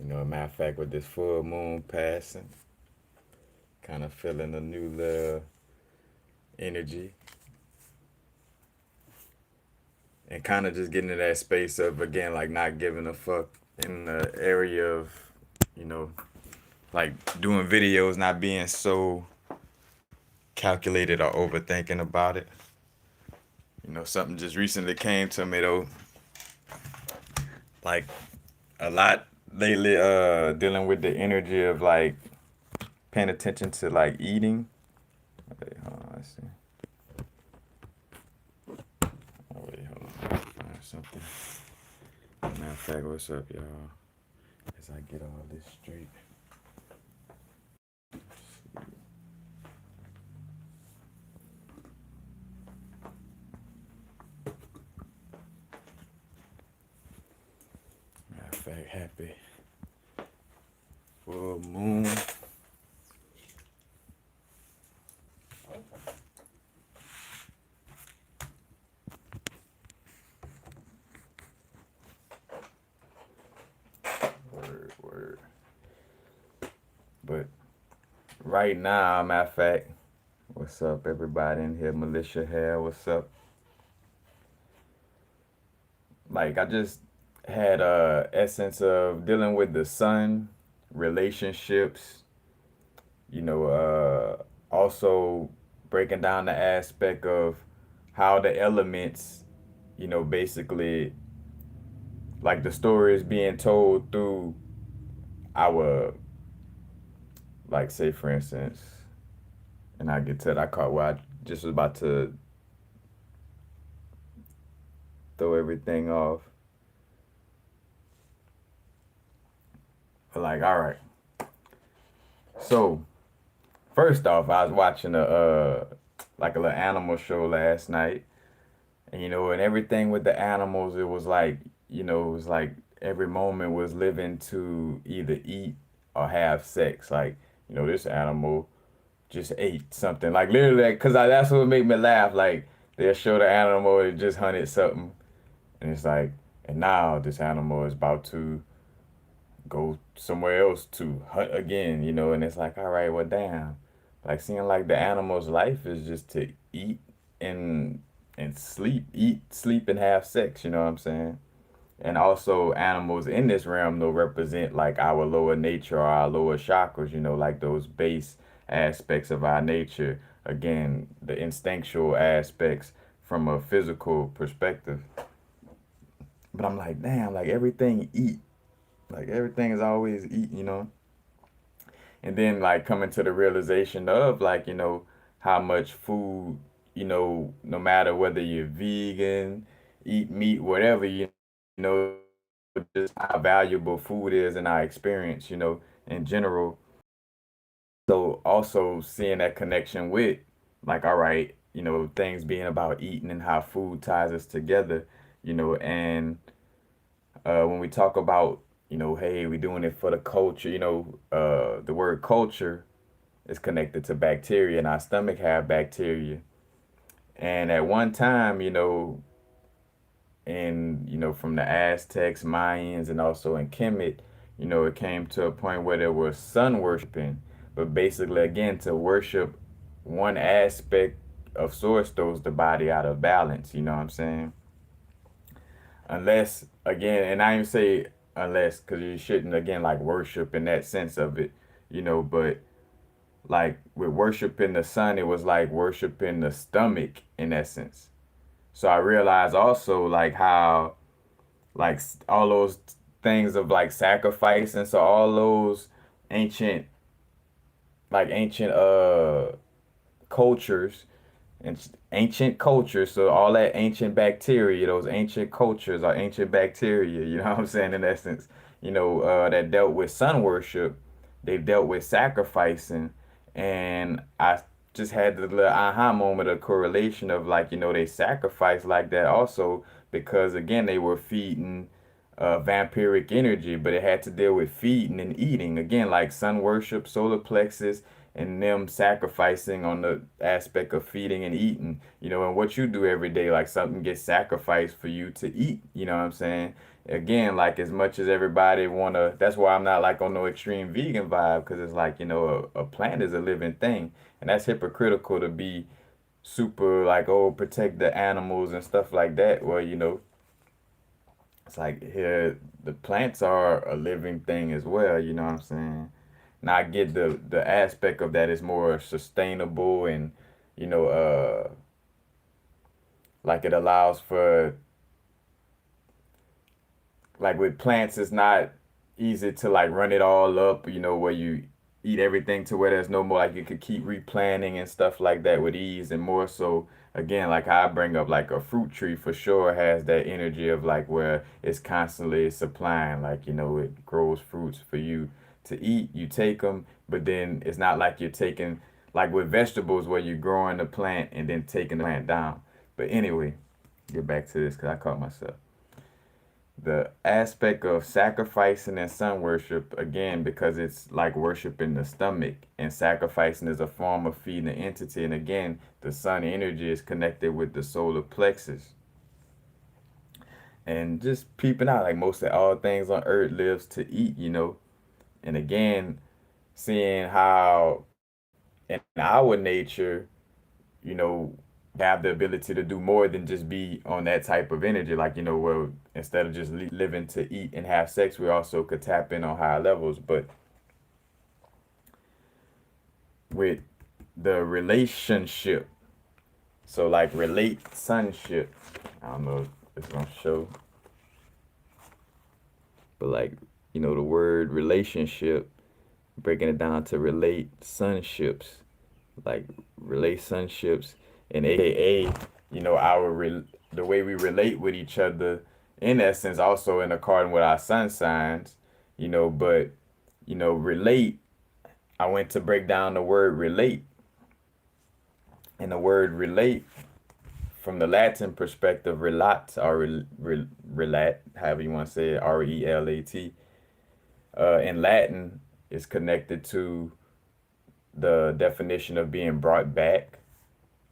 Matter of fact, with this full moon passing, kind of feeling a new little energy and kind of just getting to that space of, again, like not giving a fuck in the area of, you know, like doing videos, not being so calculated or overthinking about it. Something just recently came to me though, like a lot lately, dealing with the energy of like paying attention to like eating. Wait, hold on, let's see. Oh, wait, hold on. Find something. Matter of fact, what's up, y'all? As I get all this straight. Matter of fact, happy full moon. Word, word. But right now, matter of fact, what's up, everybody in here? Militia Hair, what's up? Like, I just had a essence of dealing with the sun, relationships, also breaking down the aspect of how the elements, basically like the story is being told through our, like, say for instance, and I get to it, I caught where I just was about to throw everything off. But like, all right. So first off, I was watching a like a little animal show last night, and everything with the animals, it was like, it was like every moment was living to either eat or have sex. Like, this animal just ate something. Like literally, cause that's what made me laugh. Like they'll show the animal it just hunted something, and it's like, and now this animal is about to go somewhere else to hunt again. And it's like, all right, well, damn. Like seeing like the animal's life is just to eat and sleep, eat, sleep, and have sex. You know what I'm saying? And also animals in this realm though represent like our lower nature or our lower chakras, like those base aspects of our nature. Again, the instinctual aspects from a physical perspective. But I'm like, damn, like everything eat. Like everything is always eat. And then like coming to the realization of like, how much food, no matter whether you're vegan, eat meat, whatever, know, just how valuable food is in our experience, in general. So also seeing that connection with, like, all right, things being about eating and how food ties us together, and when we talk about, hey, we doing it for the culture, the word culture is connected to bacteria, and our stomach have bacteria. And at one time, and from the Aztecs, Mayans, and also in Kemet, it came to a point where there was sun worshiping, but basically again to worship one aspect of source throws the body out of balance. You know what I'm saying? Unless again, and I even say unless because you shouldn't again like worship in that sense of it, but like with worshiping the sun, it was like worshiping the stomach in essence. So I realized also like how like all those things of like sacrifice, and so all those ancient ancient cultures and ancient cultures, so all that ancient bacteria, those ancient cultures are ancient bacteria, you know what I'm saying, in essence, that dealt with sun worship, they dealt with sacrificing. And I just had the little aha moment of correlation of like, they sacrificed like that also because again they were feeding vampiric energy, but it had to deal with feeding and eating. Again, like sun worship, solar plexus, and them sacrificing on the aspect of feeding and eating, and what you do every day, like something gets sacrificed for you to eat, you know what I'm saying? again, like as much as everybody wanna, that's why I'm not like on no extreme vegan vibe, because it's like, a plant is a living thing, and that's hypocritical to be super like, oh, protect the animals and stuff like that. Well, it's like here the plants are a living thing as well, you know what I'm saying? Now I get the aspect of that is more sustainable and you know, like it allows for, like with plants it's not easy to like run it all up, where you eat everything to where there's no more, like you could keep replanting and stuff like that with ease, and more so again like how I bring up like a fruit tree for sure has that energy of like where it's constantly supplying, like it grows fruits for you to eat, you take them, but then it's not like you're taking, like with vegetables where you're growing the plant and then taking the plant down. But anyway, get back to this because I caught myself. The aspect of sacrificing and sun worship, again, because it's like worshiping the stomach, and sacrificing is a form of feeding the entity, and again the sun energy is connected with the solar plexus, and just peeping out like most of all things on earth lives to eat, and again seeing how in our nature, you know, have the ability to do more than just be on that type of energy. Like, well, instead of just living to eat and have sex, we also could tap in on higher levels. But with the relationship, so like relate sonship, I don't know if it's gonna show, but like, the word relationship, breaking it down to relate sonships, like relationships, and aka the way we relate with each other, in essence also in accordance with our sun signs, but relate, I went to break down the word relate, and the word relate from the Latin perspective, relat, or relat, however you want to say it, relat, in Latin is connected to the definition of being brought back,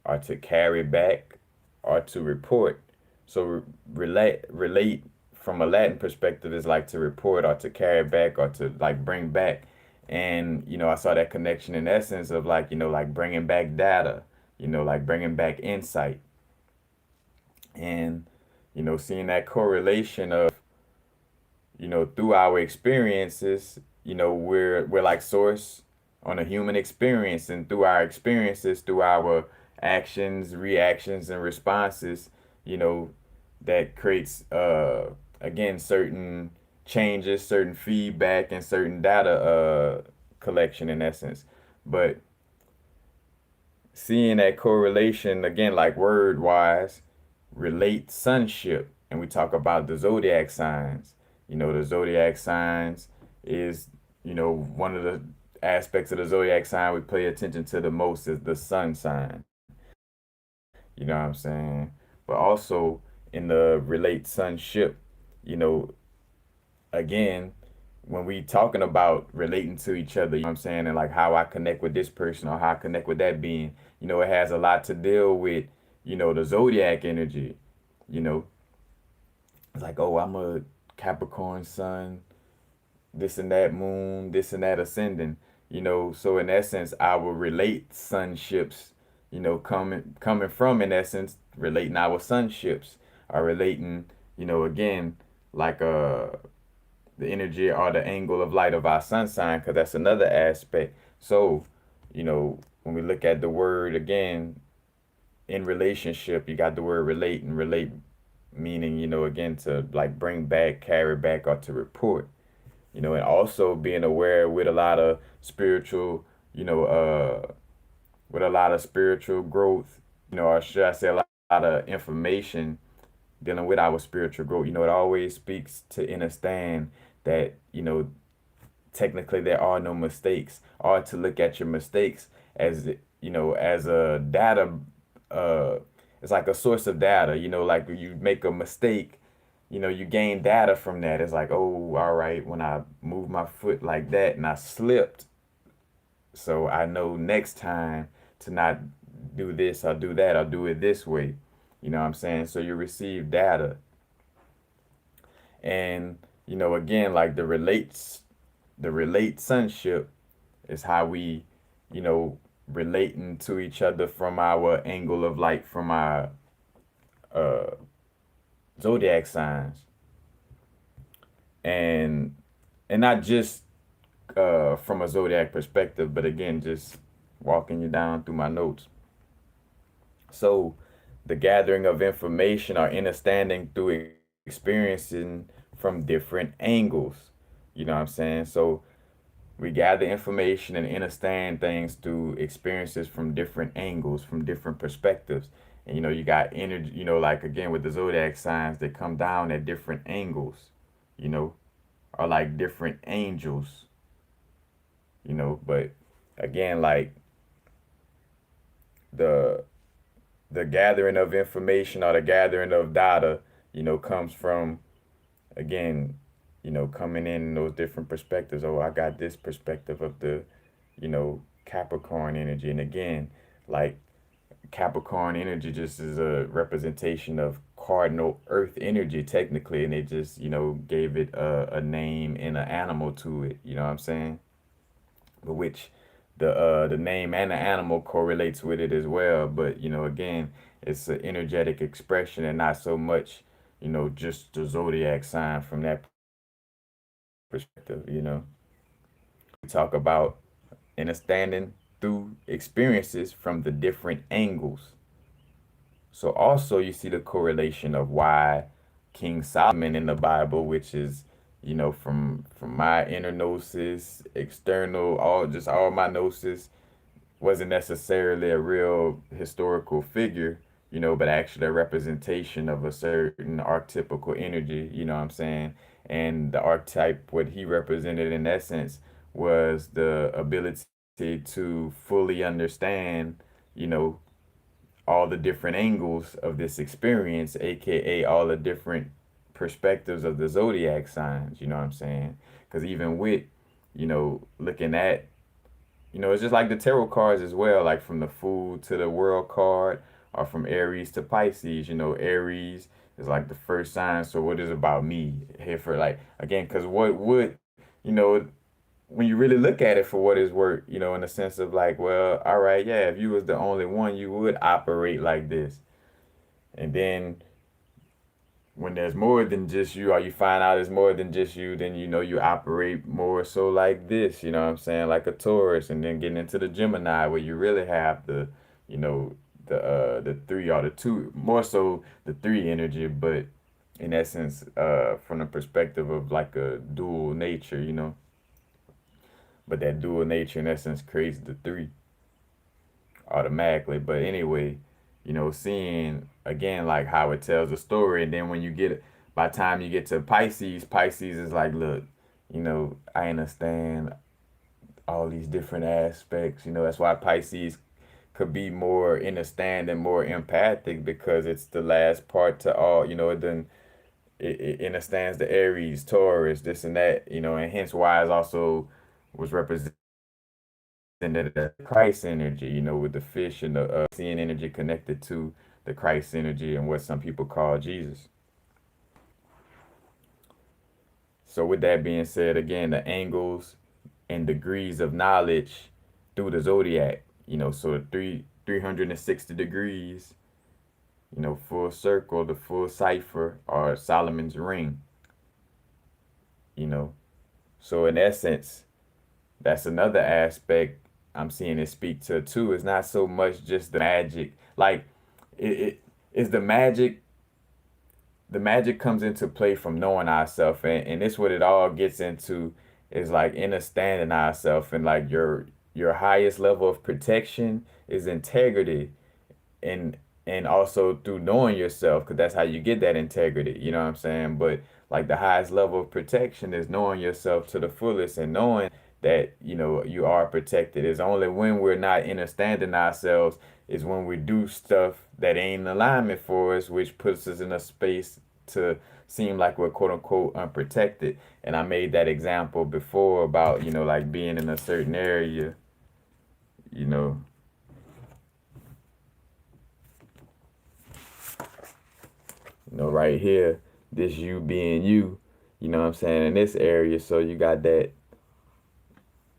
or to carry back, or to report. So relate from a Latin perspective is like to report or to carry back or to like bring back. And I saw that connection in essence of like like bringing back data, like bringing back insight, and seeing that correlation of through our experiences, we're like source on a human experience, and through our experiences, through our actions, reactions, and responses, you know, that creates again certain changes, certain feedback, and certain data collection in essence. But seeing that correlation again, like word wise, relate sonship, and we talk about the zodiac signs. The zodiac signs is, one of the aspects of the zodiac sign we pay attention to the most is the sun sign. You know what I'm saying? But also in the relate sonship, you know, again, when we talking about relating to each other, you know what I'm saying, and like how I connect with this person or how I connect with that being, it has a lot to deal with, the zodiac energy. You know, it's like, oh, I'm a Capricorn sun, this and that moon, this and that ascending. So in essence, I will relate sunships, coming from in essence, relating our sunships are relating, again, like the energy or the angle of light of our sun sign, because that's another aspect. So, when we look at the word again in relationship, you got the word relate, and relate meaning, again, to like bring back, carry back, or to report. And also being aware with a lot of spiritual, with a lot of spiritual growth, or should I say a lot of information dealing with our spiritual growth. It always speaks to understand that, technically there are no mistakes, or to look at your mistakes as, as a data, uh, it's like a source of data, like you make a mistake, you gain data from that. It's like, oh, all right, when I moved my foot like that and I slipped, so I know next time to not do this or do that or do it this way. You know what I'm saying? So you receive data. And again, like the relate sonship is how we, you know, relating to each other from our angle of light, from our uh zodiac signs. And not just from a zodiac perspective, but again, just walking you down through my notes. So, the gathering of information or understanding through experiencing from different angles. You know what I'm saying? So, we gather information and understand things through experiences from different angles, from different perspectives. And you got energy, like again with the zodiac signs, they come down at different angles, you know, or like different angels, but again, like the the gathering of information or the gathering of data, comes from again, coming in those different perspectives. Oh, I got this perspective of the, Capricorn energy. And again, like Capricorn energy just is a representation of cardinal earth energy technically, and they just, gave it a name and an animal to it, you know what I'm saying? But which the name and the animal correlates with it as well. But again, it's an energetic expression and not so much, just the zodiac sign from that perspective. We talk about understanding through experiences from the different angles. So also you see the correlation of why King Solomon in the Bible, which is, from my inner gnosis, external, all my gnosis, wasn't necessarily a real historical figure, but actually a representation of a certain archetypical energy, you know what I'm saying? And the archetype, what he represented in essence, was the ability to fully understand, you know, all the different angles of this experience, aka all the different perspectives of the zodiac signs, you know what I'm saying? Because even with, looking at it's just like the tarot cards as well, like from the Fool to the World card, or from Aries to Pisces. Aries is like the first sign. So what is about me here for like again? Because what would you know when you really look at it for what it's worth, in the sense of like, well, all right, yeah, if you was the only one, you would operate like this, and then when there's more than just you, or you find out it's more than just you, then you operate more so like this, you know what I'm saying, like a Taurus, and then getting into the Gemini where you really have you know, the three or the two, more so the three energy, but in essence, from the perspective of like a dual nature, but that dual nature in essence creates the three automatically. But anyway, seeing again like how it tells a story, and then when you get by the time you get to Pisces, Pisces is like, look, I understand all these different aspects. That's why Pisces could be more understanding, more empathic because it's the last part to all. It understands the Aries, Taurus, this and that. And hence why it also was represented the Christ energy, with the fish and the seeing energy connected to the Christ energy and what some people call Jesus. So, with that being said, again, the angles and degrees of knowledge through the zodiac, so the 360 degrees, full circle, the full cipher, or Solomon's ring, you know. So, in essence, that's another aspect I'm seeing it speak to too. It's not so much just the magic. Like it is the magic comes into play from knowing ourselves, and it's what it all gets into is like understanding ourselves, and like your highest level of protection is integrity, and also through knowing yourself, because that's how you get that integrity, you know what I'm saying? But like the highest level of protection is knowing yourself to the fullest, and knowing that you are protected. It's only when we're not understanding ourselves is when we do stuff that ain't in alignment for us, which puts us in a space to seem like we're quote unquote unprotected. And I made that example before about like being in a certain area, you know right here, this you being you. you know what I'm saying, in this area. So you got that,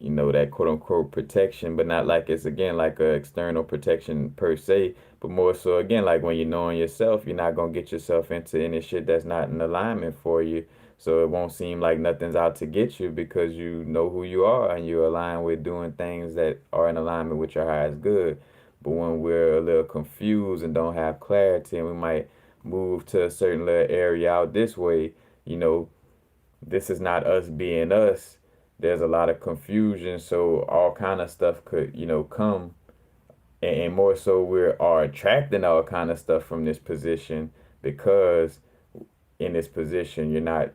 that quote unquote protection, but not like it's again like a external protection per se, but more so again like when you knowing yourself, you're not gonna get yourself into any shit that's not in alignment for you. So it won't seem like nothing's out to get you because you know who you are and you align with doing things that are in alignment with your highest good. But when we're a little confused and don't have clarity and we might move to a certain little area out this way, you know, this is not us being us. There's a lot of confusion, so all kind of stuff could, come, and more so we are attracting all kind of stuff from this position because in this position you're not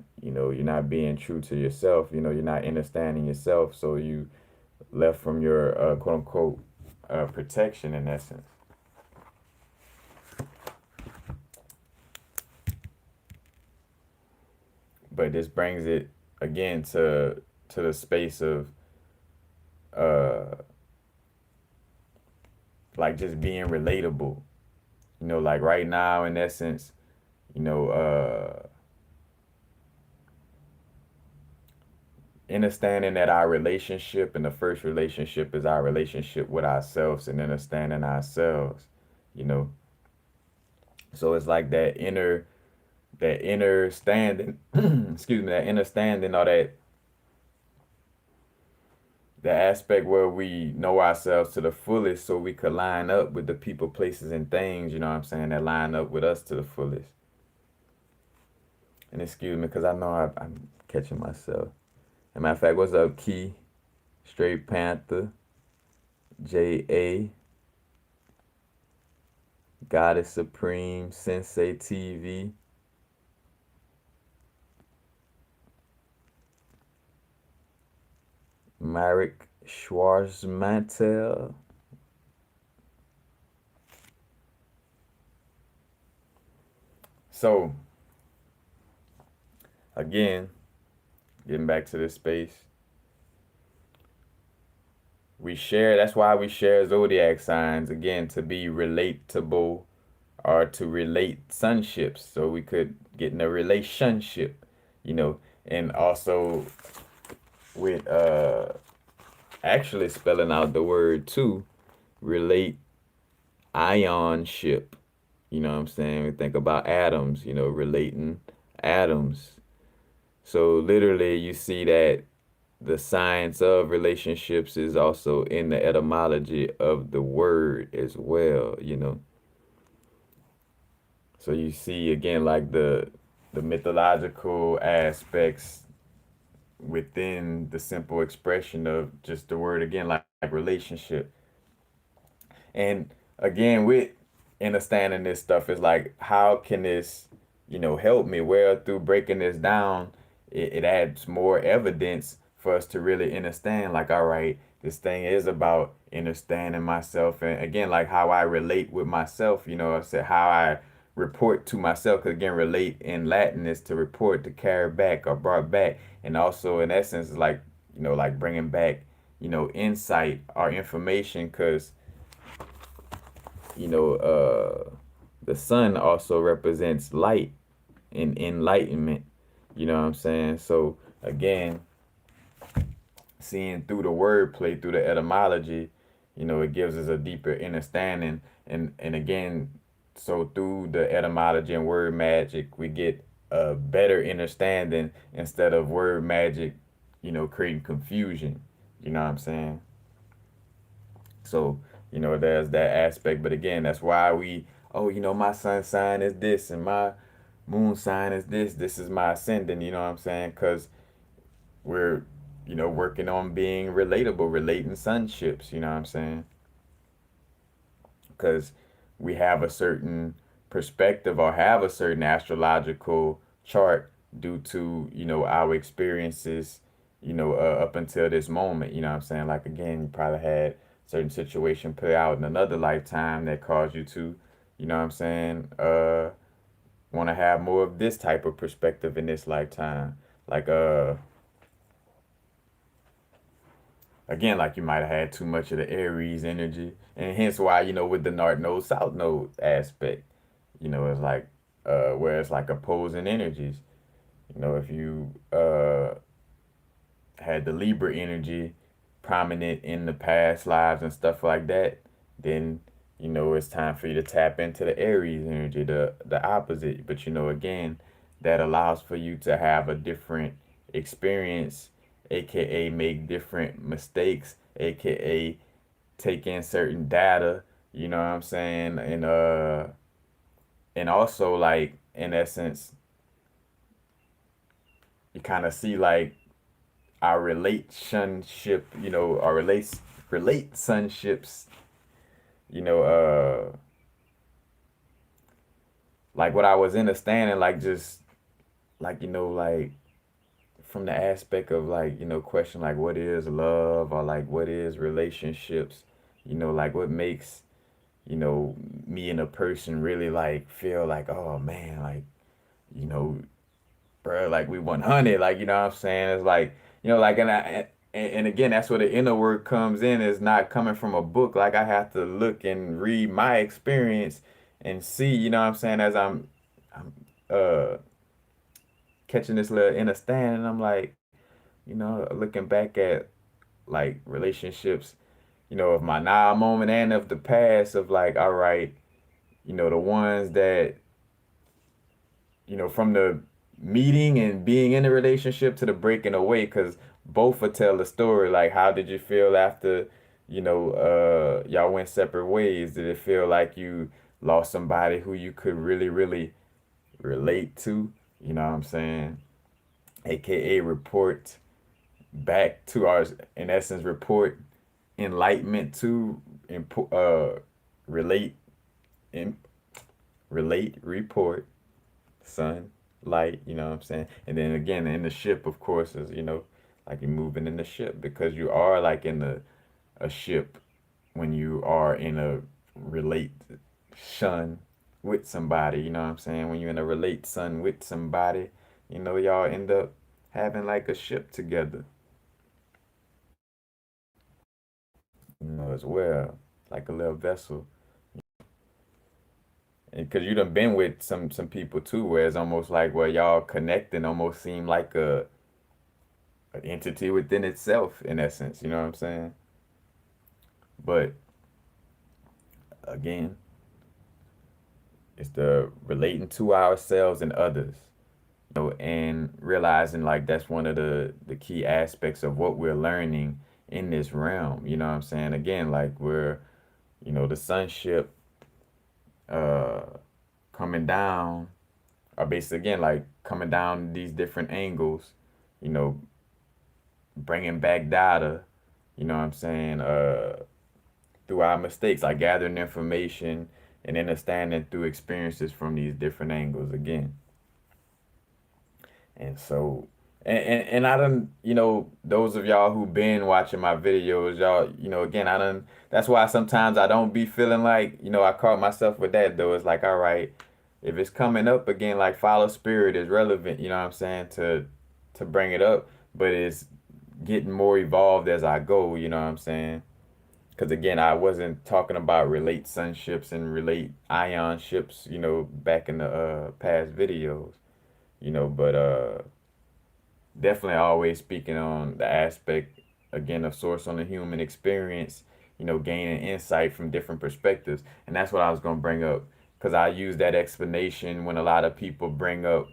being true to yourself. You're not understanding yourself, so you left from your quote unquote protection in essence. But this brings it again to the space of uh like just being relatable. Like right now in essence, you know, understanding that our relationship and the first relationship is our relationship with ourselves and understanding ourselves, you know. So it's like that inner standing excuse me, that inner standing or that the aspect where we know ourselves to the fullest so we could line up with the people, places, and things, you know what I'm saying, that line up with us to the fullest. And excuse me, because I know I'm catching myself. As a matter of fact, what's up, Key? Straight Panther, J.A., Goddess Supreme, Sensei TV, Marek Schwarzmantel. So, again, getting back to this space, that's why we share zodiac signs, again, to be relatable or to relate sonships so we could get in a relationship, you know, and also with actually spelling out the word too, relate ionship. You know what I'm saying? We think about atoms, relating atoms. So literally you see that the science of relationships is also in the etymology of the word as well. So you see again like the mythological aspects within the simple expression of just the word again like relationship. And again, with understanding this stuff is like, how can this, help me? Well, through breaking this down, it adds more evidence for us to really understand, like, all right, this thing is about understanding myself. And again, like how I relate with myself, I said how I report to myself. Because again, relate in Latin is to report, to carry back or brought back. And also, in essence, like, like bringing back, insight or information. Because you know, the sun also represents light and enlightenment. You know what I'm saying? So again, seeing through the wordplay, through the etymology, it gives us a deeper understanding. And again, so through the etymology and word magic, we get a better understanding instead of word magic, creating confusion. You know what I'm saying? So, there's that aspect. But again, that's why oh, my sun sign is this and my moon sign is this. This is my ascendant, you know what I'm saying? Because we're, working on being relatable, relating sunships, you know what I'm saying? Because we have a certain perspective or have a certain astrological chart due to, our experiences, up until this moment, you know what I'm saying? Like, again, you probably had certain situation play out in another lifetime that caused you to, what I'm saying, want to have more of this type of perspective in this lifetime. Like, again, like you might have had too much of the Aries energy, and hence why with the North Node South Node aspect, it's like where it's like opposing energies. If you had the Libra energy prominent in the past lives and stuff like that, then it's time for you to tap into the Aries energy, the opposite. But again, that allows for you to have a different experience, aka make different mistakes, aka take in certain data, you know what I'm saying? And also like in essence, you kind of see like our relationship, our relationships, you know, like what I was understanding, like just like like from the aspect of like question like what is love or like what is relationships, like what makes you know me and a person really like feel like oh man like you know bro, like we 100, like what I'm saying? It's like, like and again, that's where the inner work comes in. Is not coming from a book. Like I have to look and read my experience and see, what I'm saying, as I'm catching this little understanding. I'm like, looking back at like relationships, of my now moment and of the past of like, all right, the ones that from the meeting and being in a relationship to the breaking away, because both will tell the story. Like, how did you feel after, y'all went separate ways? Did it feel like you lost somebody who you could really, really relate to? You know what I'm saying? AKA report back to our, in essence, report enlightenment to, relate, in, report sun, light, you know what I'm saying? And then again, in the ship, of course, is, like you're moving in the ship because you are like in a ship when you are in a relation with somebody, you know what I'm saying? When you're in a relate sun with somebody, y'all end up having like a ship together, as well, like a little vessel. Because you done been with some people too, where it's almost like where y'all connecting almost seem like an entity within itself in essence, you know what I'm saying? But again, it's the relating to ourselves and others, and realizing like that's one of the key aspects of what we're learning in this realm, you know what I'm saying? Again, like we're, the sunship uh coming down, or basically again like coming down these different angles, you know, bringing back data, you know what I'm saying? Through our mistakes, like gathering information and understanding through experiences from these different angles again. And so, and I don't, those of y'all who been watching my videos, y'all, again, I don't, that's why sometimes I don't be feeling like, I caught myself with that though. It's like, all right, if it's coming up again, like follow spirit is relevant, you know what I'm saying, to bring it up, but it's getting more evolved as I go, you know what I'm saying? Because again, I wasn't talking about relate sunships and relate ion ships, back in the past videos, but definitely always speaking on the aspect again of source on the human experience, gaining insight from different perspectives. And that's what I was going to bring up because I use that explanation when a lot of people bring up,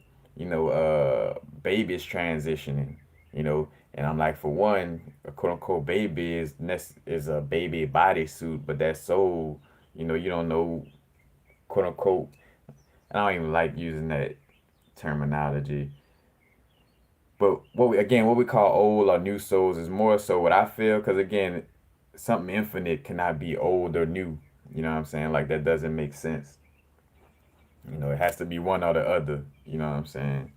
babies transitioning, and I'm like, for one, a quote unquote baby is a baby bodysuit, but that soul, you don't know, quote unquote. And I don't even like using that terminology. But what we call old or new souls is more so what I feel, because again, something infinite cannot be old or new. You know what I'm saying? Like that doesn't make sense. It has to be one or the other. You know what I'm saying?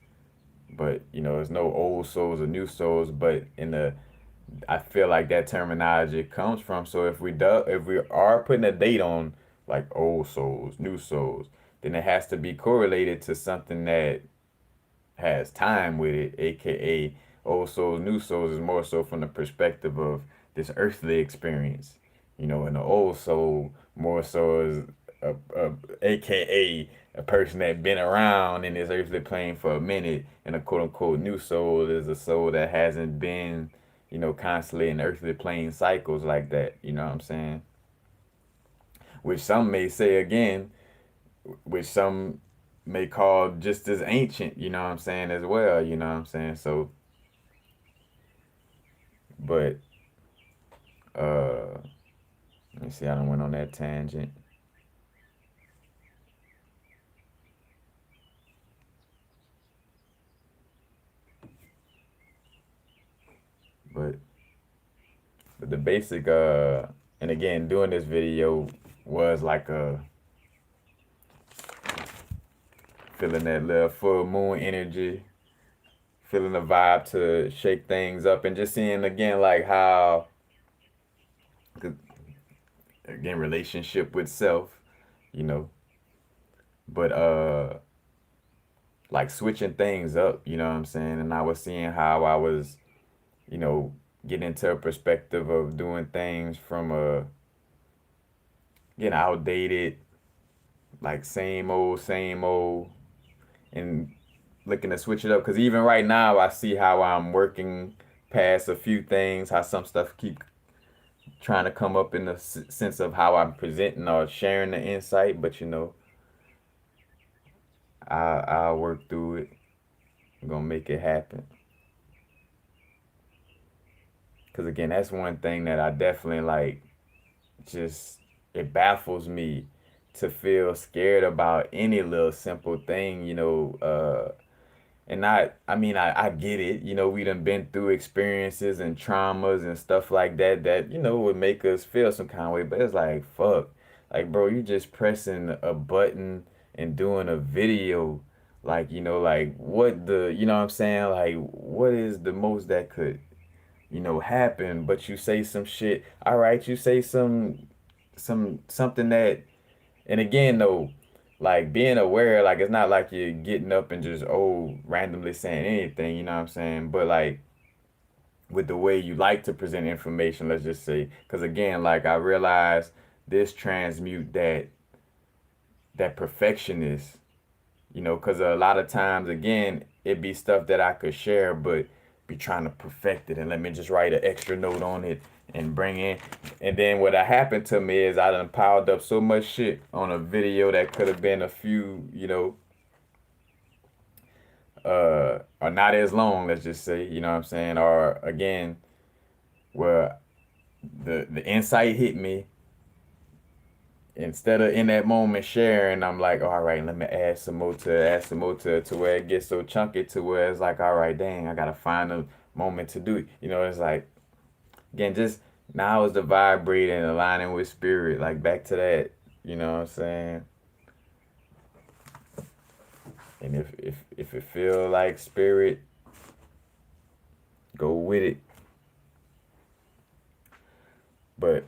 But there's no old souls or new souls. But I feel like that terminology comes from. So if we are putting a date on like old souls, new souls, then it has to be correlated to something that has time with it, aka old souls, new souls is more so from the perspective of this earthly experience. And the old soul more so is AKA a person that been around in this earthly plane for a minute, and a quote unquote new soul is a soul that hasn't been, constantly in earthly plane cycles like that. You know what I'm saying? Which some may say again, which some may call just as ancient. You know what I'm saying as well. You know what I'm saying? So, but let me see. I don't went on that tangent, but the basic and again doing this video was like a feeling that little full moon energy, feeling the vibe to shake things up, and just seeing again like how, again, relationship with self, you know, but like switching things up, you know what I'm saying? And I was seeing how I was, you know, getting into a perspective of doing things from a getting outdated, like same old, and looking to switch it up. Because even right now, I see how I'm working past a few things, how some stuff keep trying to come up in the sense of how I'm presenting or sharing the insight. But I'll work through it. I'm gonna make it happen. Because again, that's one thing that I definitely like. Just it baffles me to feel scared about any little simple thing. And I mean, I get it. We done been through experiences and traumas and stuff like that that, would make us feel some kind of way. But it's like, fuck. Like, bro, you just pressing a button and doing a video. Like, like what you know what I'm saying? Like, what is the most that could, happen? But you say some shit. All right, you say something that, and again, though, like being aware, like it's not like you're getting up and just randomly saying anything, you know what I'm saying? But like with the way you like to present information, let's just say, because again, like I realize this transmute that perfectionist, because a lot of times, again, it be stuff that I could share, but be trying to perfect it and let me just write an extra note on it and bring in. And then what happened to me is I done piled up so much shit on a video that could have been a few, or not as long, let's just say, you know what I'm saying? Or again, where the insight hit me, instead of in that moment sharing, I'm like, all right, let me add some more to where it gets so chunky to where it's like, all right, dang, I gotta find a moment to do it. It's like, again, just now is the vibrating, aligning with spirit, like back to that, you know what I'm saying? And if it feel like spirit, go with it. But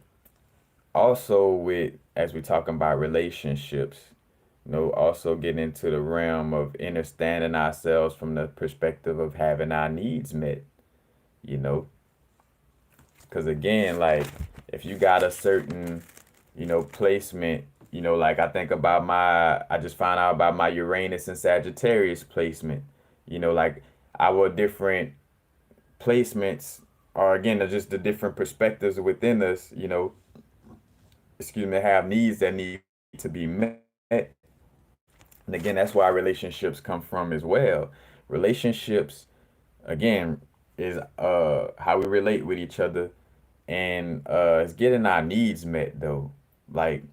also with, as we talking about relationships, also get into the realm of understanding ourselves from the perspective of having our needs met, you know. Because again, like if you got a certain, placement, like I just found out about my Uranus and Sagittarius placement, like our different placements are, again, they're just the different perspectives within us, excuse me, have needs that need to be met. And again, that's why relationships come from as well. Relationships, again, is how we relate with each other, and it's getting our needs met though. Like,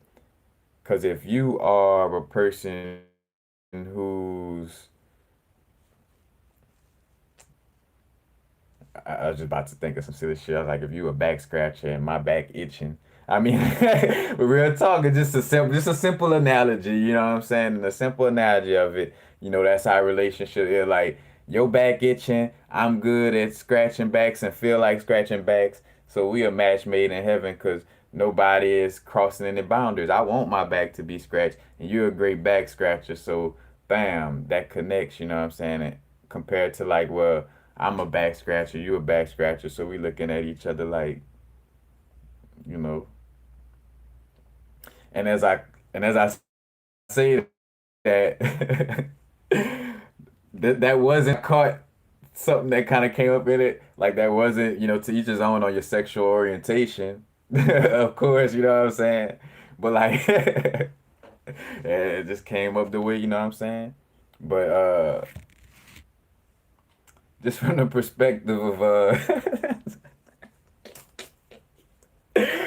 because if you are a person who's, I was just about to think of some silly shit. I was like, if you a back scratcher and my back itching, I mean, but real talk, it's just a simple analogy. You know what I'm saying? And the simple analogy of it, that's how relationship is. Like your back itching, I'm good at scratching backs and feel like scratching backs. So we a match made in heaven because nobody is crossing any boundaries. I want my back to be scratched, and you're a great back scratcher. So bam, that connects. You know what I'm saying? And compared to like, well, I'm a back scratcher, you a back scratcher, so we looking at each other like, you know. And And as I say that, that wasn't caught something that kind of came up in it. Like that wasn't, to each his own on your sexual orientation. Of course, you know what I'm saying? But like it just came up the way, you know what I'm saying? But just from the perspective of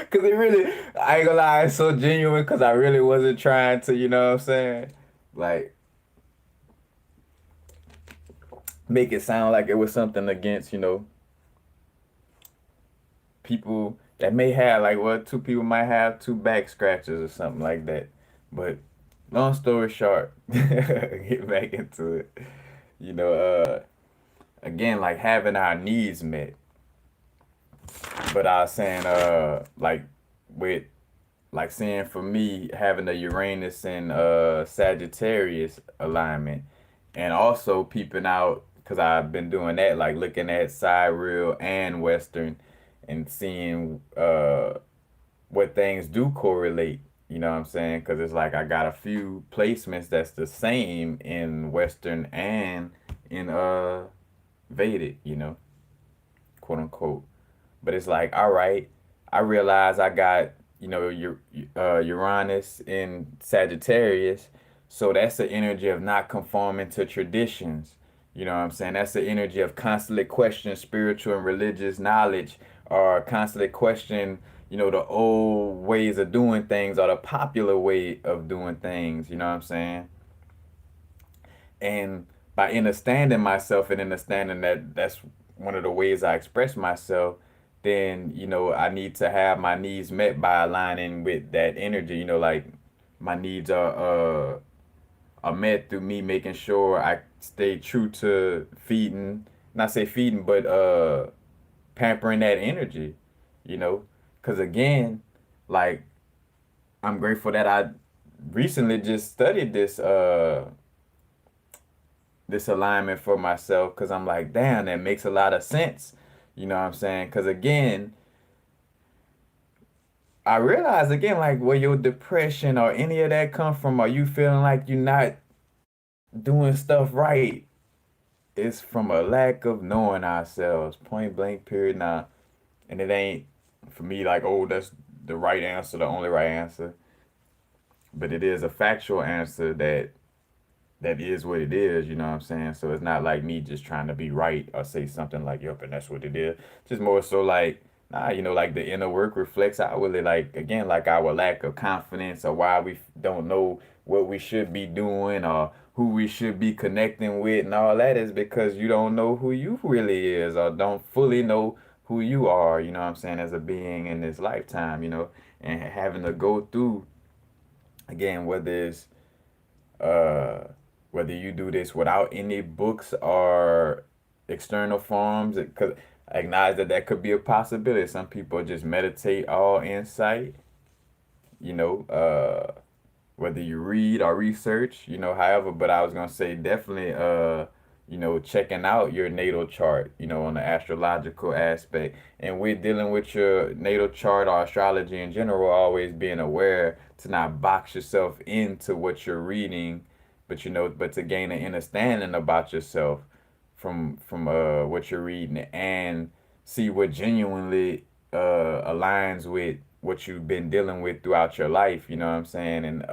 cause it really, I ain't gonna lie, it's so genuine because I really wasn't trying to, you know what I'm saying? Like make it sound like it was something against, people that may have like, well, two people might have two back scratches or something like that. But long story short, get back into it. You know, again, like having our needs met. But I was saying, like with like saying for me having the Uranus and Sagittarius alignment, and also peeping out because I've been doing that, like looking at sidereal and Western, and seeing what things do correlate. You know what I'm saying? Because it's like I got a few placements that's the same in Western and in Vedic. Quote unquote. But it's like, all right, I realize I got, Uranus in Sagittarius. So that's the energy of not conforming to traditions. You know what I'm saying? That's the energy of constantly questioning spiritual and religious knowledge, or constantly questioning, the old ways of doing things or the popular way of doing things. You know what I'm saying? And by understanding myself and understanding that that's one of the ways I express myself, then, I need to have my needs met by aligning with that energy. Like my needs are met through me making sure I stay true to feeding, not say feeding, but pampering that energy, you know? Because again, like I'm grateful that I recently just studied this alignment for myself, because I'm like, damn, that makes a lot of sense. You know what I'm saying? Because again, I realize again, like where your depression or any of that come from, or you feeling like you're not doing stuff right, it's from a lack of knowing ourselves. Point blank, period. Now, and it ain't for me like, oh, that's the right answer, the only right answer. But it is a factual answer that is what it is, you know what I'm saying? So it's not like me just trying to be right or say something like, yup, and that's what it is. Just more so like, nah, like the inner work reflects outwardly, like, again, like our lack of confidence, or why we don't know what we should be doing or who we should be connecting with, and all that is because you don't know who you really is, or don't fully know who you are, you know what I'm saying, as a being in this lifetime, and having to go through, again, uh whether you do this without any books or external forms, because I acknowledge that that could be a possibility. Some people just meditate all insight, you know, whether you read or research, however, but I was gonna say definitely checking out your natal chart, on the astrological aspect. And we're dealing with your natal chart or astrology in general, always being aware to not box yourself into what you're reading, but but to gain an understanding about yourself from what you're reading, and see what genuinely aligns with what you've been dealing with throughout your life, you know what I'm saying? And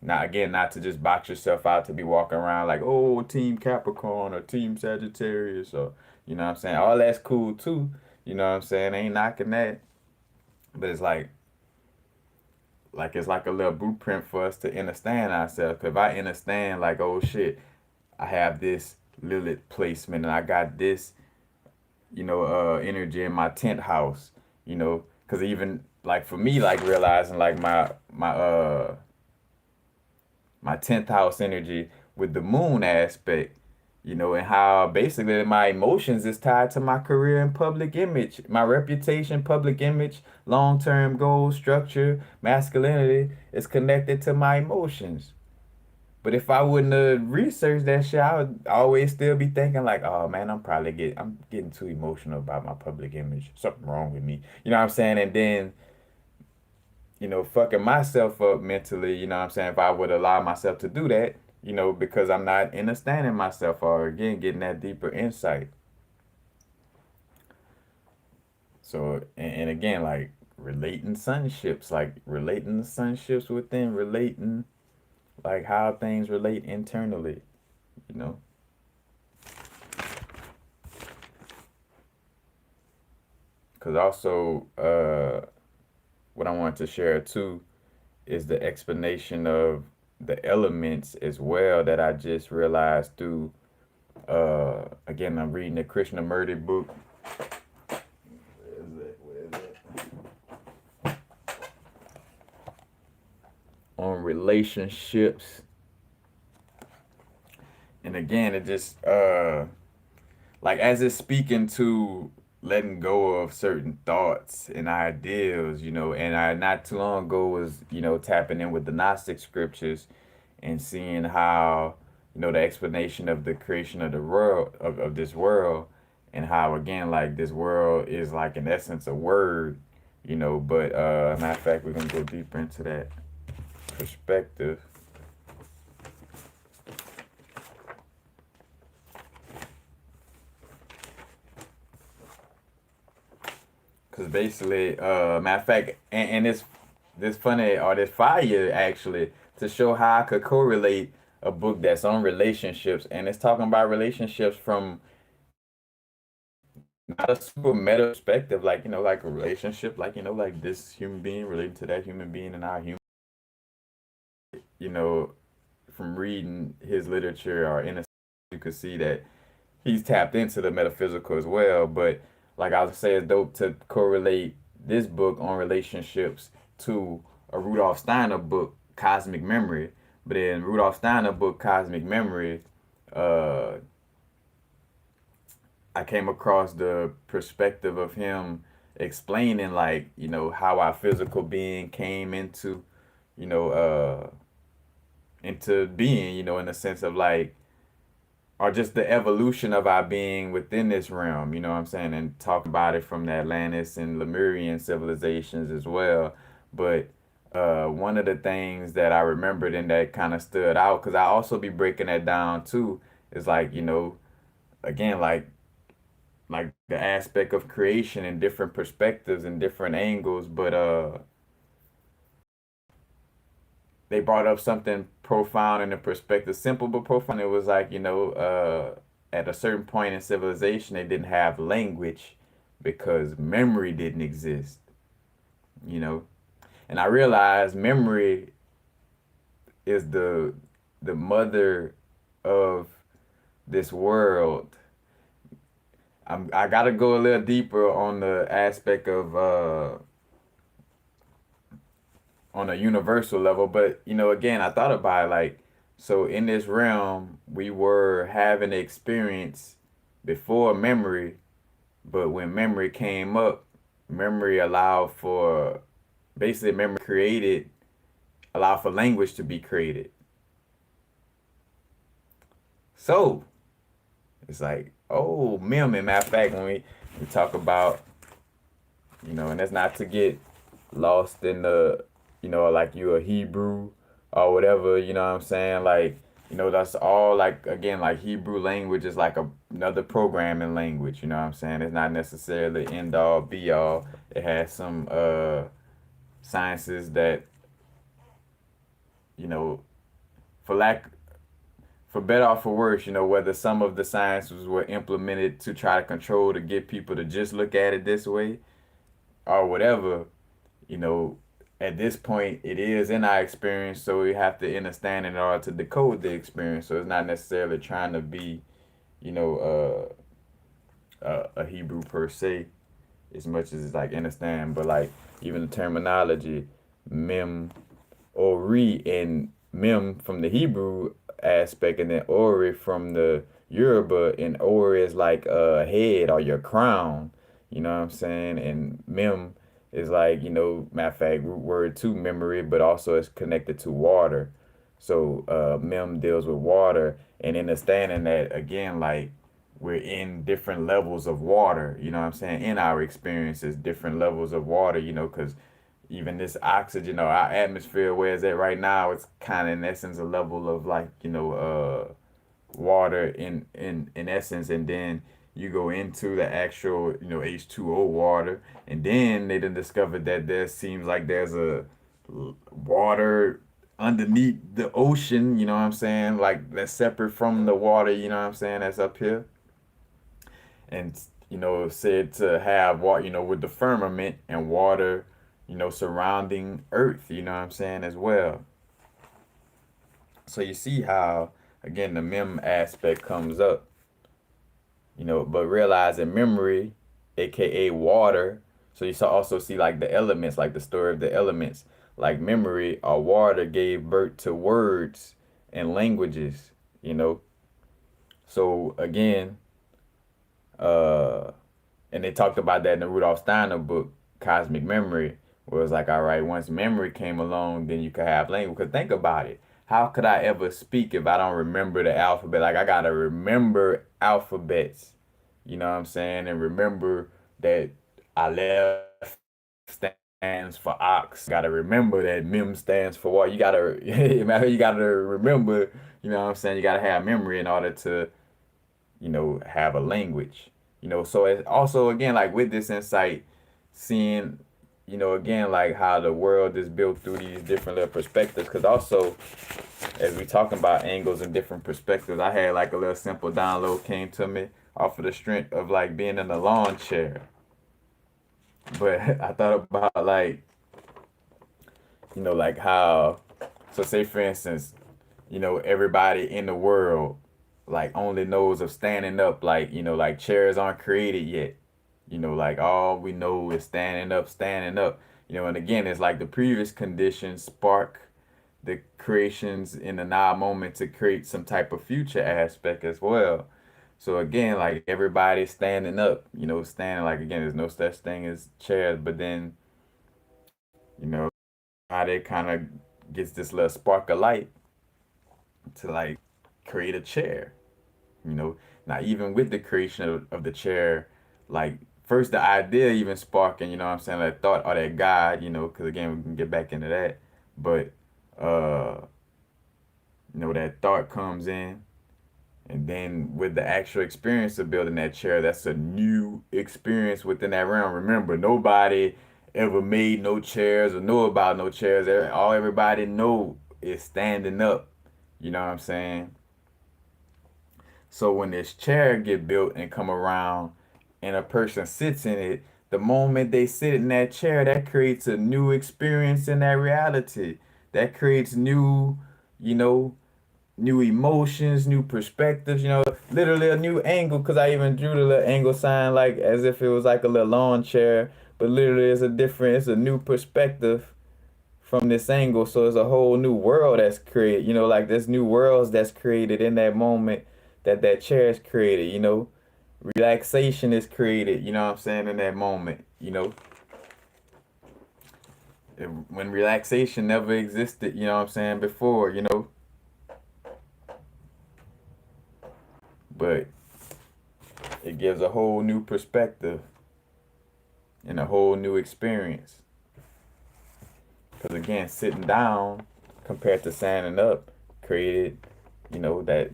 not again, not to just box yourself out to be walking around like, oh, team Capricorn or team Sagittarius, or you know what I'm saying? All that's cool too. You know what I'm saying? Ain't knocking that. But it's like it's like a little blueprint for us to understand ourselves. Cause if I understand like, oh shit, I have this Lilith placement and I got this, energy in my 10th house, cause even like for me, like realizing like my 10th house energy with the moon aspect, and how basically my emotions is tied to my career and public image, my reputation, public image, long term goals, structure, masculinity is connected to my emotions. But if I wouldn't have researched that shit, I would always still be thinking like, oh man, I'm getting too emotional about my public image. Something wrong with me. You know what I'm saying? And then fucking myself up mentally, you know what I'm saying, if I would allow myself to do that, because I'm not understanding myself or again getting that deeper insight. So, and again, like relating sonships, like relating the sonships within relating, like how things relate internally, you know. Because also, what I wanted to share too is the explanation of the elements as well that I just realized through, again, I'm reading the Krishnamurti book. Where is it? Where is it? On relationships. And again, it just, like as it's speaking to letting go of certain thoughts and ideals, and I not too long ago was, tapping in with the Gnostic scriptures and seeing how, the explanation of the creation of the world of this world and how again like this world is like in essence a word, but matter of fact we're gonna go deeper into that perspective. Cause basically, matter of fact, and this funny or this fire actually to show how I could correlate a book that's on relationships and it's talking about relationships from not a super meta perspective, like like a relationship, like like this human being relating to that human being and our human, you know, from reading his literature or in a you could see that he's tapped into the metaphysical as well. But like I would say, it's dope to correlate this book on relationships to a Rudolf Steiner book, Cosmic Memory. But in Rudolf Steiner book, Cosmic Memory, uh, I came across the perspective of him explaining like how our physical being came you know uh into being, in the sense of like or just the evolution of our being within this realm, you know what I'm saying? And talk about it from the Atlantis and Lemurian civilizations as well. But one of the things that I remembered and that kind of stood out, because I also be breaking that down too, is like, again, like the aspect of creation and different perspectives and different angles. But they brought up something profound in the perspective, simple but profound. It was like, at a certain point in civilization, they didn't have language because memory didn't exist, you know. And I realized memory is the mother of this world. I gotta go a little deeper on the aspect of on a universal level. But again, I thought about it like, so in this realm, we were having an experience before memory, but when memory came up, memory allowed for basically memory created allowed for language to be created. So it's like, oh, Mem, matter of fact, when we talk about, and that's not to get lost in the, like you a Hebrew or whatever, you know what I'm saying? Like, that's all like, again, like Hebrew language is like another programming language, you know what I'm saying? It's not necessarily end all be all. It has some sciences that, you know, for lack for better or for worse, whether some of the sciences were implemented to try to control to get people to just look at it this way or whatever, you know, at this point it is in our experience, so we have to understand in order to decode the experience. So it's not necessarily trying to be, you know, a Hebrew per se, as much as it's like understand, but like even the terminology, mem ori and mem from the Hebrew aspect, and then ori from the Yoruba, and ori is like a head or your crown, you know what I'm saying? And mem is like, matter of fact, root word to memory, but also it's connected to water. So mem deals with water and understanding that again, like we're in different levels of water, you know what I'm saying? In our experiences, different levels of water, because even this oxygen or our atmosphere where it's at right now, it's kind of in essence a level of like, water in essence, and then you go into the actual, H2O water, and then they done discovered that there seems like there's a water underneath the ocean, you know what I'm saying? Like that's separate from the water, you know what I'm saying? That's up here. And said to have water, with the firmament and water, surrounding earth, you know what I'm saying, as well. So you see how again the mem aspect comes up, but realize that memory, aka water, so you also see like the elements, like the story of the elements, like memory or water gave birth to words and languages, you know. So again, uh and they talked about that in the Rudolf Steiner book, Cosmic Memory, where it's like, all right, once memory came along, then you could have language. Because think about it. How could I ever speak if I don't remember the alphabet? Like, I got to remember alphabets, you know what I'm saying? And remember that I left stands for ox. Got to remember that mem stands for what. You got to, you got to remember, you know what I'm saying? You got to have memory in order to have a language. So it's also again like with this insight, seeing, again like how the world is built through these different little perspectives. Because also, as we talking about angles and different perspectives, I had like a little simple download came to me off of the strength of like being in a lawn chair. But I thought about like, like how, so say for instance, everybody in the world like only knows of standing up, like, like chairs aren't created yet. Like all we know is standing up. And again, it's like the previous conditions spark the creations in the now moment to create some type of future aspect as well. So again, like everybody's standing up, standing like again, there's no such thing as chairs, but then, you know, how they kind of gets this little spark of light to like create a chair. you know Now even with the creation of the chair, like first the idea even sparking, you know what I'm saying, that thought or that God, because again we can get back into that. But uh that thought comes in, and then with the actual experience of building that chair, that's a new experience within that realm. Remember, nobody ever made no chairs or know about no chairs. All everybody know is standing up, you know what I'm saying. So when this chair get built and come around and a person sits in it, the moment they sit in that chair, that creates a new experience in that reality. That creates new, you know, new emotions, new perspectives, literally a new angle. Cause I even drew the little angle sign like as if it was like a little lawn chair, but literally it's a new perspective from this angle. So it's a whole new world that's created, like there's new worlds that's created in that moment that chair is created. Relaxation is created, you know what I'm saying, in that moment, when relaxation never existed, you know what I'm saying, before, but it gives a whole new perspective and a whole new experience. Because again, sitting down compared to standing up created, that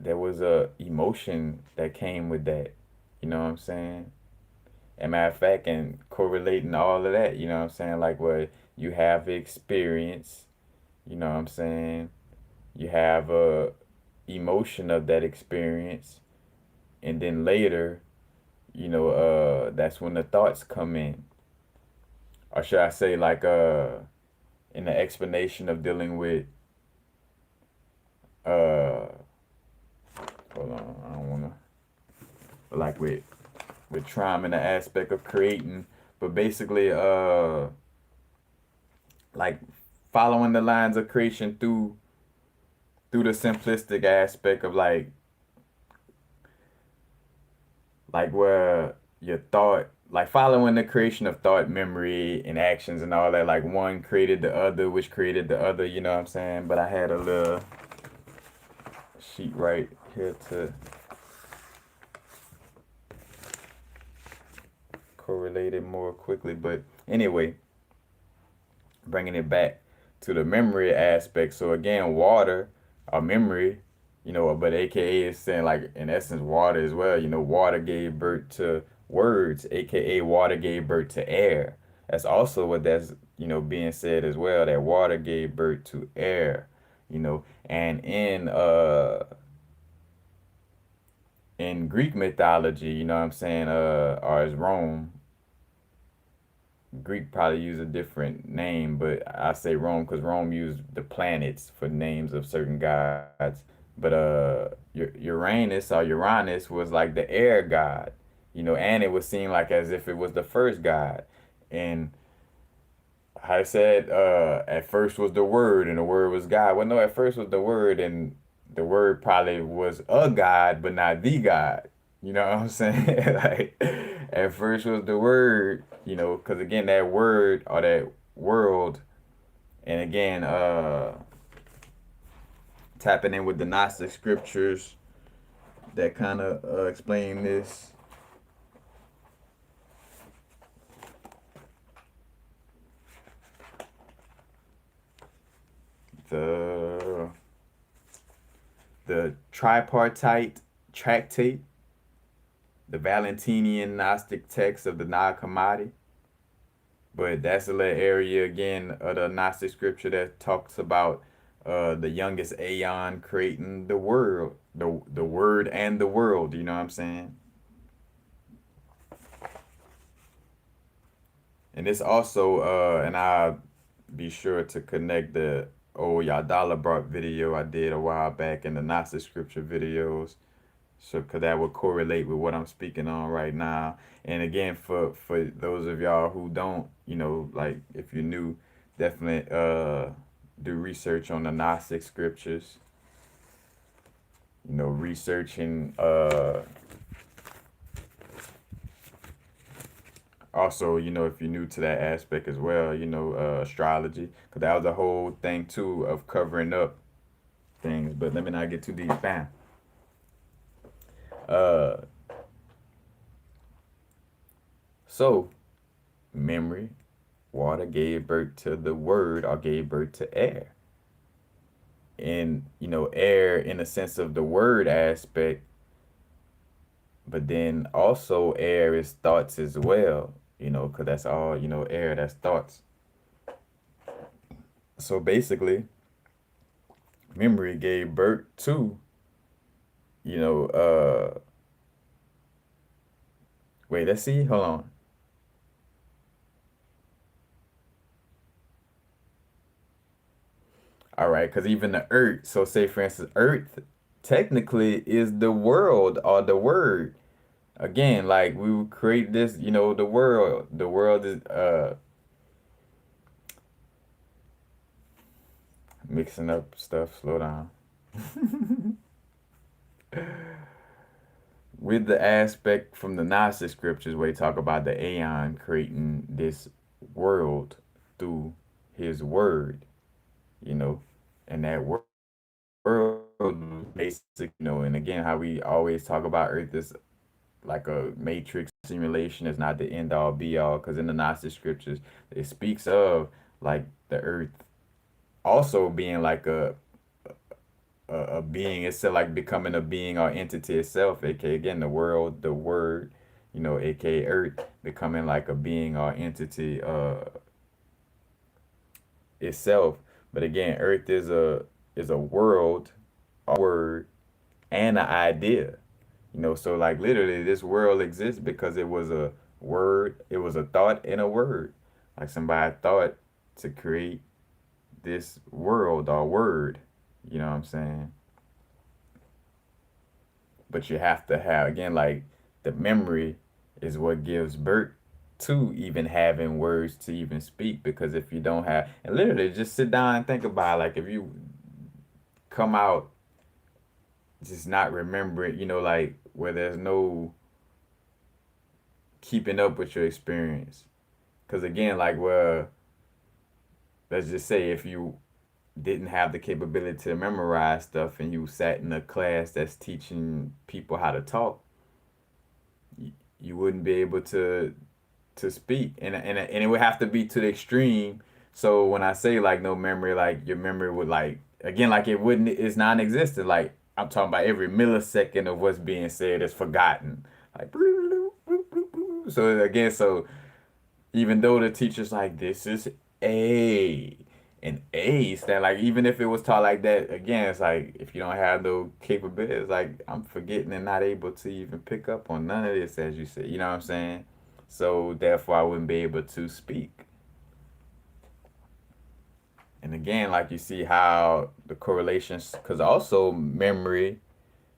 there was a emotion that came with that. You know what I'm saying? And matter of fact, and correlating all of that, you know what I'm saying? Like where you have experience, you know what I'm saying? You have a emotion of that experience, and then later, that's when the thoughts come in. Or should I say like in the explanation of dealing with uh hold on, I don't wanna, but like with trauma and the aspect of creating, but basically like following the lines of creation through the simplistic aspect of like where your thought, like following the creation of thought, memory, and actions and all that, like one created the other, which created the other, you know what I'm saying? But I had a little sheet right here to correlate it more quickly. But anyway, bringing it back to the memory aspect. So again, water or memory, but AKA is saying like in essence water as well. Water gave birth to words, AKA water gave birth to air. That's also what that's being said as well. That water gave birth to air. And in Greek mythology, what I'm saying, or as Rome, Greek probably use a different name, but I say Rome because Rome used the planets for names of certain gods. But Uranus or Uranus was like the air god, and it would seem like as if it was the first god. And I said, at first was the word, and the word was God. Well, no, at first was the word, and the word probably was a God, but not the God. You know what I'm saying? Like, at first was the word, because again, that word or that world, and again, tapping in with the Gnostic scriptures that kind of explain this. The tripartite tractate, the Valentinian Gnostic text of the Nag Hammadi. But that's a little area again of the Gnostic scripture that talks about the youngest aeon creating the world, the word and the world. You know what I'm saying? And it's also and I'll be sure to connect the old Yadala brought video I did a while back in the Gnostic scripture videos. So, cause that would correlate with what I'm speaking on right now. And again, for those of y'all who don't, like if you're new, definitely do research on the Gnostic scriptures. Researching also, if you're new to that aspect as well, astrology, cause that was a whole thing too of covering up things. But let me not get too deep. Bam. Uh, so memory, water gave birth to the word or gave birth to air. And, air in the sense of the word aspect, but then also air is thoughts as well, because that's all, air, that's thoughts. So basically, memory gave birth to, you know, wait, let's see, hold on. All right, because even the earth, so say for instance, earth technically is the world or the word. Again, like we would create this, the world. The world is mixing up stuff. Slow down. With the aspect from the Gnostic scriptures where he talk about the aeon creating this world through his word, you know, and that world basic, and again how we always talk about Earth is like a matrix simulation is not the end all be all because in the Gnostic scriptures it speaks of like the Earth also being like a being itself, like becoming a being or entity itself, aka again the world, the word, aka Earth, becoming like a being or entity itself. But again, Earth is a world, a word, and an idea. So like literally this world exists because it was a word, it was a thought and a word. Like somebody thought to create this world or word. You know what I'm saying? But you have to have again like the memory is what gives birth to even having words to even speak because if you don't have and literally just sit down and think about it, like if you come out just not remembering, like where there's no keeping up with your experience. Because again, like, well, let's just say if you didn't have the capability to memorize stuff and you sat in a class that's teaching people how to talk, you wouldn't be able to speak, and it would have to be to the extreme So when I say like no memory, like your memory would like again like it wouldn't it's non-existent. Like I'm talking about every millisecond of what's being said is forgotten. Like so again, so even though the teacher's like this is A and A stand like even if it was taught like that again, it's like if you don't have no capabilities, like I'm forgetting and not able to even pick up on none of this as you said. You know what I'm saying? So therefore I wouldn't be able to speak. And again, like you see how the correlations, because also memory,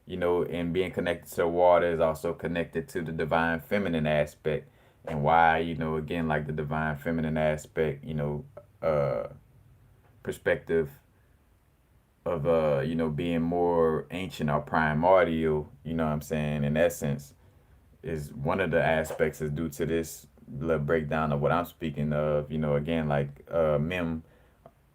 and being connected to the water is also connected to the divine feminine aspect. And why, again, like the divine feminine aspect, uh, perspective of, being more ancient or primordial, you know what I'm saying, in essence, is one of the aspects is due to this little breakdown of what I'm speaking of, again, like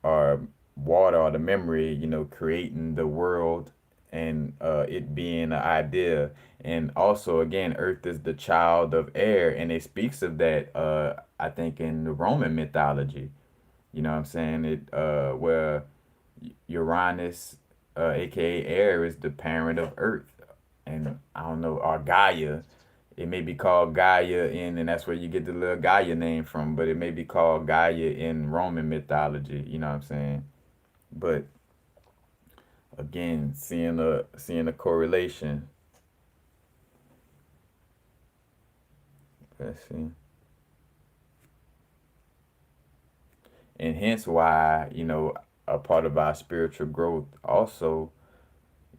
or water or the memory, creating the world and it being an idea. And also, again, Earth is the child of air, and it speaks of that, I think, in the Roman mythology. You know what I'm saying? Where Uranus, aka air, is the parent of Earth. And I don't know, or Gaia. It may be called Gaia and that's where you get the little Gaia name from, but it may be called Gaia in Roman mythology, you know what I'm saying? But again, seeing a correlation. Let's see. And hence why, a part of our spiritual growth also,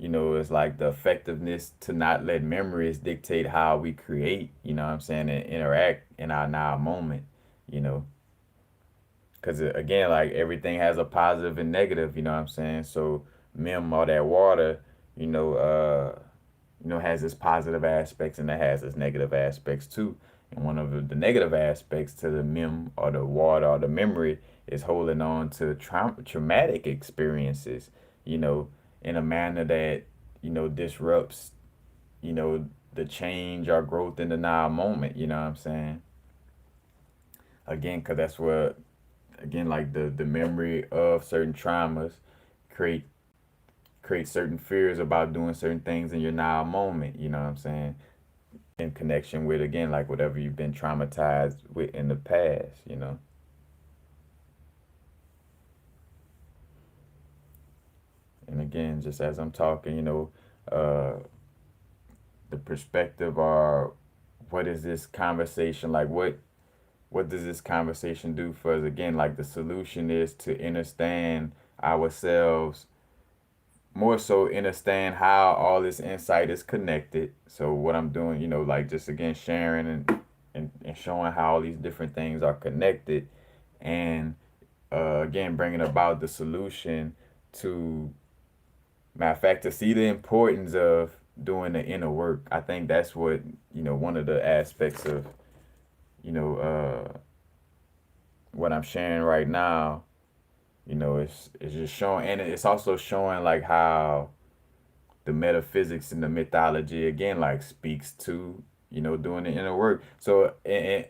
is like the effectiveness to not let memories dictate how we create, you know what I'm saying, and interact in our now moment, you know. Because again, like everything has a positive and negative, you know what I'm saying? So, all that water, you know, uh, has its positive aspects and it has its negative aspects too. And one of the negative aspects to the or the water or the memory is holding on to traumatic experiences, you know, in a manner that, disrupts, the change or growth in the now moment, you know what I'm saying? Again, because that's what, again, like the memory of certain traumas create create certain fears about doing certain things in your now moment, you know what I'm saying? In connection with again like whatever you've been traumatized with in the past, and again just as I'm talking, uh the perspective or what is this conversation like, what does this conversation do for us? Again, like the solution is to understand ourselves, more so understand how all this insight is connected. So what I'm doing, like just again sharing and showing how all these different things are connected, and again bringing about the solution to, matter of fact, to see the importance of doing the inner work. I think that's what, one of the aspects of, you know what I'm sharing right now. It's just showing, and it's also showing like how the metaphysics and the mythology again like speaks to, doing the inner work. So in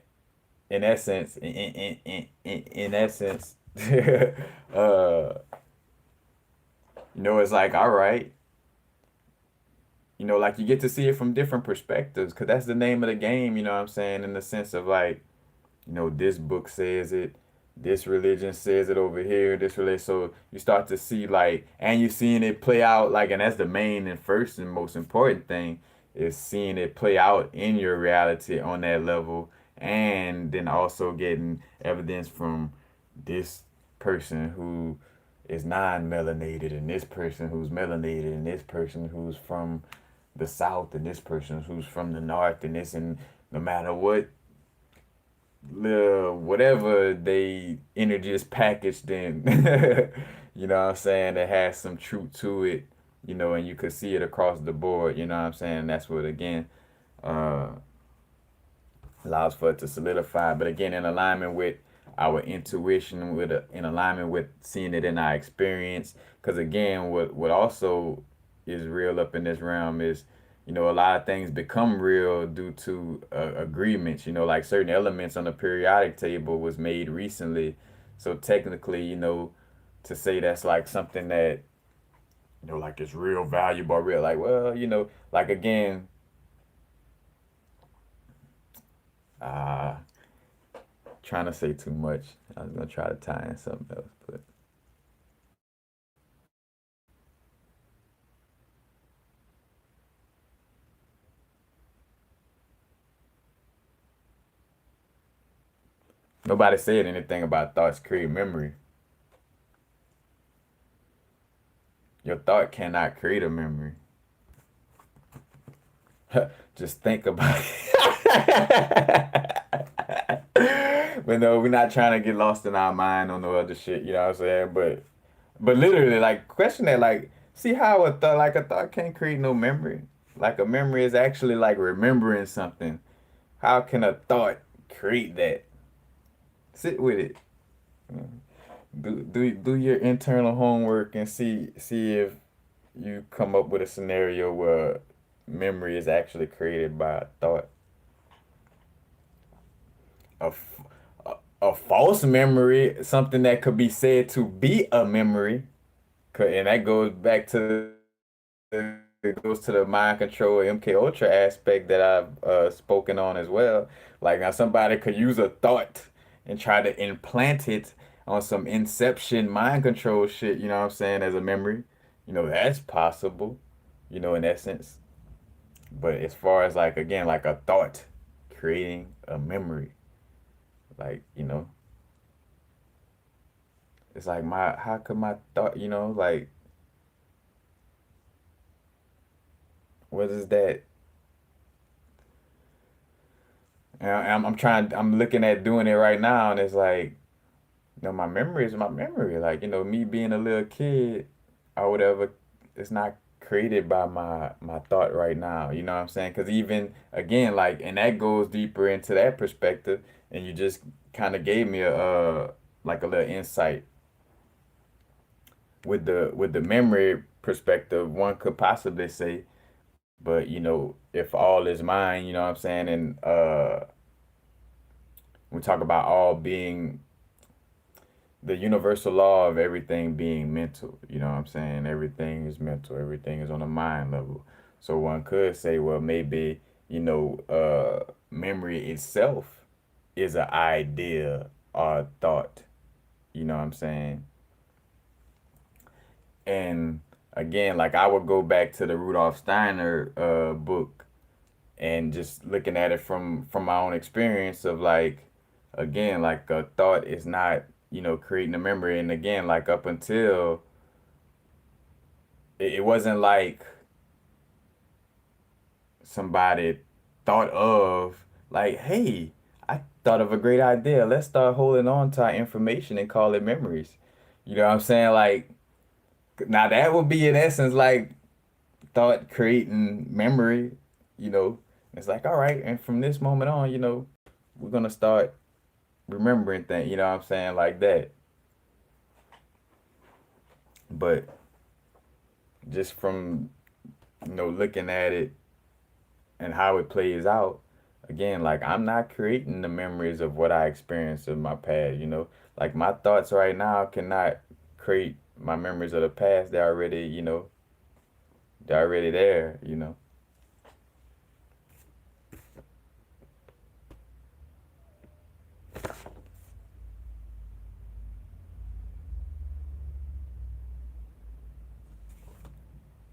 essence, in essence, it's like all right, like you get to see it from different perspectives because that's the name of the game. You know what I'm saying? In the sense of like, this book says it, this religion says it over here, this religion. So you start to see like, and you're seeing it play out like, and that's the main and first and most important thing is seeing it play out in your reality on that level, and then also getting evidence from this person who is non-melanated, and this person who's melanated, and this person who's from the south, and this person who's from the north, and this, and no matter what whatever they energy is packaged in, you know what I'm saying, that has some truth to it, and you could see it across the board, you know what I'm saying. That's what again uh allows for it to solidify, but again in alignment with our intuition, in alignment with seeing it in our experience. Because again, what also is real up in this realm is, a lot of things become real due to agreements. Like certain elements on the periodic table was made recently, So technically, to say that's like something that, like it's real valuable, real like, well, like again, uh trying to say too much. I was gonna try to tie in something else, but nobody said anything about thoughts create memory. Your thought cannot create a memory. Just think about it. But no, we're not trying to get lost in our mind on no other shit, you know what I'm saying? But literally, like, question that, like, see how a thought can't create no memory? Like, a memory is actually like remembering something. How can a thought create that? Sit with it. Do your internal homework and see if you come up with a scenario where memory is actually created by a thought. A, f- a false memory, something that could be said to be a memory, and that goes back to it goes to the mind control MK Ultra aspect that I've spoken on as well. Like now, somebody could use a thought and try to implant it on some Inception mind control shit. You know what I'm saying? As a memory, that's possible. In essence. But as far as like again, like a thought creating a memory, like it's like my how could my thought, like what is that? And I'm looking at doing it right now, and it's like, my memory is my memory. Like, me being a little kid or whatever, it's not created by my thought right now. You know what I'm saying? Because even again, like, and that goes deeper into that perspective, and you just kind of gave me a like a little insight with the memory perspective. One could possibly say, but if all is mine, you know what I'm saying, and we talk about all being the universal law of everything being mental. You know what I'm saying? Everything is mental. Everything is on a mind level. So one could say, well, maybe, memory itself is an idea or a thought. You know what I'm saying? And again, like I would go back to the Rudolf Steiner book and just looking at it from my own experience of like again like a thought is not creating a memory. And again, like up until it wasn't like somebody thought of like, hey, I thought of a great idea, let's start holding on to our information and call it memories. You know what I'm saying? Like now that would be in essence like thought creating memory. you know it's like, all right, and from this moment on, we're gonna start remembering things, you know what I'm saying, like that. But just from looking at it and how it plays out, again, like I'm not creating the memories of what I experienced in my past. Like my thoughts right now cannot create my memories of the past. They're already there.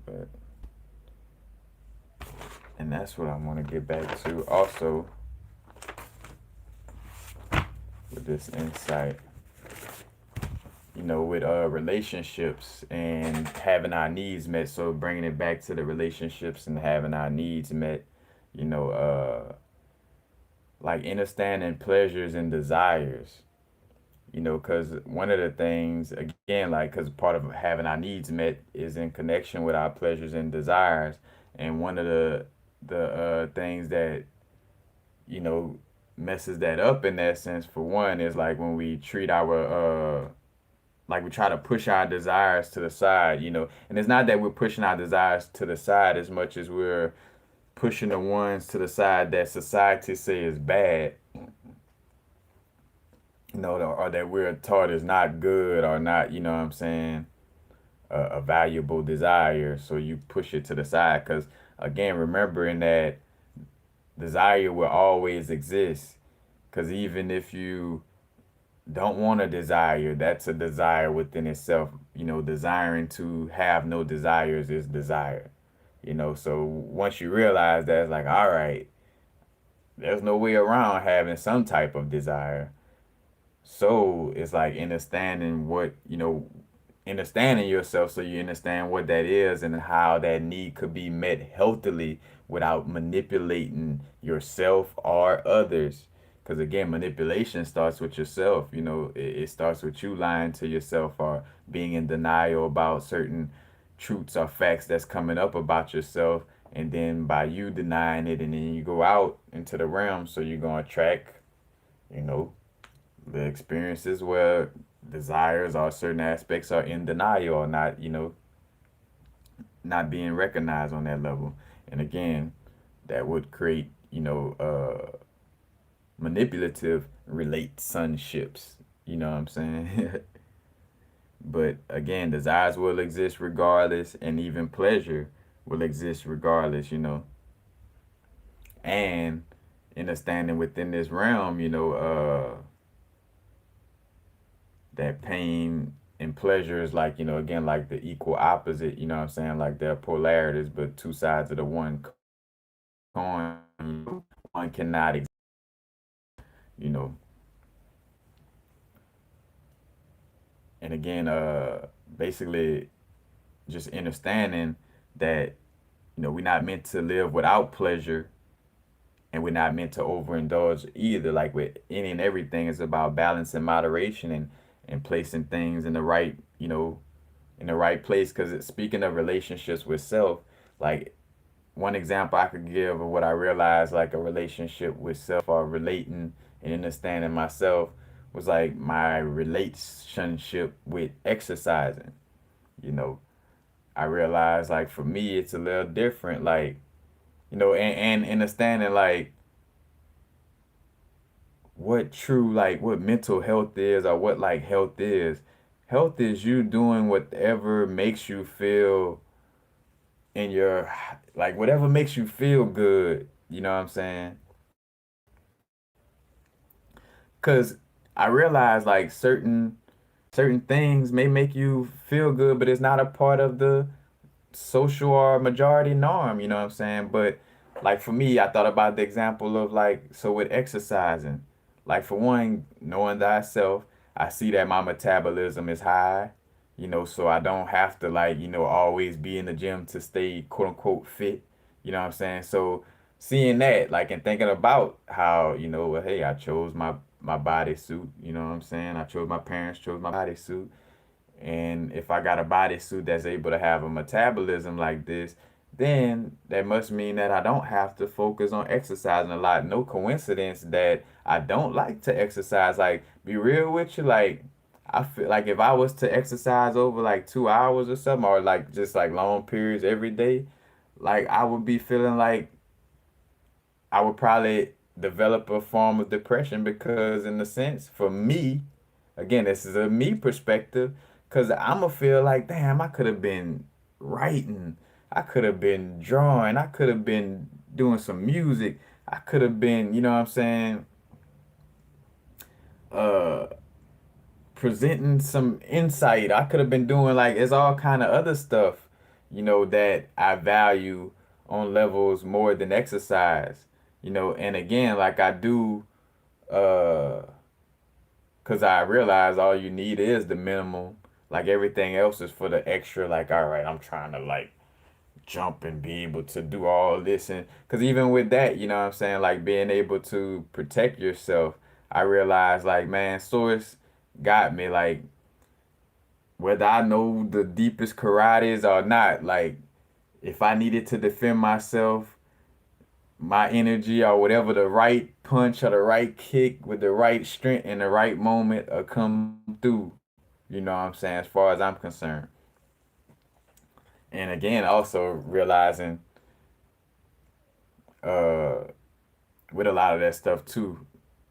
But and that's what I want to get back to also with this insight, with relationships and having our needs met. So bringing it back to the relationships and having our needs met, you know, like understanding pleasures and desires. Because one of the things, again, like, because part of having our needs met is in connection with our pleasures and desires. And one of the things that you know messes that up in that sense, for one, is like when we treat our like we try to push our desires to the side. And it's not that we're pushing our desires to the side as much as we're pushing the ones to the side that society say is bad. or that we're taught is not good or not, you know what I'm saying, a valuable desire. So you push it to the side because, again, remembering that desire will always exist. Because even if you don't want a desire, that's a desire within itself. Desiring to have no desires is desire. So once you realize that, it's like, all right, there's no way around having some type of desire. So it's like understanding understanding yourself so you understand what that is and how that need could be met healthily without manipulating yourself or others. Because again, manipulation starts with yourself. It starts with you lying to yourself or being in denial about certain truths or facts that's coming up about yourself. And then by you denying it, and then you go out into the realm, so you're going to attract, you know, the experiences where desires or certain aspects are in denial or not, not being recognized on that level. And again, that would create, manipulative relationships. You know what I'm saying? But again, desires will exist regardless, and even pleasure will exist regardless, And understanding within this realm, that pain and pleasure is like, again, like the equal opposite, you know what I'm saying? Like they're polarities, but two sides of the one coin. One cannot exist, you know. And again, basically just understanding that, we're not meant to live without pleasure, and we're not meant to overindulge either. Like with any and everything, it's about balance and moderation, and placing things in the right, in the right place. Because speaking of relationships with self, like one example I could give of what I realized, like a relationship with self or relating and understanding myself, was like my relationship with exercising. You know, I realized like for me it's a little different. Like, and understanding like what mental health is, or what like health is. Health is you doing whatever makes you feel in your, like whatever makes you feel good, you know what I'm saying? Cuz I realize like certain things may make you feel good, but it's not a part of the social or majority norm, you know what I'm saying? But like for me, I thought about the example of like, so with exercising, like for one, knowing thyself, I see that my metabolism is high, so I don't have to like, always be in the gym to stay quote unquote fit, you know what I'm saying? So seeing that, like, and thinking about how, well, hey, I chose my bodysuit, you know what I'm saying? I chose my parents chose my bodysuit, and if I got a bodysuit that's able to have a metabolism like this, then that must mean that I don't have to focus on exercising a lot. No coincidence that I don't like to exercise. Like, be real with you, like, I feel like if I was to exercise over like 2 hours or something, or like just like long periods every day, like I would be feeling like I would probably develop a form of depression because, in a sense, for me, again, this is a me perspective, because I'm gonna feel like, damn, I could have been writing, I could have been drawing, I could have been doing some music, I could have been, you know what I'm saying, uh, presenting some insight. I could have been doing like, it's all kind of other stuff, that I value on levels more than exercise, and again, like I do, uh, cause I realize all you need is the minimum. Like everything else is for the extra. Like, all right, I'm trying to like jump and be able to do all this, and cause even with that, you know what I'm saying, like being able to protect yourself, I realize like, man, source got me. Like whether I know the deepest karates or not, like if I needed to defend myself, my energy or whatever, the right punch or the right kick with the right strength in the right moment come through. You know what I'm saying? As far as I'm concerned. And again, also realizing uh with a lot of that stuff too.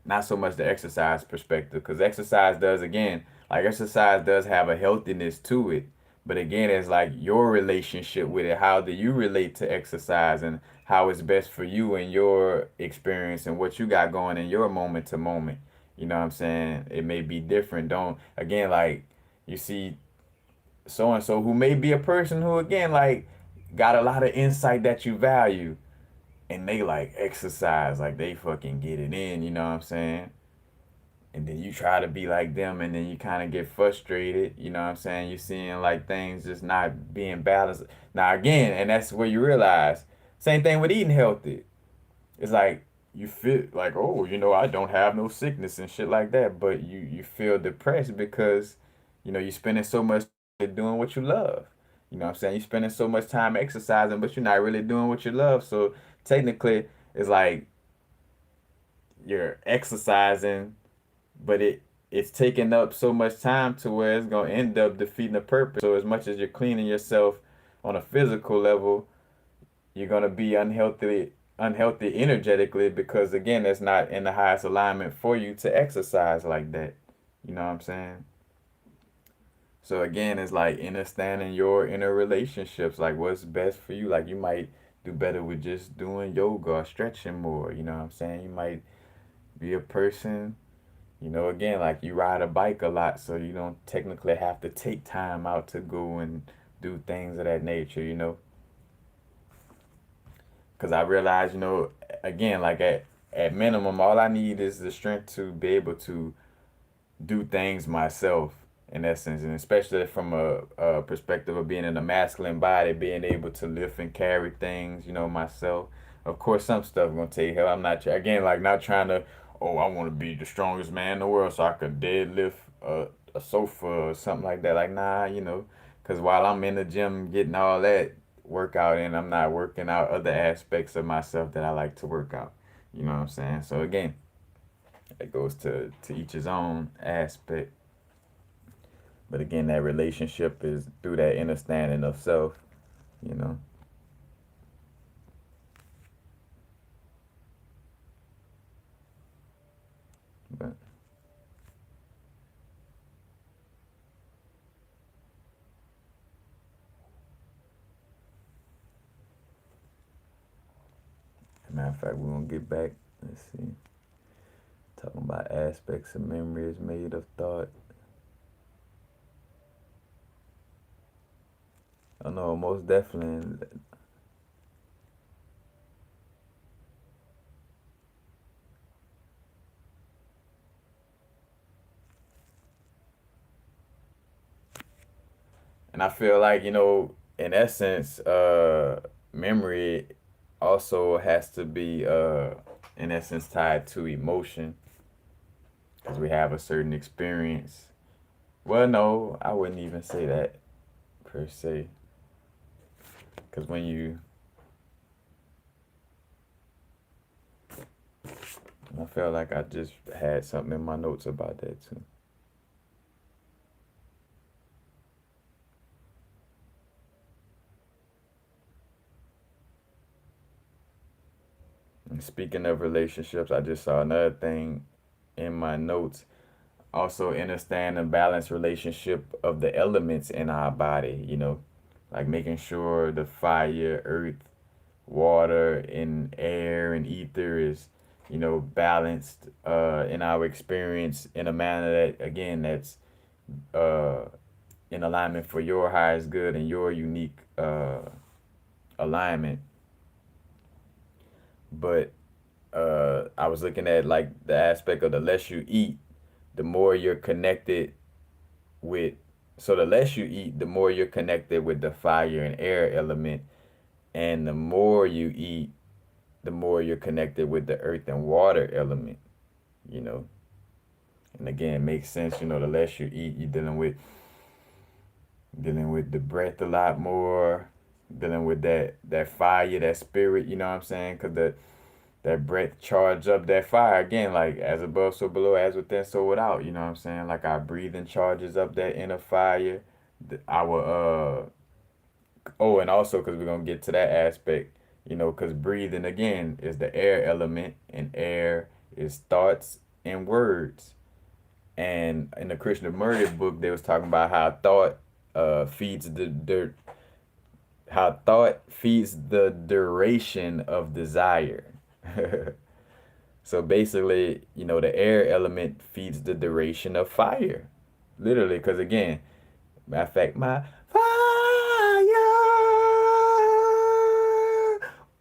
not so much the exercise perspective, because exercise does, again, like exercise does have a healthiness to it, but again, it's like your relationship with it. How do you relate to exercise, and how it's best for you and your experience and what you got going in your moment to moment. You know what I'm saying? It may be different. Don't, again, like, you see so and so who may be a person who, again, like, got a lot of insight that you value, and they like exercise, like they fucking get it in, you know what I'm saying? And then you try to be like them, and then you kind of get frustrated, you know what I'm saying? You're seeing like things just not being balanced. Now, again, and that's where you realize, same thing with eating healthy. It's like you feel like, oh, I don't have no sickness and shit like that, but you feel depressed because, you're spending so much time doing what you love. You know what I'm saying? You're spending so much time exercising, but you're not really doing what you love. So technically, it's like you're exercising, but it's taking up so much time to where it's gonna end up defeating the purpose. So as much as you're cleaning yourself on a physical level, you're gonna be unhealthy energetically, because again, that's not in the highest alignment for you to exercise like that. You know what I'm saying? So again, it's like understanding your inner relationships, like what's best for you. Like you might do better with just doing yoga or stretching more. You know what I'm saying? You might be a person, again, like you ride a bike a lot, so you don't technically have to take time out to go and do things of that nature. Because I realize, again, like at minimum, all I need is the strength to be able to do things myself, in essence, and especially from a perspective of being in a masculine body, being able to lift and carry things, myself. Of course, some stuff gonna take help. I'm not, again, like, not trying to, oh, I want to be the strongest man in the world so I could deadlift a sofa or something like that. Like, nah, because while I'm in the gym getting all that workout in, I'm not working out other aspects of myself that I like to work out. You know what I'm saying? So again, it goes to each his own aspect. But again, that relationship is through that understanding of self, you know. But as a matter of fact, we're gonna get back. Let's see. Talking about aspects of memory is made of thought. I know most definitely. And I feel like, in essence, memory also has to be, in essence, tied to emotion, because we have a certain experience. Well, no, I wouldn't even say that per se, because I feel like I just had something in my notes about that too. And speaking of relationships, I just saw another thing in my notes. Also, understand and balance relationship of the elements in our body, like making sure the fire, earth, water, and air and ether is, balanced in our experience in a manner that, again, that's uh, in alignment for your highest good and your unique alignment. But I was looking at like the aspect of the less you eat, the more you're connected with. So the less you eat, the more you're connected with the fire and air element, and the more you eat, the more you're connected with the earth and water element. You know, and again, it makes sense. The less you eat, you're dealing with the breath a lot more, dealing with that fire, that spirit. You know what I'm saying? Because that breath charge up that fire, again, like as above so below, as within so without. You know what I'm saying? Like our breathing charges up that inner fire. Our oh, and also, because we're gonna get to that aspect, because breathing, again, is the air element, and air is thoughts in words. And in the Krishnamurti book, they was talking about how thought feeds how thought feeds the duration of desire. So basically, the air element feeds the duration of fire. Literally, because again, matter of fact, my fire,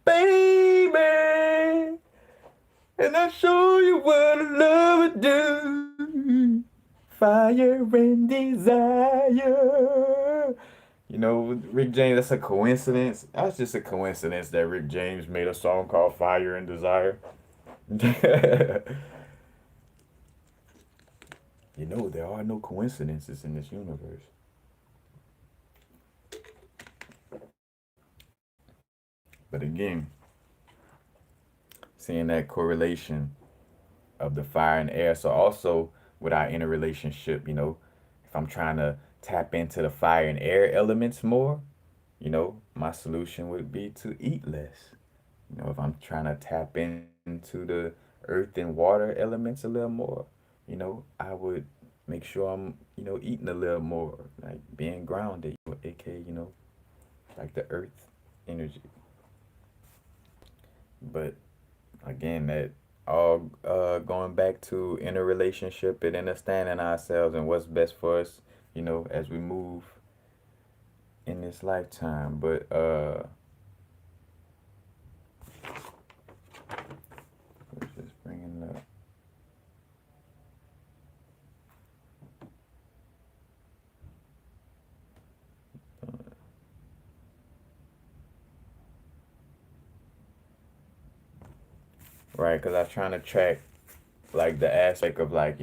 baby, and I show you what I love would do. Fire and desire. Rick James, that's a coincidence. That's just a coincidence that Rick James made a song called Fire and Desire. There are no coincidences in this universe. But again, seeing that correlation of the fire and air. So also with our inner relationship, if I'm trying to tap into the fire and air elements more, my solution would be to eat less. If I'm trying to tap into the earth and water elements a little more, I would make sure I'm, eating a little more, like being grounded, aka, like the earth energy. But again, that all going back to inner relationship and understanding ourselves and what's best for us, as we move in this lifetime. But let's just bringing up. Right, because I was trying to track like the aspect of like,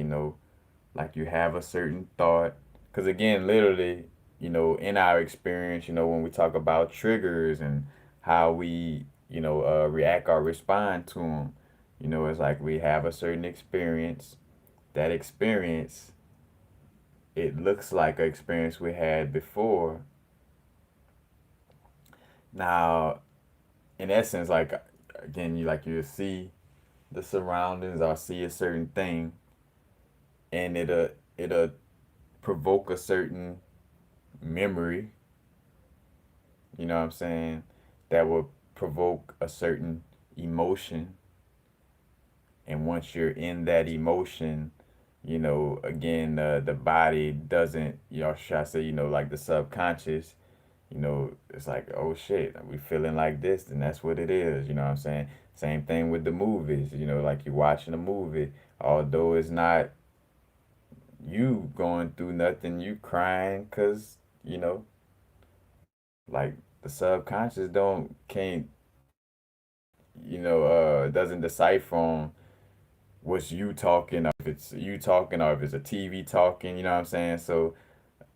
like you have a certain thought. Because again, literally, in our experience, when we talk about triggers and how we, react or respond to them, it's like we have a certain experience. That experience, it looks like an experience we had before. Now, in essence, like again, you see the surroundings or see a certain thing, and it'll provoke a certain memory. You know what I'm saying? That will provoke a certain emotion, and once you're in that emotion, again, the body doesn't, should I say, like the subconscious, it's like, oh shit, we feeling like this, and that's what it is. You know what I'm saying? Same thing with the movies. Like you're watching a movie, although it's not you going through nothing, you crying, cause like the subconscious don't can't doesn't decipher on what's you talking, or if it's you talking, or if it's a TV talking. You know what I'm saying? So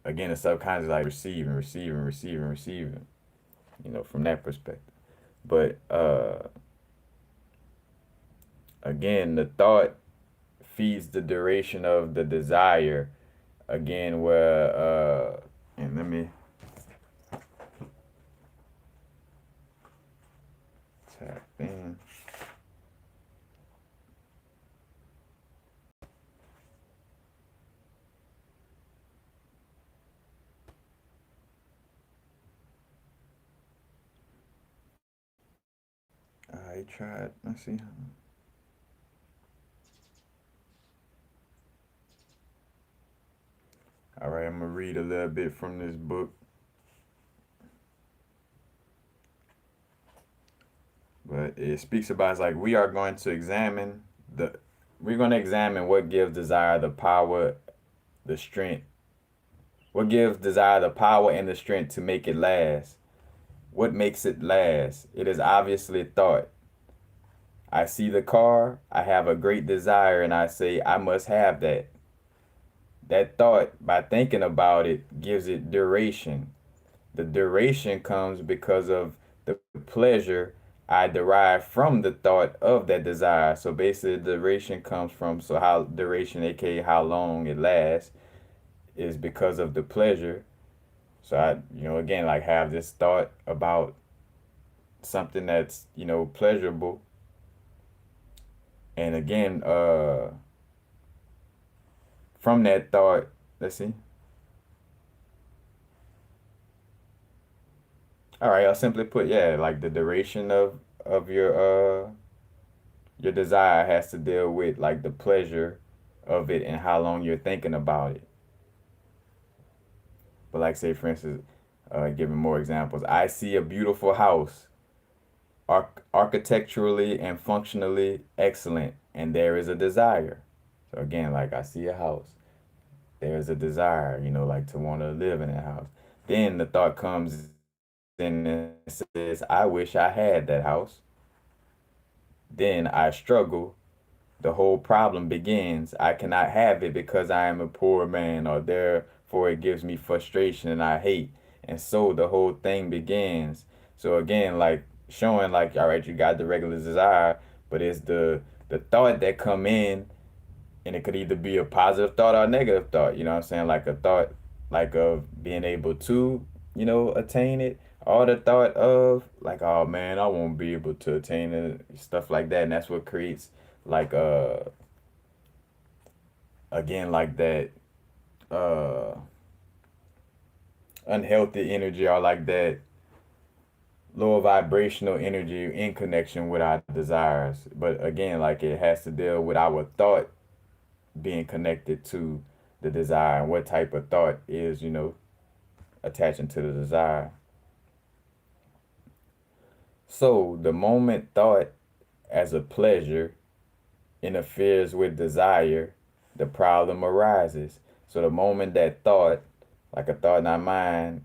again, the subconscious is like receiving, receiving, receiving, receiving. From that perspective. But again, the thought feeds the duration of the desire. Again, where and let me tap in. I tried. Let's see. All right, I'm gonna read a little bit from this book. But it speaks about, it's like the we're going to examine what gives desire the power, the strength. What gives desire the power and the strength to make it last? What makes it last? It is obviously thought. I see the car, I have a great desire, and I say, I must have that. That thought, by thinking about it, gives it duration. The duration comes because of the pleasure I derive from the thought of that desire. So basically, the duration comes from, so how duration, aka how long it lasts, is because of the pleasure. So I, again, like have this thought about something that's, pleasurable. And again, from that thought, let's see. All right, I'll simply put, yeah, like the duration of your desire has to deal with like the pleasure of it and how long you're thinking about it. But like say for instance, giving more examples, I see a beautiful house, architecturally and functionally excellent, and there is a desire. So again, like I see a house, there's a desire, like to want to live in that house. Then the thought comes in and says, I wish I had that house. Then I struggle. The whole problem begins. I cannot have it because I am a poor man, or therefore it gives me frustration and I hate. And so the whole thing begins. So again, like showing like, all right, you got the regular desire, but it's the thought that come in, and it could either be a positive thought or a negative thought. You know what I'm saying? Like a thought like of being able to, attain it, or the thought of like, oh man, I won't be able to attain it, stuff like that. And that's what creates like again like that uh unhealthy energy, or like that lower vibrational energy in connection with our desires. But again, like it has to deal with our thought being connected to the desire, and what type of thought is, attaching to the desire. So the moment thought as a pleasure interferes with desire, the problem arises. So the moment that thought, like a thought in our mind,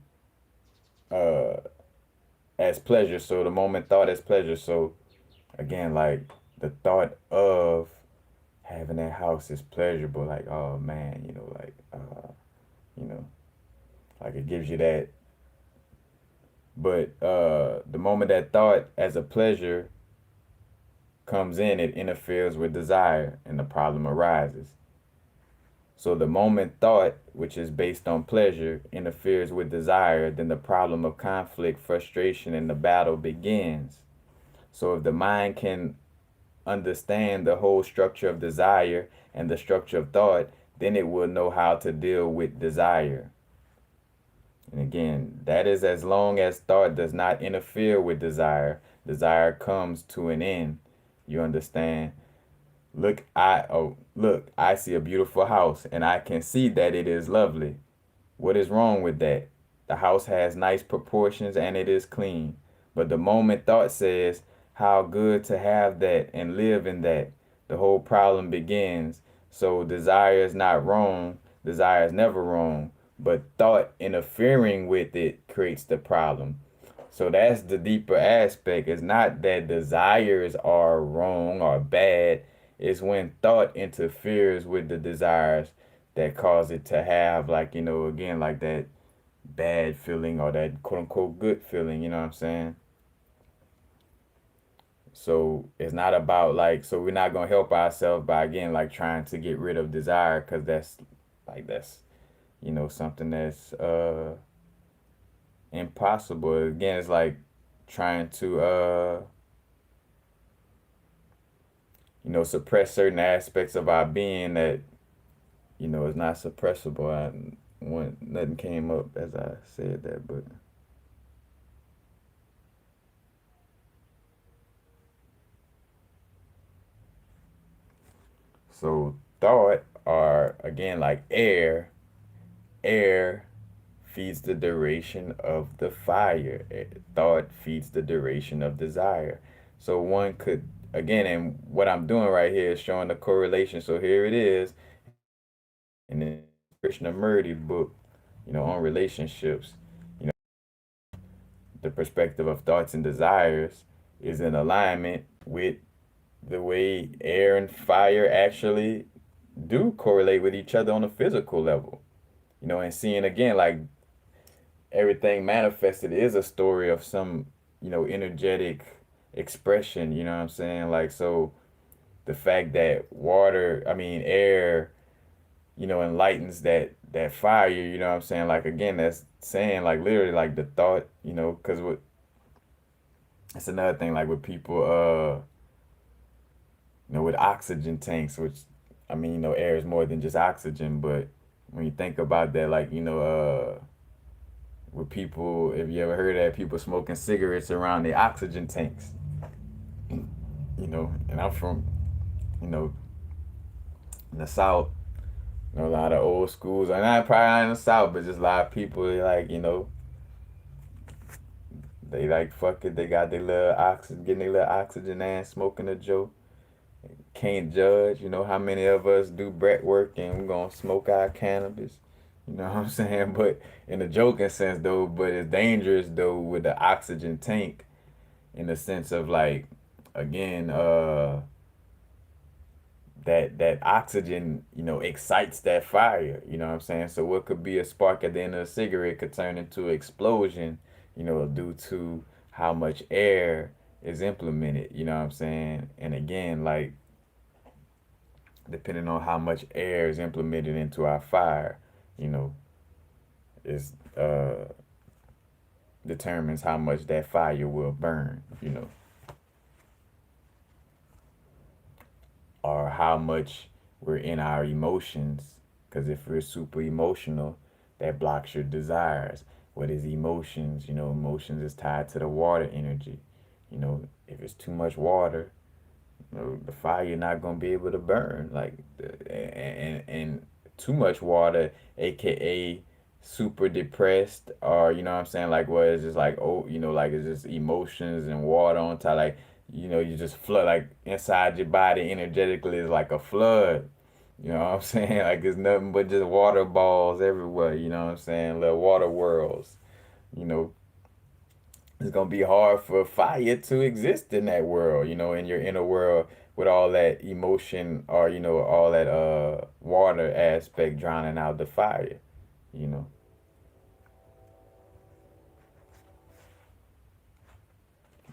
uh, as pleasure. So the moment thought as pleasure. So again, like the thought of having that house is pleasurable. Like, oh man, you know, like it gives you that. But the moment that thought as a pleasure comes in, it interferes with desire, and the problem arises. So the moment thought, which is based on pleasure, interferes with desire, then the problem of conflict, frustration, and the battle begins. So if the mind can understand the whole structure of desire and the structure of thought, then it will know how to deal with desire. And again, that is as long as thought does not interfere with desire, desire comes to an end. You understand? Look, I see a beautiful house and I can see that it is lovely. What is wrong with that? The house has nice proportions and it is clean. But the moment thought says, how good to have that and live in that, the whole problem begins. So desire is not wrong, desire is never wrong, but thought interfering with it creates the problem. So that's the deeper aspect. It's not that desires are wrong or bad. It's when thought interferes with the desires that cause it to have, like, again, like that bad feeling or that quote unquote good feeling, you know what I'm saying? So it's not about like, so we're not gonna help ourselves by again like trying to get rid of desire, because that's something that's impossible. Again, it's like trying to suppress certain aspects of our being that is not suppressible. Nothing came up as I said that, but so thought are again like air. Air feeds the duration of the fire. Thought feeds the duration of desire. So one could again, and what I'm doing right here is showing the correlation. So here it is in the Krishnamurti book, on relationships. You know, the perspective of thoughts and desires is in alignment with the way air and fire actually do correlate with each other on a physical level. And seeing again like everything manifested is a story of some, energetic expression, you know what I'm saying? Like, so the fact that air, enlightens that fire, you know what I'm saying? Like, again, that's saying like literally like the thought, because what that's another thing like with people, with oxygen tanks, which I mean, air is more than just oxygen, but when you think about that, like, with people, if you ever heard that people smoking cigarettes around the oxygen tanks, and I'm from, you know, in the South, a lot of old schools, and not probably not in the South, but just a lot of people, they like, they like, fuck it, they got their little oxygen, getting their little oxygen and smoking a joke. Can't judge, how many of us do breath work and we're gonna smoke our cannabis. You know what I'm saying? But in a joking sense though, but it's dangerous though with the oxygen tank in the sense of like, again, that oxygen, excites that fire. You know what I'm saying? So what could be a spark at the end of a cigarette could turn into an explosion, due to how much air is implemented. You know what I'm saying? And again, like depending on how much air is implemented into our fire, you know, is determines how much that fire will burn, or how much we're in our emotions. Because if we're super emotional, that blocks your desires. What is emotions? Emotions is tied to the water energy. If it's too much water, the fire you're not gonna be able to burn. Like and too much water, aka super depressed, or what I'm saying, like what it's just like, oh, like it's just emotions and water on top, like you just flood, like inside your body energetically is like a flood. You know what I'm saying? Like it's nothing but just water balls everywhere. You know what I'm saying? Little water worlds. You know, it's gonna be hard for fire to exist in that world, in your inner world with all that emotion, or all that water aspect drowning out the fire, you know.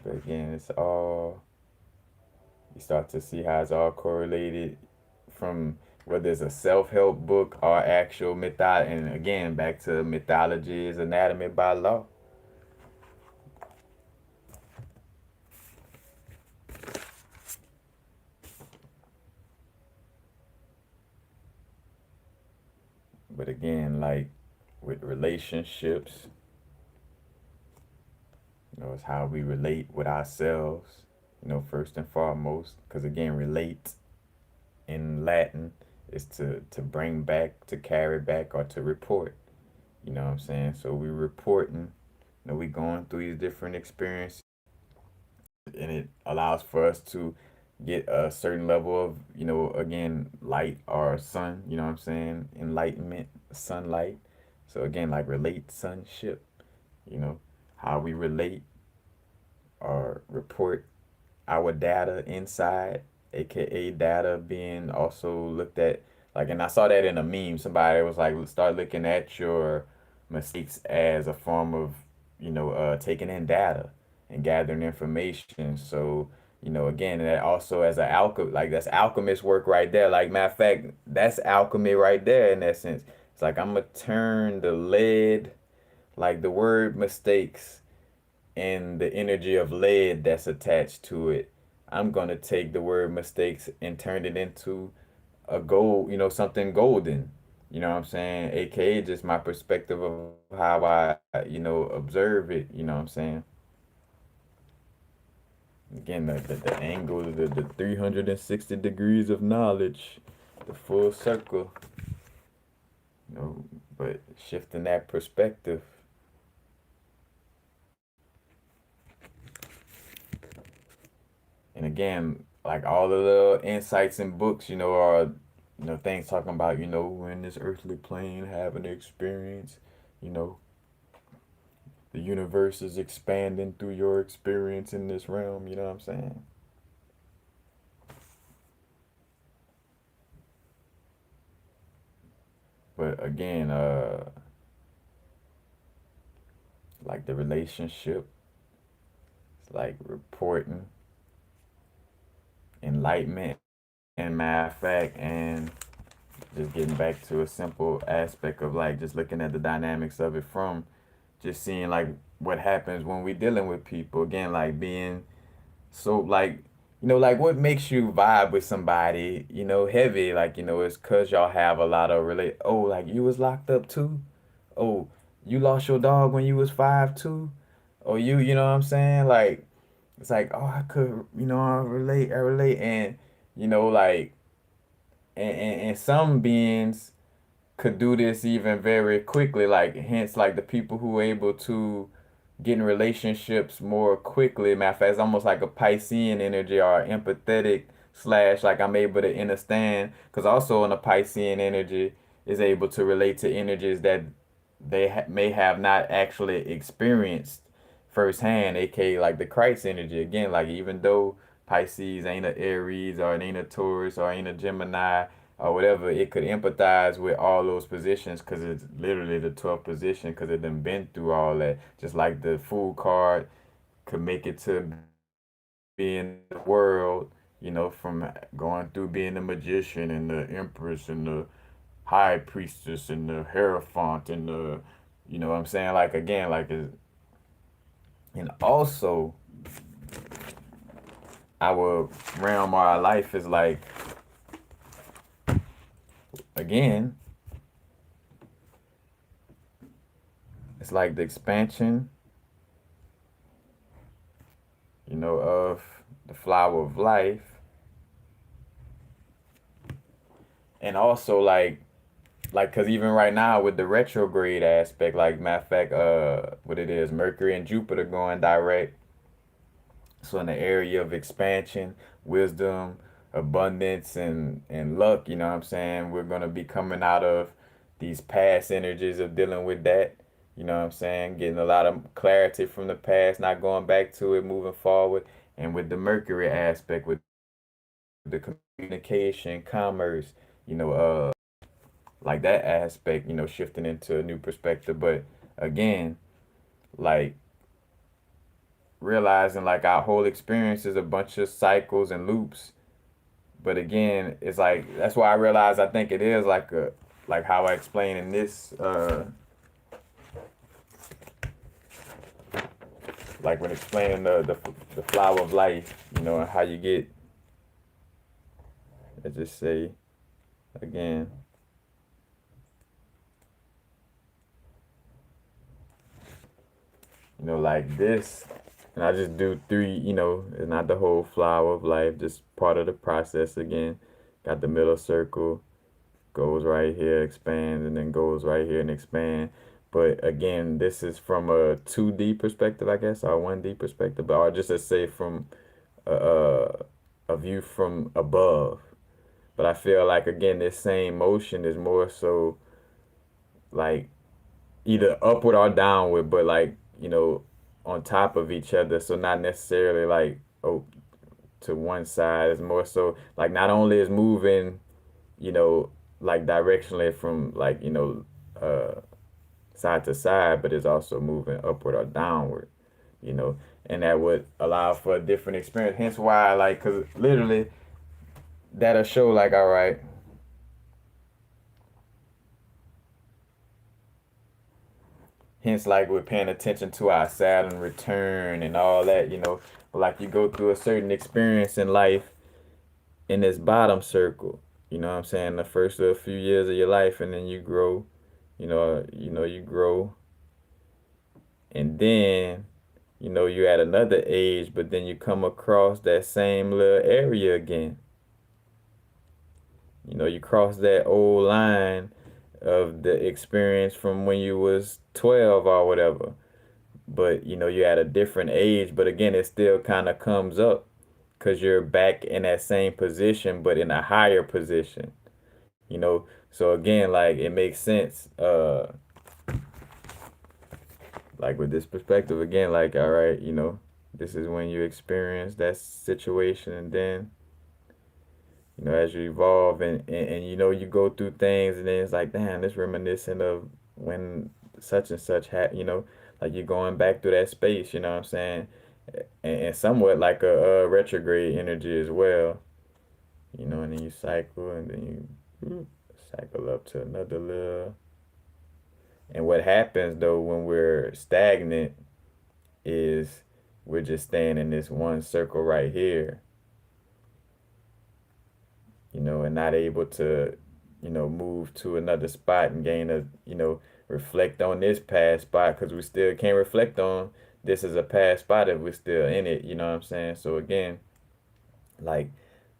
But again, it's all, you start to see how it's all correlated from whether it's a self-help book or actual mythology. And again, back to mythology is anatomy by law. But again, like with relationships, it's how we relate with ourselves, first and foremost. Because again, relate in Latin is to bring back, to carry back, or to report. You know what I'm saying? So we reporting, we going through these different experiences, and it allows for us to get a certain level of, again, light or sun. You know what I'm saying? Enlightenment, sunlight. So again, like relate, sonship. You know how we relate or report our data inside, aka data being also looked at. Like, and I saw that in a meme. Somebody was like, start looking at your mistakes as a form of, taking in data and gathering information. So, again, that also as an alchemy, like that's alchemist work right there. Like, matter of fact, that's alchemy right there in that sense. It's like I'm gonna turn the lead, like the word mistakes and the energy of lead that's attached to it. I'm gonna take the word mistakes and turn it into a gold, something golden. You know what I'm saying? AKA just my perspective of how I, observe it. You know what I'm saying? Again, the angle, the 360 degrees of knowledge, the full circle, you know, but shifting that perspective. And again, like all the little insights in books, are, things talking about, we're in this earthly plane having an experience, you know, the universe is expanding through your experience in this realm, you know what I'm saying? But again, like the relationship, it's like reporting, enlightenment, and matter of fact, and just getting back to a simple aspect of like just looking at the dynamics of it from just seeing like what happens when we dealing with people, again, like being so like like what makes you vibe with somebody, heavy, like, it's cause y'all have a lot of oh, like you was locked up too? Oh, you lost your dog when you was 5 too? Or you know what I'm saying? Like, it's like, oh, I could, I relate, and, like, and some beings could do this even very quickly, like hence like the people who are able to get in relationships more quickly. Matter of fact, it's almost like a Piscean energy or empathetic slash like I'm able to understand, because also in a Piscean energy is able to relate to energies that they may have not actually experienced firsthand, aka like the Christ energy. Again, like even though Pisces ain't a Aries or it ain't a Taurus or ain't a Gemini or whatever, it could empathize with all those positions because it's literally the 12th position because it done been through all that. Just like the Fool card could make it to being the world, from going through being the magician and the empress and the high priestess and the hierophant and the, what I'm saying? Like, again, like, and also our realm or our life is like, again, it's like the expansion, of the flower of life, and also like, cause even right now with the retrograde aspect, like matter of fact, what it is, Mercury and Jupiter going direct. So in the area of expansion, wisdom, abundance, and luck, you know what I'm saying? We're gonna be coming out of these past energies of dealing with that. You know what I'm saying? Getting a lot of clarity from the past, not going back to it, moving forward. And with the Mercury aspect, with the communication, commerce, like that aspect, shifting into a new perspective. But again, like realizing like our whole experience is a bunch of cycles and loops. But again, it's like that's why I realize I think it is like how I explain in this like when explaining the flower of life, and how you get, let's just say again, like this, and I just do three, it's not the whole flower of life, just part of the process again. Got the middle circle, goes right here, expands, and then goes right here and expand. But again, this is from a 2D perspective, I guess, or 1D perspective, or just to say from a, a view from above. But I feel like again, this same motion is more so like either upward or downward, but like, on top of each other. So not necessarily like, oh, to one side. It's more so like not only is moving, you know, like directionally from like, uh side to side, but it's also moving upward or downward, you know, and that would allow for a different experience. Hence why, like, cause literally that'll show like, all right, hence like we're paying attention to our Saturn return and all that, but like you go through a certain experience in life in this bottom circle, you know what I'm saying, the first of a few years of your life, and then you grow, you grow, and then you're at another age, but then you come across that same little area again. You cross that old line of the experience from when you was 12 or whatever. But you're at a different age, but again, it still kind of comes up because you're back in that same position, but in a higher position, So again, like it makes sense. Like with this perspective again, like all right, this is when you experience that situation, and then as you evolve and you go through things, and then it's like, damn, this reminiscent of when such and such had, like you're going back through that space, you know what I'm saying? And somewhat like a retrograde energy as well, and then you cycle, and then you cycle up to another little. And what happens though when we're stagnant is we're just staying in this one circle right here. and not able to, move to another spot and gain a, reflect on this past spot because we still can't reflect on this as a past spot if we're still in it, you know what I'm saying? So again, like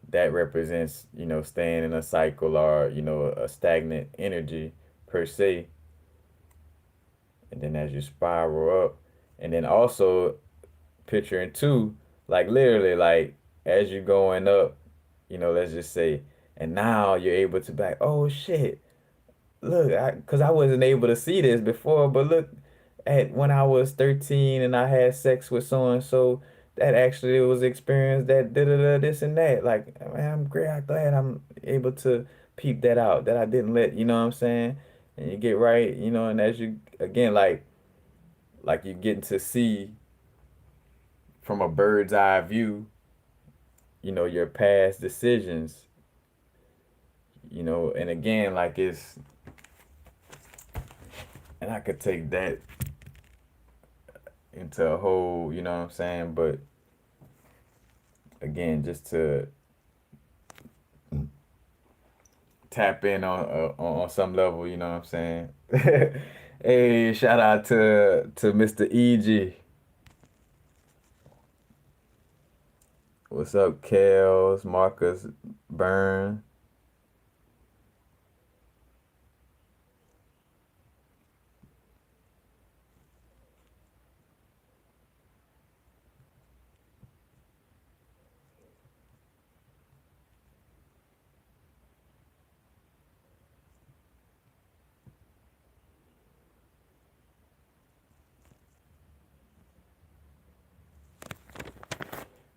that represents, staying in a cycle or, a stagnant energy per se. And then as you spiral up, and then also picturing too, like literally, like as you're going up, let's just say, and now you're able to back, oh shit, look, because I wasn't able to see this before, but look at when I was 13 and I had sex with so and so, that actually was experience that da da da this and that. Like, man, I'm great. I'm glad I'm able to peep that out, that I didn't let, you know what I'm saying? And you get right, and as you again, like you getting to see from a bird's eye view, your past decisions, and again, like and I could take that into a whole, you know what I'm saying? But again, just to tap in on some level, you know what I'm saying? Hey, shout out to Mr. EG. What's up, Kels, Marcus, Burn?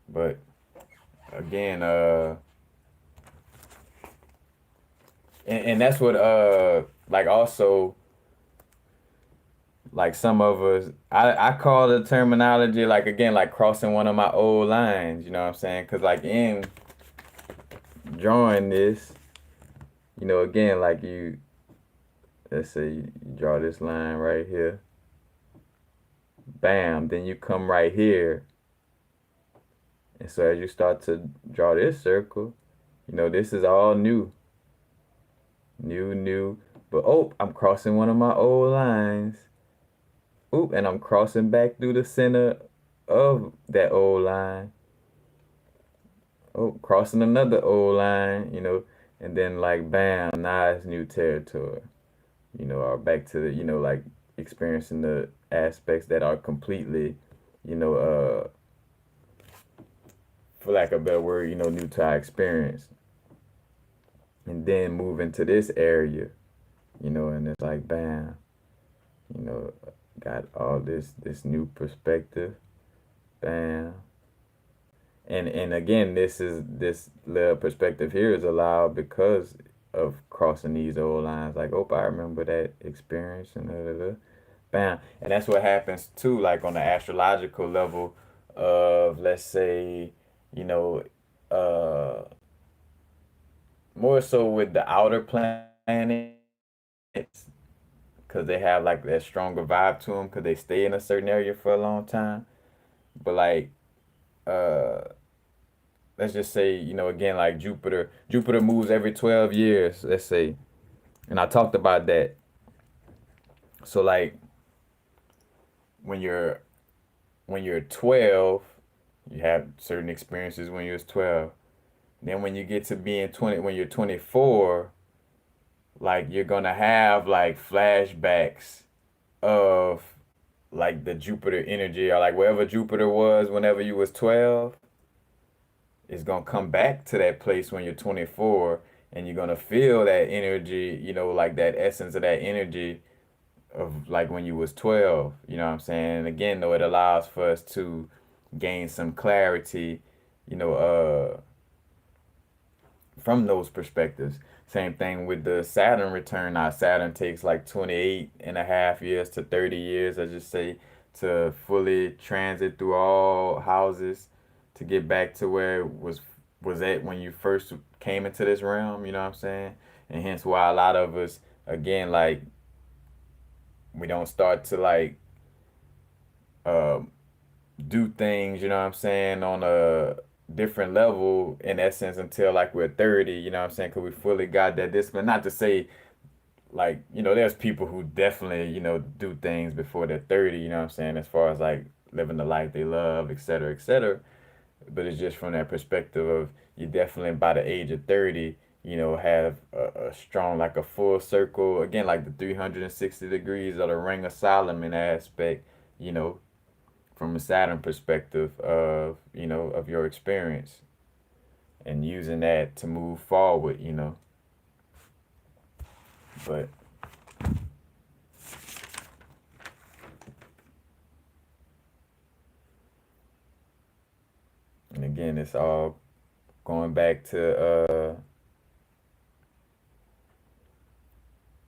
But again, and that's what like also like some of us I call the terminology like again like crossing one of my old lines, you know what I'm saying? Cause like in drawing this, again like you let's say you draw this line right here, bam, then you come right here, and so as you start to draw this circle, this is all new, but oh, I'm crossing one of my old lines. Oop, and I'm crossing back through the center of that old line. Oh, crossing another old line, and then like bam, now it's new territory, or back to the, like experiencing the aspects that are completely, you know, for lack of a better word, new to our experience. And then move into this area, and it's like bam, you know, got all this new perspective, bam. And again, this little perspective here is allowed because of crossing these old lines. Like, oh, I remember that experience and da, da, da. Bam. And that's what happens too, like on the astrological level of let's say, you know, uh more so with the outer planets because they have like that stronger vibe to them because they stay in a certain area for a long time. But like uh let's just say, again, like Jupiter moves every 12 years, let's say. And I talked about that. So like when you're when you're 12, you have certain experiences when you're 12. Then when you get to being 20, when you're 24, like you're gonna have like flashbacks of like the Jupiter energy or like wherever Jupiter was whenever you was 12 is gonna come back to that place when you're 24 and you're gonna feel that energy, like that essence of that energy of like when you was 12, you know what I'm saying? And again, though, it allows for us to gain some clarity, you know, from those perspectives. Same thing with the Saturn return. Now, Saturn takes like 28 and a half years to 30 years, I just say, to fully transit through all houses to get back to where it was at when you first came into this realm, you know what I'm saying? And hence why a lot of us, again, like, we don't start to like um, do things, you know what I'm saying, on a different level in essence until like we're 30, you know what I'm saying? Because we fully got that discipline. Not to say like, there's people who definitely, do things before they're 30, you know what I'm saying? As far as like living the life they love, et cetera, et cetera. But it's just from that perspective of you definitely by the age of 30, have a strong, like a full circle, again, like the 360 degrees of the Ring of Solomon aspect, you know, from a Saturn perspective of your experience and using that to move forward. But, and again, it's all going back to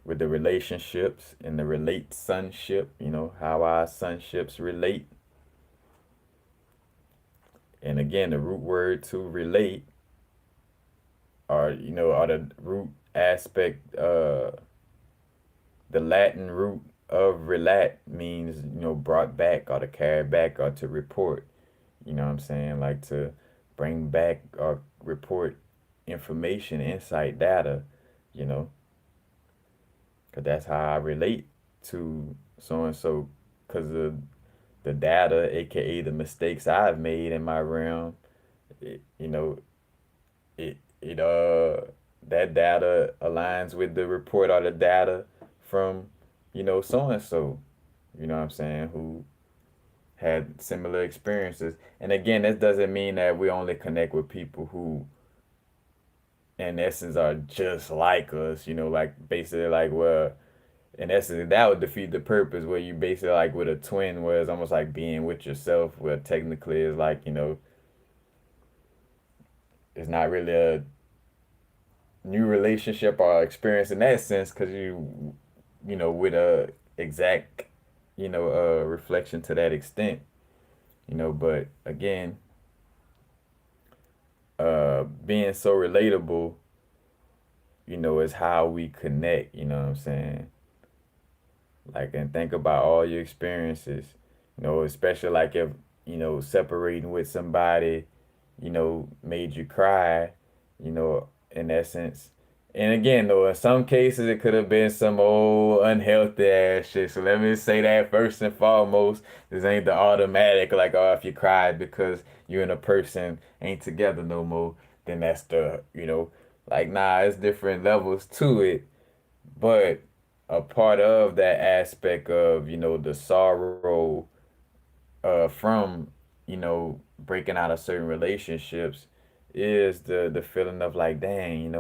with the relationships and the relate sonship, how our sonships relate. And again, the root word to relate are the root aspect, the Latin root of relat means, brought back or to carry back or to report. You know what I'm saying? Like to bring back or report information, insight, data, you know, because that's how I relate to so and so because of the data, aka the mistakes I've made in my realm. It, you know, it that data aligns with the report or the data from, so and so, you know what I'm saying, who had similar experiences. And again, this doesn't mean that we only connect with people who in essence are just like us, like basically like well in essence that would defeat the purpose where you basically like with a twin where it's almost like being with yourself where technically it's like, it's not really a new relationship or experience in that sense because with a exact reflection to that extent, but again, being so relatable, is how we connect, you know what I'm saying? Like, and think about all your experiences, especially like if, separating with somebody, made you cry, in essence. And again, though, in some cases, it could have been some old unhealthy ass shit. So let me say that first and foremost, this ain't the automatic, like, oh, if you cried because you and a person ain't together no more, then that's like, nah, it's different levels to it. But a part of that aspect of, the sorrow from, breaking out of certain relationships is the feeling of like, dang,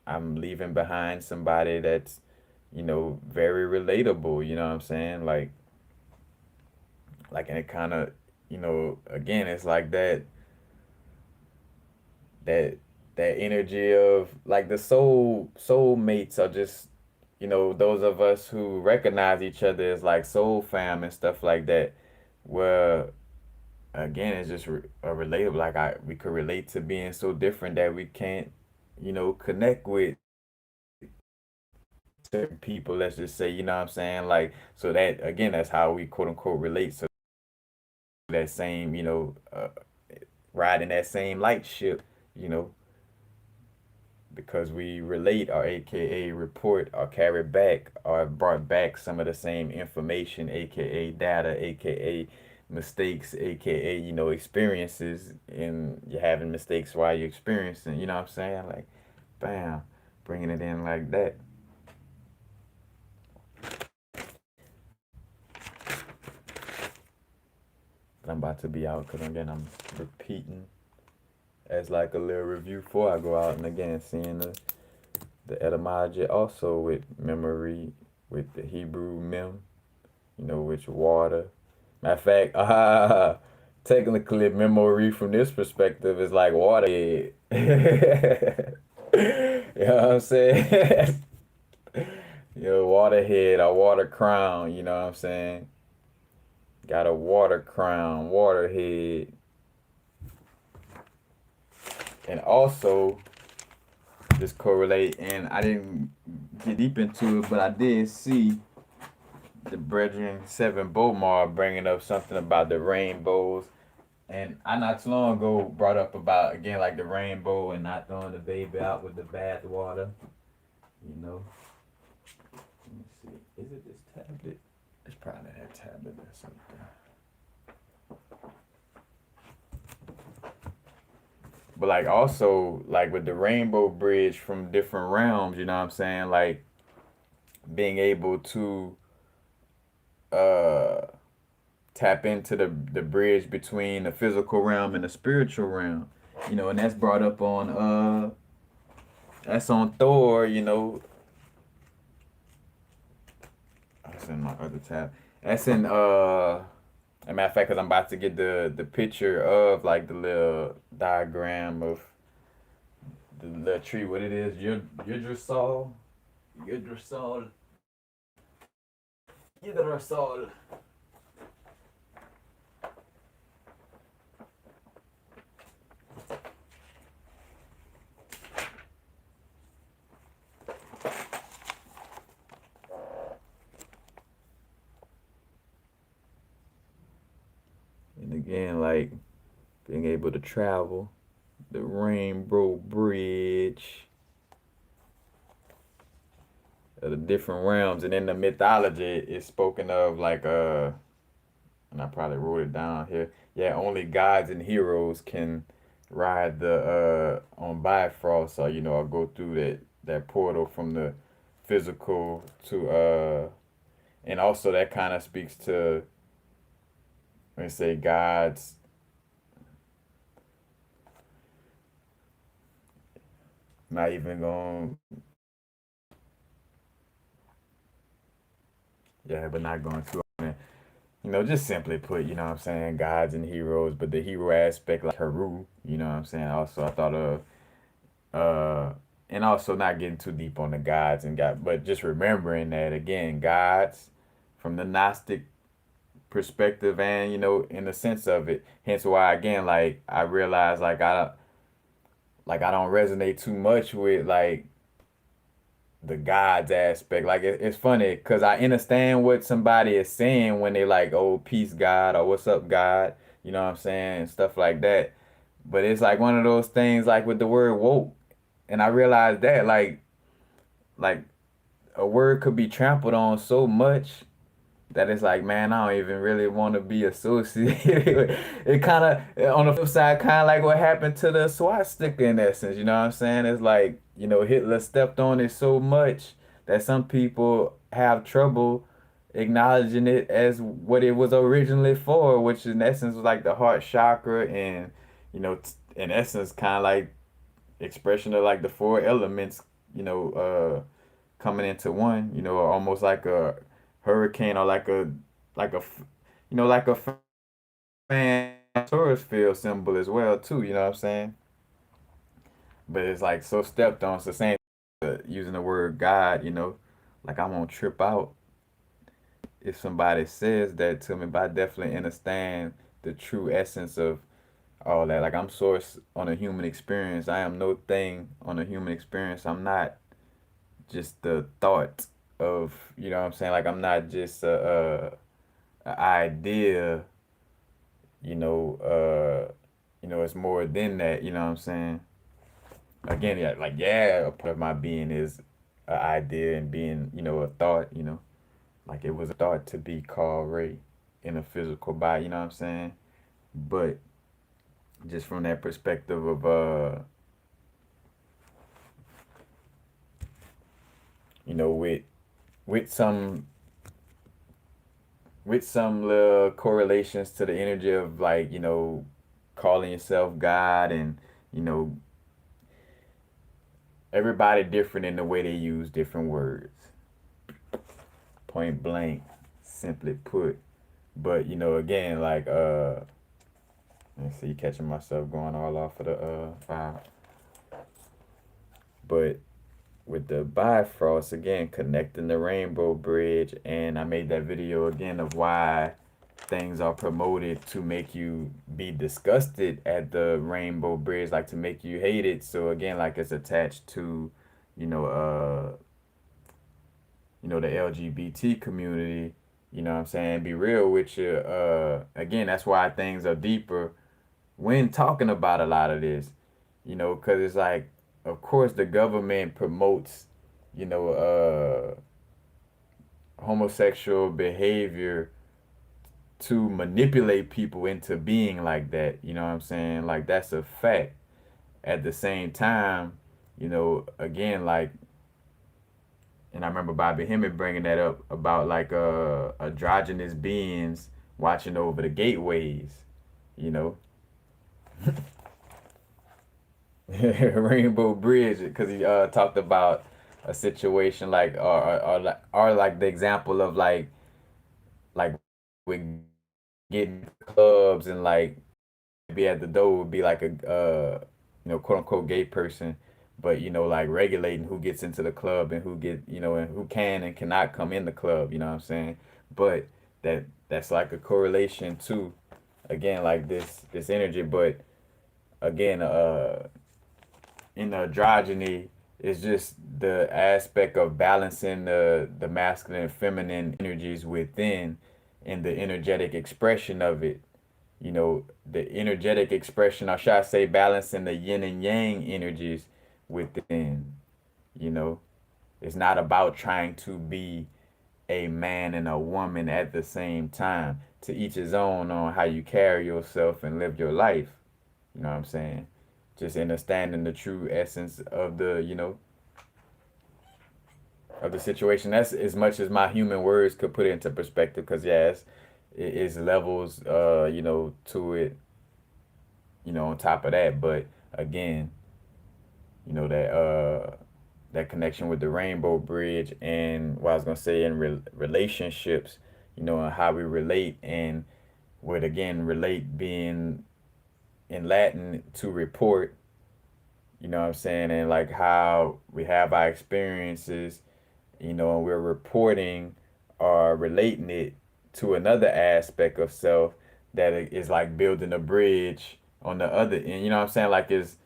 I'm leaving behind somebody that's, very relatable, you know what I'm saying? And it kind of, again, it's like that that energy of like the soulmates are just, those of us who recognize each other as like soul fam and stuff like that. Where again, it's just a relatable. Like we could relate to being so different that we can't, connect with certain people. Let's just say, you know what I'm saying? Like, so that again, that's how we quote unquote relate. So that same, riding that same light ship, you know, because we relate or aka report or carry back or brought back some of the same information, aka data, aka mistakes, aka, experiences, and you're having mistakes while you're experiencing, you know what I'm saying? Like, bam, bringing it in like that. But I'm about to be out because again, I'm repeating as like a little review before I go out and again seeing the etymology also with memory with the Hebrew mem, which water. Matter of fact, technically memory from this perspective is like waterhead. You know what I'm saying? Waterhead or water crown, you know what I'm saying? Got a water crown, waterhead. And also just correlate, and I didn't get deep into it, but I did see the Brethren Seven Bomar bringing up something about the rainbows And I not too long ago brought up about again like the rainbow and not throwing the baby out with the bath water. You know. Let me see. Is it this tablet? It's probably that tablet that's up there. But like also like with the rainbow bridge from different realms, you know what I'm saying? Like being able to uh tap into the bridge between the physical realm and the spiritual realm. You know, and that's brought up on that's on Thor, you know. That's in my other tab. That's in a matter of fact, cause I'm about to get the picture of like the little diagram of the tree. What it is, Yggdrasil, Yggdrasil, Yggdrasil. And again, like being able to travel, the Rainbow Bridge, the different realms, and in the mythology, it's spoken of like and I probably wrote it down here. Yeah, only gods and heroes can ride the on Bifrost, or you know, or go through that portal from the physical to and also that kind of speaks to let me say gods. Not even going, yeah, but not going too. You know, just simply put, you know what I'm saying, gods and heroes, but the hero aspect like Haru, you know what I'm saying? Also I thought of uh and also not getting too deep on the gods and God, but just remembering that again, gods from the Gnostic perspective and you know in the sense of it. Hence why again like I realized like I don't resonate too much with like the gods aspect. Like it's funny because I understand what somebody is saying when they like, oh, peace, God, or what's up, God. You know what I'm saying? And stuff like that. But it's like one of those things like with the word woke. And I realized that like a word could be trampled on so much that it's like, man, I don't even really want to be associated. It kind of, on the flip side, kind of like what happened to the swastika in essence. You know what I'm saying? It's like, you know, Hitler stepped on it so much that some people have trouble acknowledging it as what it was originally for, which in essence was like the heart chakra and, you know, in essence, kind of like expression of like the four elements, you know, coming into one, you know, almost like a hurricane or like a you know like a fan tourist field symbol as well too. You know what I'm saying? But it's like so stepped on. It's the same using the word God. You know, like I won't trip out if somebody says that to me, but I definitely understand the true essence of all that. Like I'm source on a human experience. I am no thing on a human experience. I'm not just the thought of you know what I'm saying. Like I'm not just a idea, you know, it's more than that, you know what I'm saying? Again, yeah, like yeah, a part of my being is an idea and being, you know, a thought, you know. Like it was a thought to be called Ray in a physical body, you know what I'm saying? But just from that perspective of you know, with some with some little correlations to the energy of like, you know, calling yourself God and, you know, everybody different in the way they use different words. Point blank, simply put. But you know, again, like let's see, catching myself going all off of the file. But with the Bifrost again, connecting the Rainbow Bridge, and I made that video again of why things are promoted to make you be disgusted at the Rainbow Bridge, like to make you hate it. So again, like it's attached to, you know, the LGBT community, you know what I'm saying? Be real with you. Again, that's why things are deeper. when talking about a lot of this, because it's like, of course, the government promotes, you know, homosexual behavior to manipulate people into being like that. You know what I'm saying? Like, that's a fact. At the same time, again, like, and I remember Bobby Hemmett bringing that up about like androgynous beings watching over the gateways, you know, Rainbow Bridge, because he talked about a situation like or like the example of like with getting clubs and like be at the door would be like a quote unquote gay person, but like regulating who gets into the club and who get and who can and cannot come in the club. You know what I'm saying? But that's like a correlation to, again, like this energy. But again, in the androgyny is just the aspect of balancing the masculine and feminine energies within, and the energetic expression of it, the energetic expression, or should I say, balancing the yin and yang energies within. You know, it's not about trying to be a man and a woman at the same time. To each his own on how you carry yourself and live your life. You know what I'm saying? Just understanding the true essence of the situation. That's as much as my human words could put it into perspective. Because yes, it's levels, to it, on top of that. But again, that connection with the Rainbow Bridge, and what I was gonna say in relationships, and how we relate, and what again relate being in Latin to report, what I'm saying, and like how we have our experiences, and we're reporting or relating it to another aspect of self that is like building a bridge on the other end. You know what I'm saying? Like it's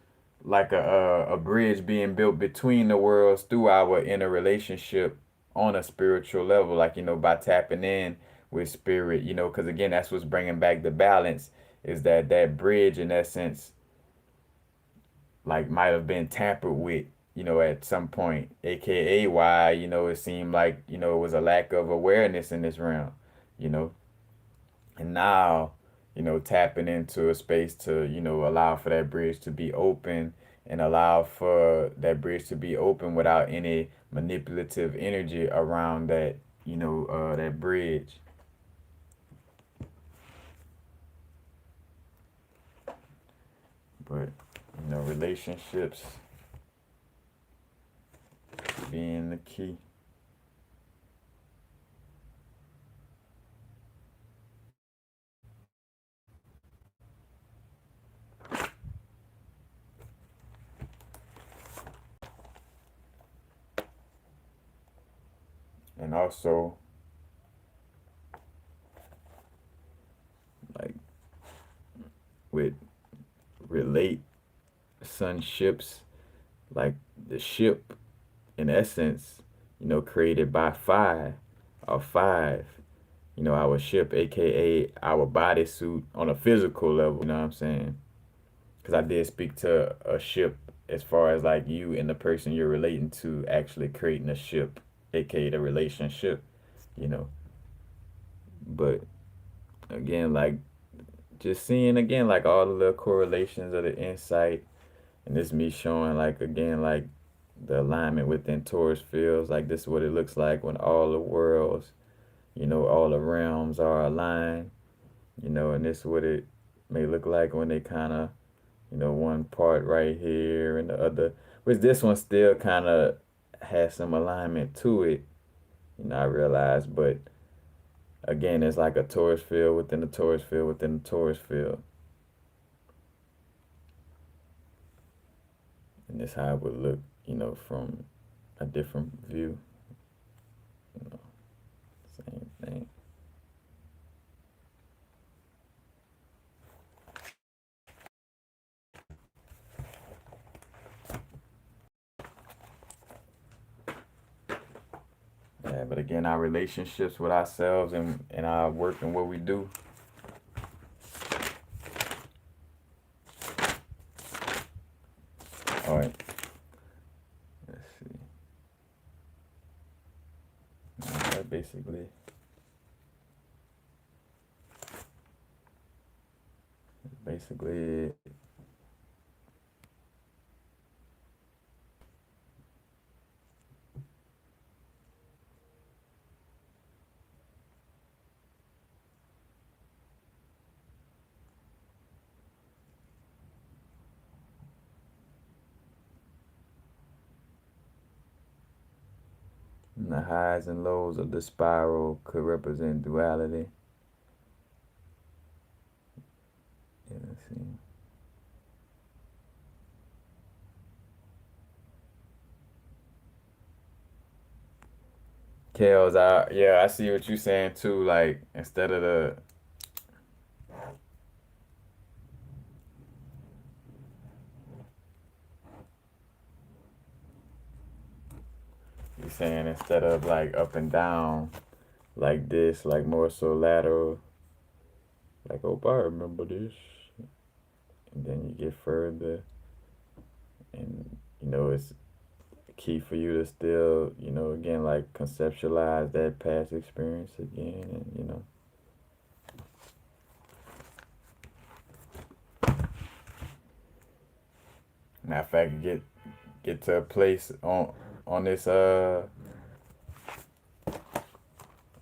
like a bridge being built between the worlds through our inner relationship on a spiritual level, like by tapping in with spirit, because again, that's what's bringing back the balance, is that bridge in essence like might have been tampered with, at some point, aka why, it seemed like, it was a lack of awareness in this realm, you know. And now, tapping into a space to, allow for that bridge to be open, and allow for that bridge to be open without any manipulative energy around that, that bridge. But, relationships being the key. And also, like, with relate sunships, like the ship in essence, created by fire or five, our ship, aka our bodysuit on a physical level, you know what I'm saying? Because I did speak to a ship as far as like you and the person you're relating to actually creating a ship, aka the relationship, you know. But again, like just seeing again, like all the little correlations of the insight, and this me showing like again, like the alignment within Taurus fields, like this is what it looks like when all the worlds, all the realms are aligned, and this is what it may look like when they kind of, one part right here and the other, which this one still kind of has some alignment to it, I realize, but again, it's like a Taurus field within the Taurus field within the Taurus field. And this how it would look, from a different view. You know, same thing. Yeah, but again, our relationships with ourselves and our work and what we do, basically basically the highs and lows of the spiral could represent duality. Yeah, let's see. Kels, I see what you're saying too. Like instead of the you're saying instead of like up and down like this, like more so lateral. Like, oh, I remember this, and then you get further, and it's key for you to still, again, like conceptualize that past experience again, and matter of fact, get to a place on this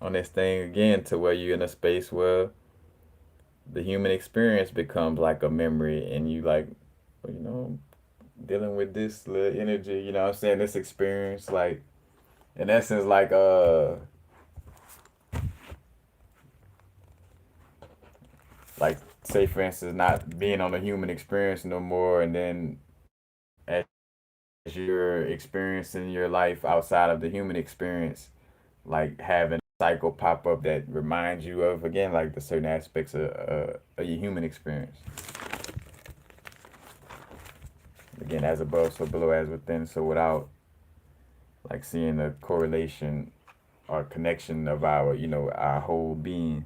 on this thing again to where you're in a space where the human experience becomes like a memory, and you like, well, dealing with this little energy, what I'm saying, this experience, like in essence, like say for instance, not being on the human experience no more, and then as you're experiencing your life outside of the human experience, like having a cycle pop up that reminds you of again like the certain aspects of your human experience. Again, as above, so below, as within, so without, like seeing the correlation or connection of our, our whole being.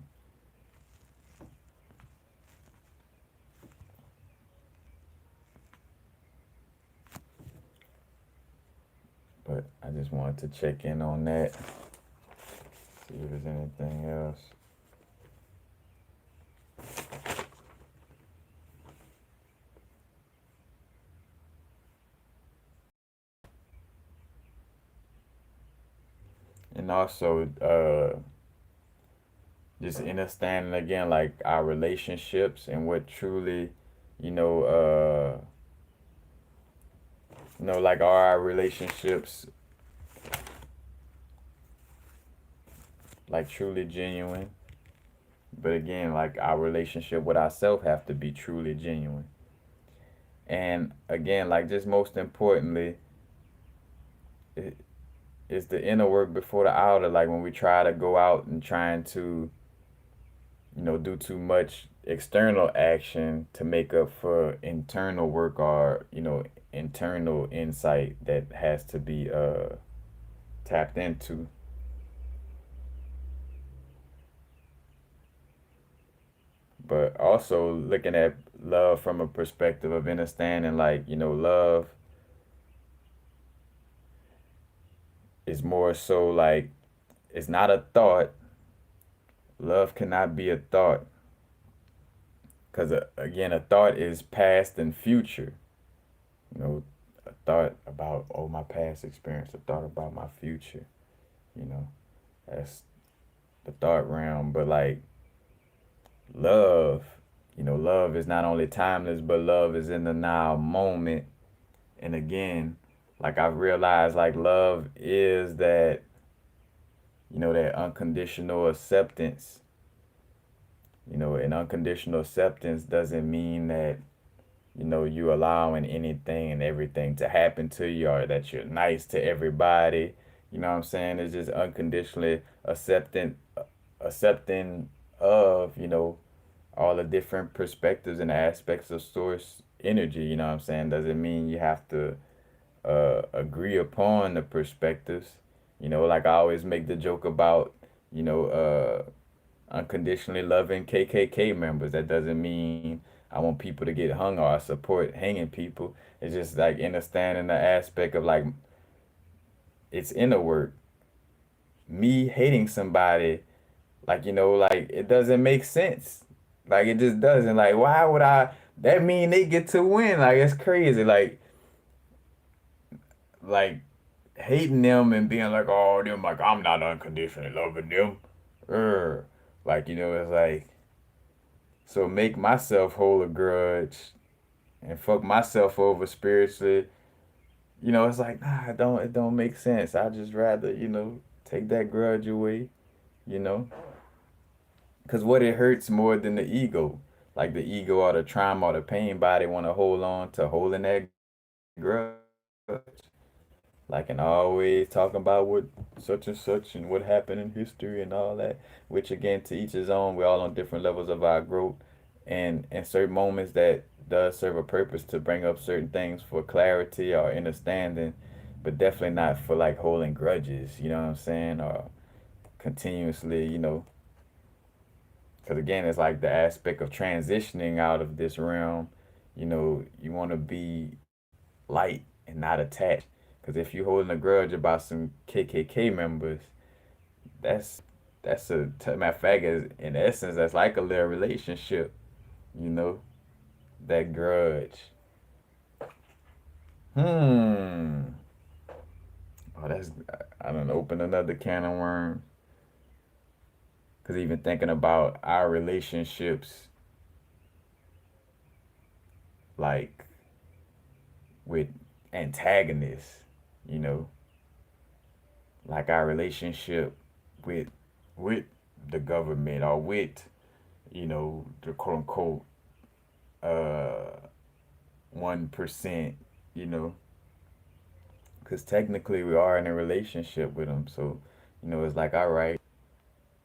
But I just wanted to check in on that, see if there's anything else. And also, just understanding again, like our relationships and what truly, you know, like are our relationships like truly genuine? But again, like our relationship with ourselves have to be truly genuine. And again, like just most importantly, it, it's the inner work before the outer. Like when we try to go out and trying to, do too much external action to make up for internal work or, internal insight that has to be tapped into. But also looking at love from a perspective of understanding, like, love is more so like it's not a thought. Love cannot be a thought because, again, a thought is past and future. You know, a thought about, oh, my past experience, a thought about my future. You know, that's the thought realm. But like love, love is not only timeless, but love is in the now moment. And again, like I've realized, like love is that, that unconditional acceptance. And unconditional acceptance doesn't mean that, you allowing anything and everything to happen to you or that you're nice to everybody. You know what I'm saying? It's just unconditionally accepting of, all the different perspectives and aspects of source energy. You know what I'm saying? Doesn't mean you have to agree upon the perspectives. Like I always make the joke about, unconditionally loving KKK members. That doesn't mean I want people to get hung or I support hanging people. It's just like understanding the aspect of like it's inner work. me hating somebody, like, like it doesn't make sense. Like it just doesn't. Like, why would I? That mean they get to win? Like it's crazy. Like hating them and being like, oh, them, like I'm not unconditionally loving them. Urgh. Like, it's like, so make myself hold a grudge and fuck myself over spiritually. It's like, nah, it don't make sense. I just rather, take that grudge away, you know, because what it hurts more than the ego, like the ego or the trauma or the pain body want to hold on to holding that grudge. Like and always talking about what such and such and what happened in history and all that, which again to each his own. We're all on different levels of our growth, and in certain moments that does serve a purpose to bring up certain things for clarity or understanding, but definitely not for like holding grudges. You know what I'm saying? Or continuously, because again, it's like the aspect of transitioning out of this realm. You want to be light and not attached. Because if you're holding a grudge about some KKK members, that's matter of fact, is in essence, that's like a little relationship. You know, that grudge. Hmm. Oh, I don't open another can of worms. Because even thinking about our relationships, like with antagonists, you know, like our relationship with with the government or with the quote unquote 1%, you know, because technically we are in a relationship with them. So, it's like, all right,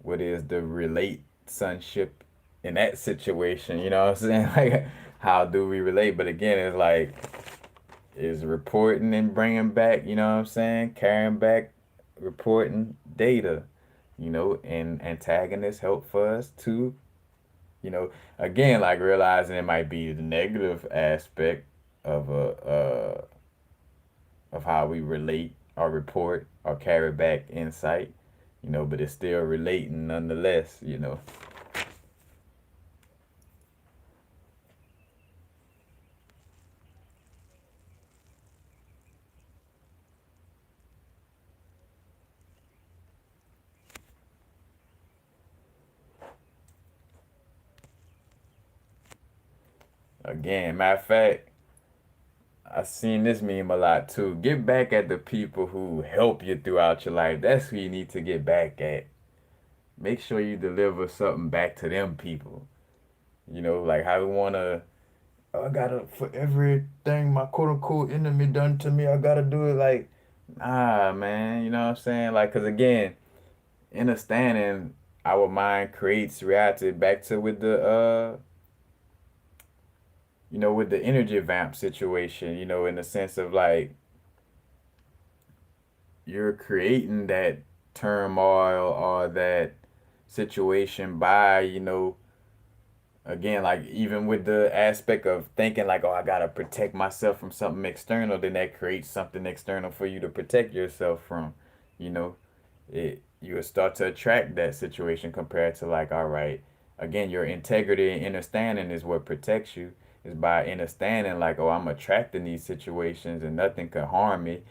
what is the relate sonship in that situation? You know what I'm saying? Like, how do we relate? But again, it's like, is reporting and bringing back, you know what I'm saying? Carrying back, reporting data, and antagonists help for us to, you know, again, like realizing it might be the negative aspect of of how we relate or report or carry back insight, but it's still relating nonetheless. Again, matter of fact, I seen this meme a lot too. Get back at the people who help you throughout your life. That's who you need to get back at. Make sure you deliver something back to them people. Like how we wanna, oh, I gotta, for everything my quote unquote enemy done to me, I gotta do it like, nah, man, you know what I'm saying? Like, cause again, understanding our mind creates reality back to with with the energy vamp situation, in the sense of like you're creating that turmoil or that situation by, again, like even with the aspect of thinking like, oh, I gotta protect myself from something external, then that creates something external for you to protect yourself from. You know, you will start to attract that situation compared to like, all right, again, your integrity and understanding is what protects you. Is by understanding like, oh, I'm attracting these situations and nothing can harm me,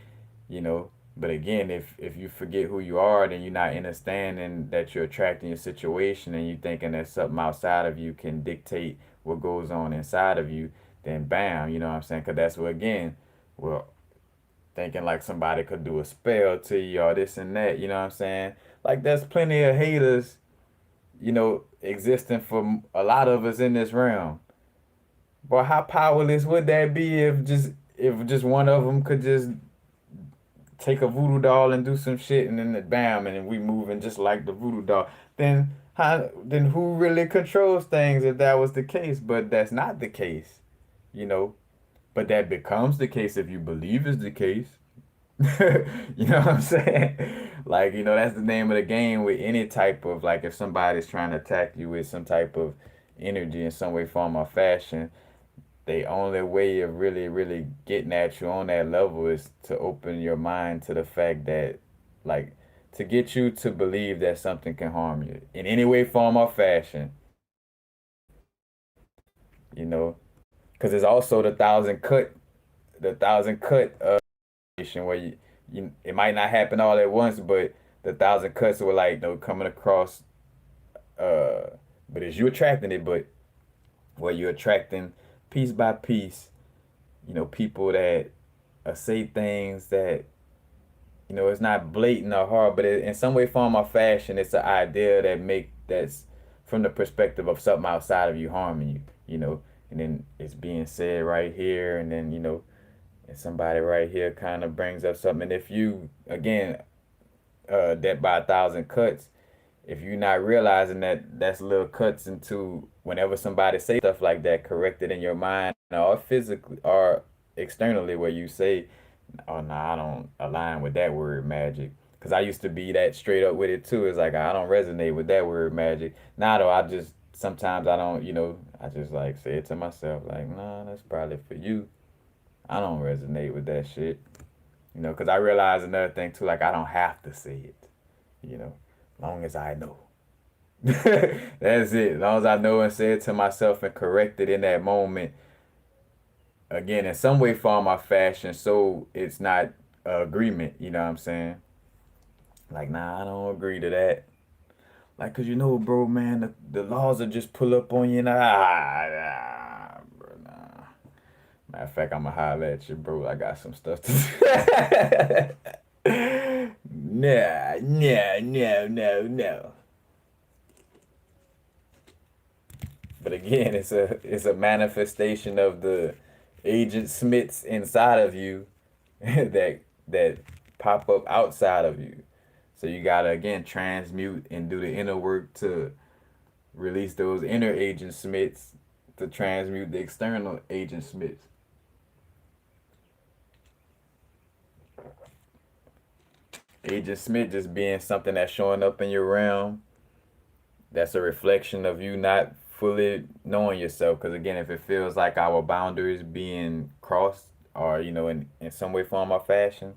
you know. But again, if you forget who you are, then you're not understanding that you're attracting your situation and you thinking that something outside of you can dictate what goes on inside of you, then bam, you know what I'm saying? Because that's what, again, well, thinking like somebody could do a spell to you or this and that, you know what I'm saying? Like there's plenty of haters, existing for a lot of us in this realm. But how powerless would that be if just one of them could just take a voodoo doll and do some shit and then bam and then we moving just like the voodoo doll, then who really controls things if that was the case? But that's not the case, you know but that becomes the case if you believe is the case. You know what I'm saying? Like, that's the name of the game with any type of, like, if somebody's trying to attack you with some type of energy in some way, form, or fashion, the only way of really, really getting at you on that level is to open your mind to the fact that, like, to get you to believe that something can harm you in any way, form, or fashion, you know, because there's also the thousand cut where it might not happen all at once, but the thousand cuts were like, coming across, uh, but it's you attracting it, but where you're attracting piece by piece, people that say things that it's not blatant or hard, but in some way, form, or fashion, it's an idea that's from the perspective of something outside of you harming you, and then it's being said right here, and then and somebody right here kind of brings up something, and if you again, death by a thousand cuts, if you're not realizing that that's little cuts into whenever somebody say stuff like that, corrected in your mind or physically or externally, where you say, oh no, I don't align with that word magic. Cause I used to be that straight up with it too. It's like I don't resonate with that word magic. Now though, I just sometimes I don't, I just like say it to myself, like, nah, that's probably for you. I don't resonate with that shit. Cause I realize another thing too, like I don't have to say it, long as I know. That's it. As long as I know and say it to myself and correct it in that moment, again, in some way, form, or fashion, so it's not agreement. You know what I'm saying? Like, nah, I don't agree to that. Like, cause bro, man, the laws will just pull up on you. Nah, bro, nah. Matter of fact, I'ma holler at you, bro. I got some stuff to. Nah, no, no, no, no. But again, it's a manifestation of the agent Smiths inside of you that pop up outside of you. So you gotta again transmute and do the inner work to release those inner agent Smiths to transmute the external agent Smiths. Agent Smith just being something that's showing up in your realm. That's a reflection of you not fully knowing yourself. Because again, if it feels like our boundaries being crossed, or in some way, form, or fashion,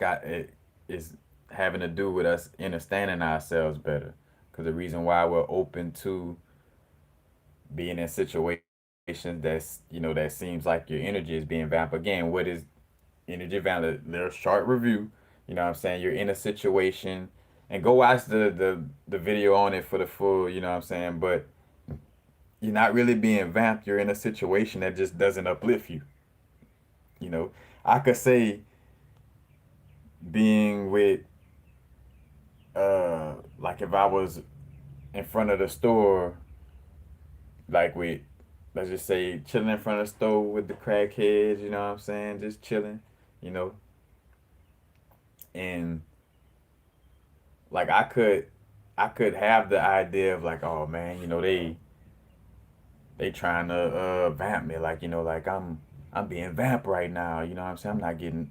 it is having to do with us understanding ourselves better. Because the reason why we're open to being in situations that seems like your energy is being vamped. Again, what is energy vamp? Little short review. You know what I'm saying? You're in a situation, and go watch the video on it for the full. You know what I'm saying? But you're not really being vamped. You're in a situation that just doesn't uplift you. You know, I could say being with like if I was in front of the store, like with, let's just say, chilling in front of the store with the crackheads, you know what I'm saying? Just chilling, you know. And like I could have the idea of like, oh man, they trying to vamp me, like, like I'm being vamped right now, you know what I'm saying? I'm not getting,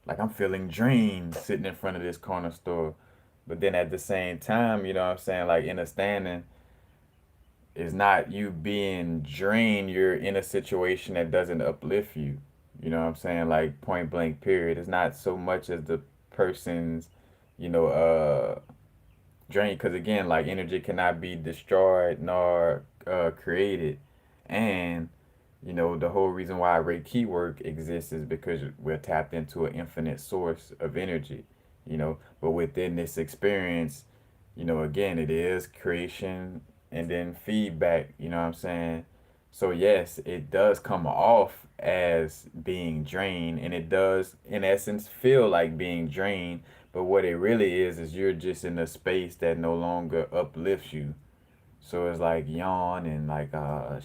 like I'm feeling drained sitting in front of this corner store. But then at the same time, you know what I'm saying, like understanding is not you being drained, you're in a situation that doesn't uplift you. You know what I'm saying? Like point blank period. It's not so much as the person's, you know, drain, because again, like energy cannot be destroyed nor created. And the whole reason why Reiki work exists is because we're tapped into an infinite source of energy. But within this experience, again, it is creation and then feedback. You know what I'm saying? So yes, it does come off as being drained, and it does in essence feel like being drained, but what it really is you're just in a space that no longer uplifts you. So it's like yawn and like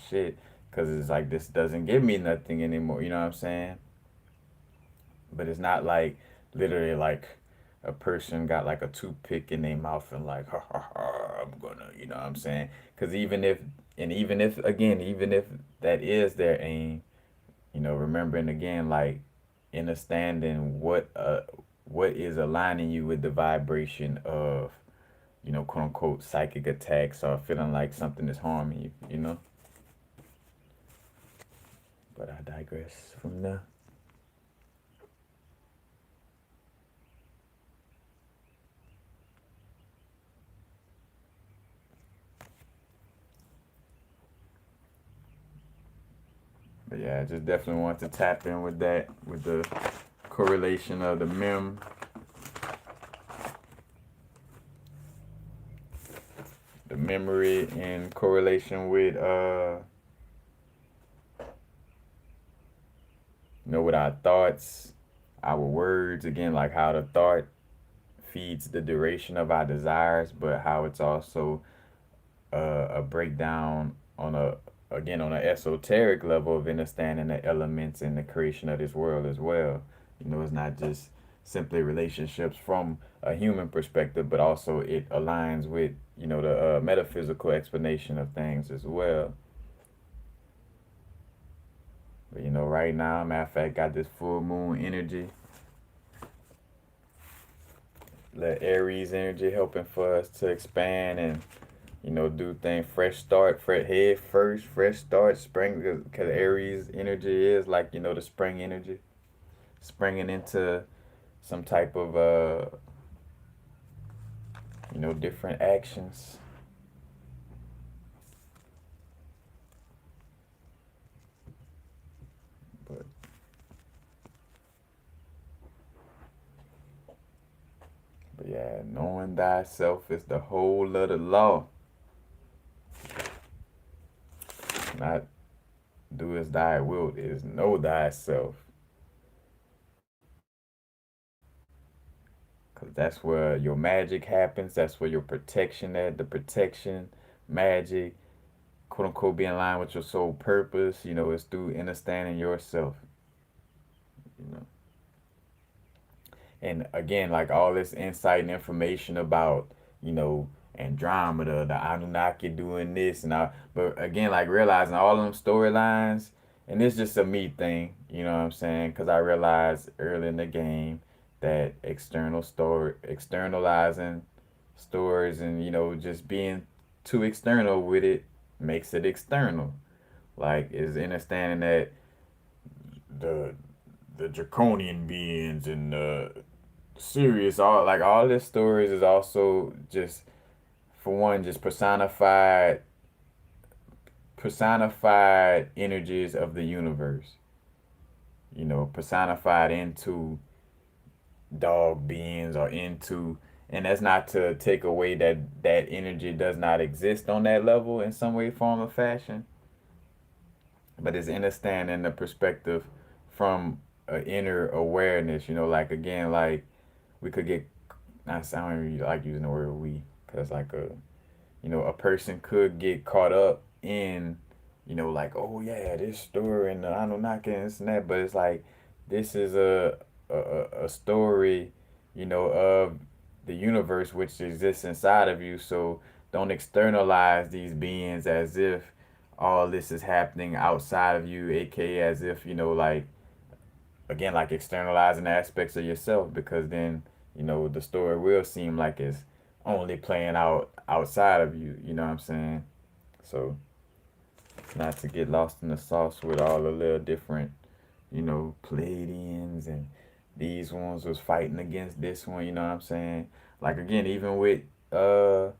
shit, because it's like this doesn't give me nothing anymore. You know what I'm saying? But it's not like literally like a person got like a toothpick in their mouth and like, ha ha ha, I'm gonna, you know what I'm saying? Because even if again, even if that is their aim, remembering again, like understanding what is aligning you with the vibration of, quote unquote psychic attacks or feeling like something is harming you. But I digress from there. But yeah, I just definitely want to tap in with that, with the correlation of the memory in correlation with with our thoughts, our words, again, like how the thought feeds the duration of our desires, but how it's also a breakdown on a again on an esoteric level of understanding the elements in the creation of this world as well. It's not just simply relationships from a human perspective, but also it aligns with the metaphysical explanation of things as well. But right now, matter of fact, got this full moon energy, the Aries energy helping for us to expand and do things fresh start, fresh head first, fresh start, spring, because Aries energy is like, the spring energy, springing into some type of, different actions. But, but yeah, knowing thyself is the whole of the law. Not do as thy wilt, is know thyself. Because that's where your magic happens. That's where your protection at. The protection, magic, quote unquote, be in line with your soul purpose. It's through understanding yourself. You know, and again, like all this insight and information about, Andromeda, the Anunnaki doing this and all, but again, like realizing all of them storylines, and it's just a me thing, you know what I'm saying? Because I realized early in the game that externalizing stories and just being too external with it makes it external. Like is understanding that the the draconian beings and the serious all this stories is also just for one just personified energies of the universe, personified into dog beings or into, and that's not to take away that that energy does not exist on that level in some way, form, or fashion, but it's understanding the perspective from an inner awareness, like again, like we could get, I don't really like using the word we, because like a person could get caught up in, like, oh yeah, this story and the Anunnaki and this and that, but it's like this is a story, of the universe which exists inside of you. So don't externalize these beings as if all this is happening outside of you, aka as if, like again, like externalizing aspects of yourself, because then, the story will seem like it's only playing out outside of you, you know what I'm saying? So not to get lost in the sauce with all the little different, Pleiadians and these ones was fighting against this one, you know what I'm saying? Like again, even with I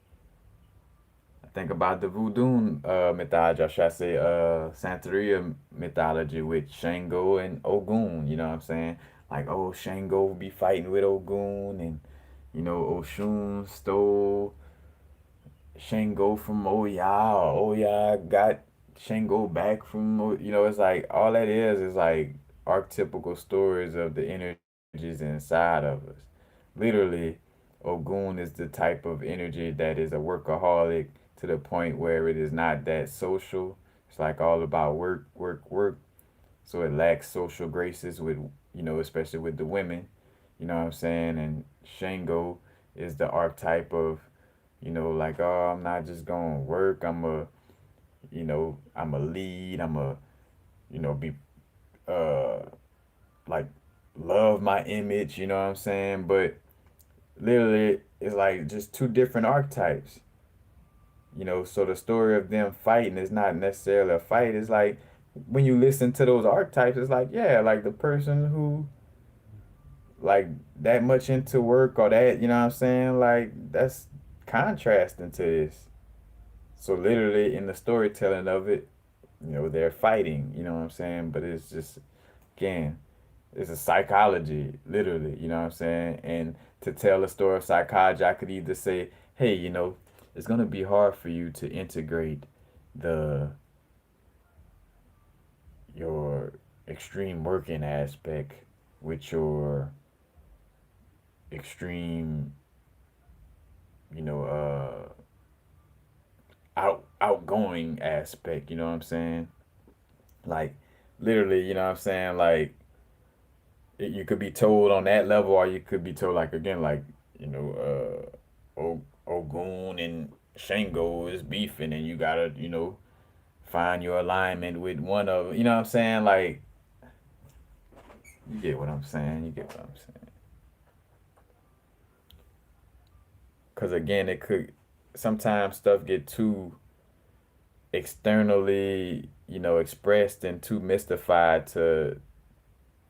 think about the voodoo mythology, or should I say Santeria mythology with Shango and Ogun, you know what I'm saying? Like, oh, Shango be fighting with Ogun, and Oshun stole Shango from Oya, or Oya got Shango back from, it's like all that is like archetypical stories of the energies inside of us. Literally, Ogun is the type of energy that is a workaholic to the point where it is not that social. It's like all about work, work, work. So it lacks social graces with, especially with the women. You know what I'm saying? And Shango is the archetype of, like, oh, I'm not just gonna work. I'm a lead. I'm a, be uh like love my image. You know what I'm saying? But literally, it's like just two different archetypes. So the story of them fighting is not necessarily a fight. It's like when you listen to those archetypes, it's like, yeah, like the person who like that much into work or that, you know what I'm saying? Like that's contrasting to this. So literally in the storytelling of it, they're fighting, you know what I'm saying? But it's just, again, it's a psychology, literally, you know what I'm saying? And to tell a story of psychology, I could either say, hey, it's going to be hard for you to integrate the your extreme working aspect with your extreme, you know, outgoing aspect, you know what I'm saying? Like, literally, you know what I'm saying? Like, you could be told on that level, or you could be told, like, again, like, Ogun and Shango is beefing, and you gotta, find your alignment with one of them. You know what I'm saying? Like, you get what I'm saying? You get what I'm saying? Because again, it could sometimes stuff get too externally, expressed and too mystified to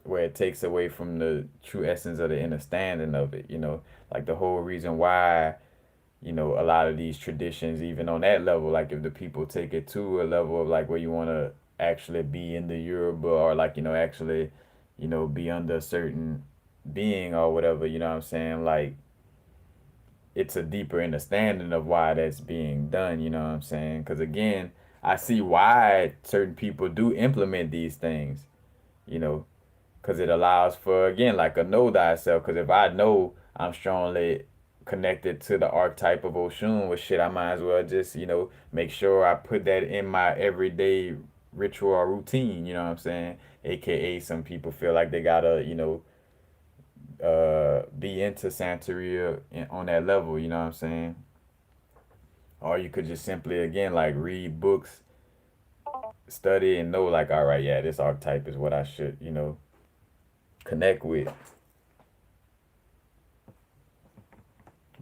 where it takes away from the true essence of the understanding of it. Like the whole reason why a lot of these traditions, even on that level, like if the people take it to a level of like where you want to actually be in the Yoruba, or like, actually, be under a certain being or whatever, you know what I'm saying? Like, it's a deeper understanding of why that's being done, you know what I'm saying? Because again, I see why certain people do implement these things, you know, because it allows for, again, like a know thyself. Because if I know I'm strongly connected to the archetype of Oshun, well, shit, I might as well just, make sure I put that in my everyday ritual or routine, you know what I'm saying? AKA, some people feel like they gotta, be into Santeria on that level, you know what I'm saying? Or you could just simply, again, like read books, study, and know, like, all right, yeah, this archetype is what I should, connect with.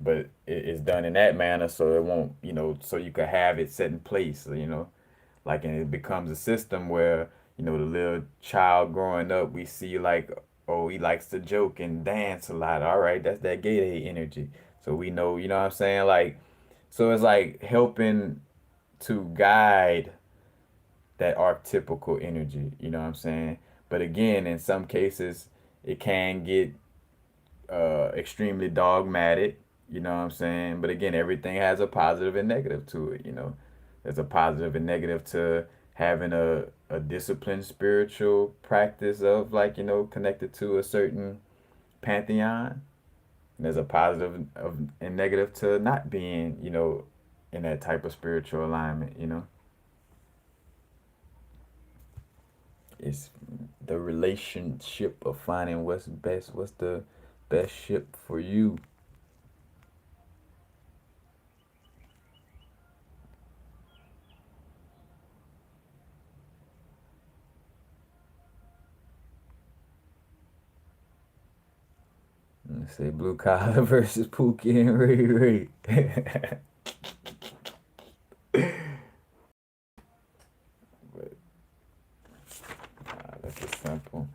But it's done in that manner so it won't, so you can have it set in place, like, and it becomes a system where, the little child growing up, we see like, oh, he likes to joke and dance a lot. All right, that's that gay energy. So we know, you know what I'm saying? Like, so it's like helping to guide that archetypical energy, you know what I'm saying? But again, in some cases, it can get extremely dogmatic, you know what I'm saying? But again, everything has a positive and negative to it. There's a positive and negative to having a disciplined spiritual practice of, like, connected to a certain pantheon. And there's a positive and negative to not being, in that type of spiritual alignment. It's the relationship of finding what's best, what's the best ship for you. Let's say Blue Collar versus Pookie and Ray Ray. But that's a simple.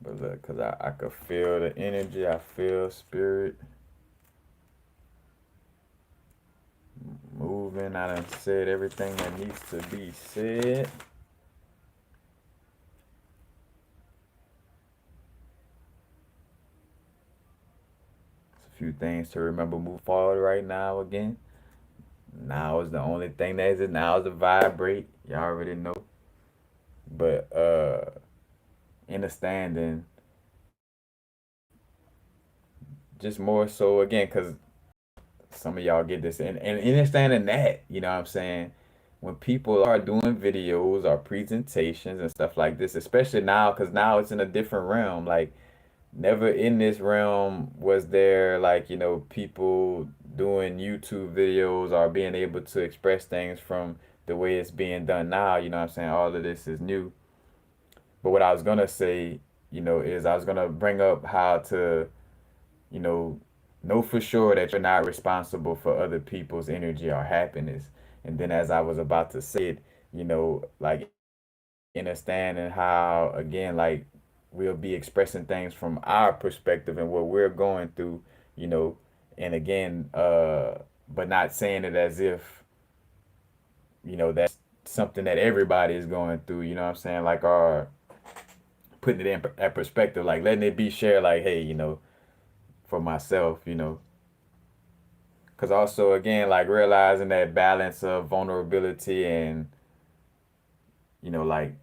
But look, cause I could feel the energy, I feel spirit moving. I done said everything that needs to be said. It's a few things to remember. Move forward right now again. Now is the only thing that is it. Now is the vibrate. Y'all already know. But understanding just more so again, cause some of y'all get this, and understanding that, you know what I'm saying? When people are doing videos or presentations and stuff like this, especially now, because now it's in a different realm. Like, never in this realm was there, like, people doing YouTube videos or being able to express things from the way it's being done now. You know what I'm saying? All of this is new. But what I was gonna say, is I was gonna bring up how to, you know for sure that you're not responsible for other people's energy or happiness. And then as I was about to say it, like, understanding how, again, like, we'll be expressing things from our perspective and what we're going through, you know, and again, but not saying it as if, that's something that everybody is going through, you know what I'm saying? Like, or putting it in that perspective, like letting it be shared, like, hey, for myself, because also, again, like realizing that balance of vulnerability and, like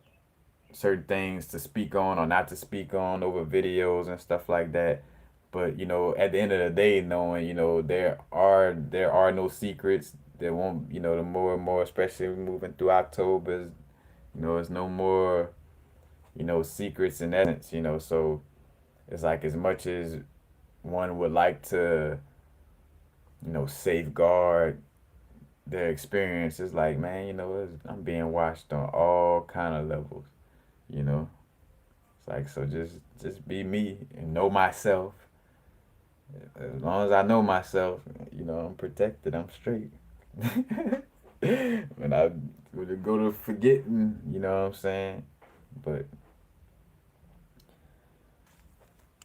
certain things to speak on or not to speak on over videos and stuff like that. But at the end of the day, knowing there are no secrets. There won't, the more and more, especially moving through October, there's no more, secrets in essence. So it's like as much as one would like to, safeguard their experience, it's like, man, I'm being watched on all kind of levels. You know, it's like, so just be me and know myself. As long as I know myself, I'm protected. I'm straight. When I would go to forgetting, you know what I'm saying? But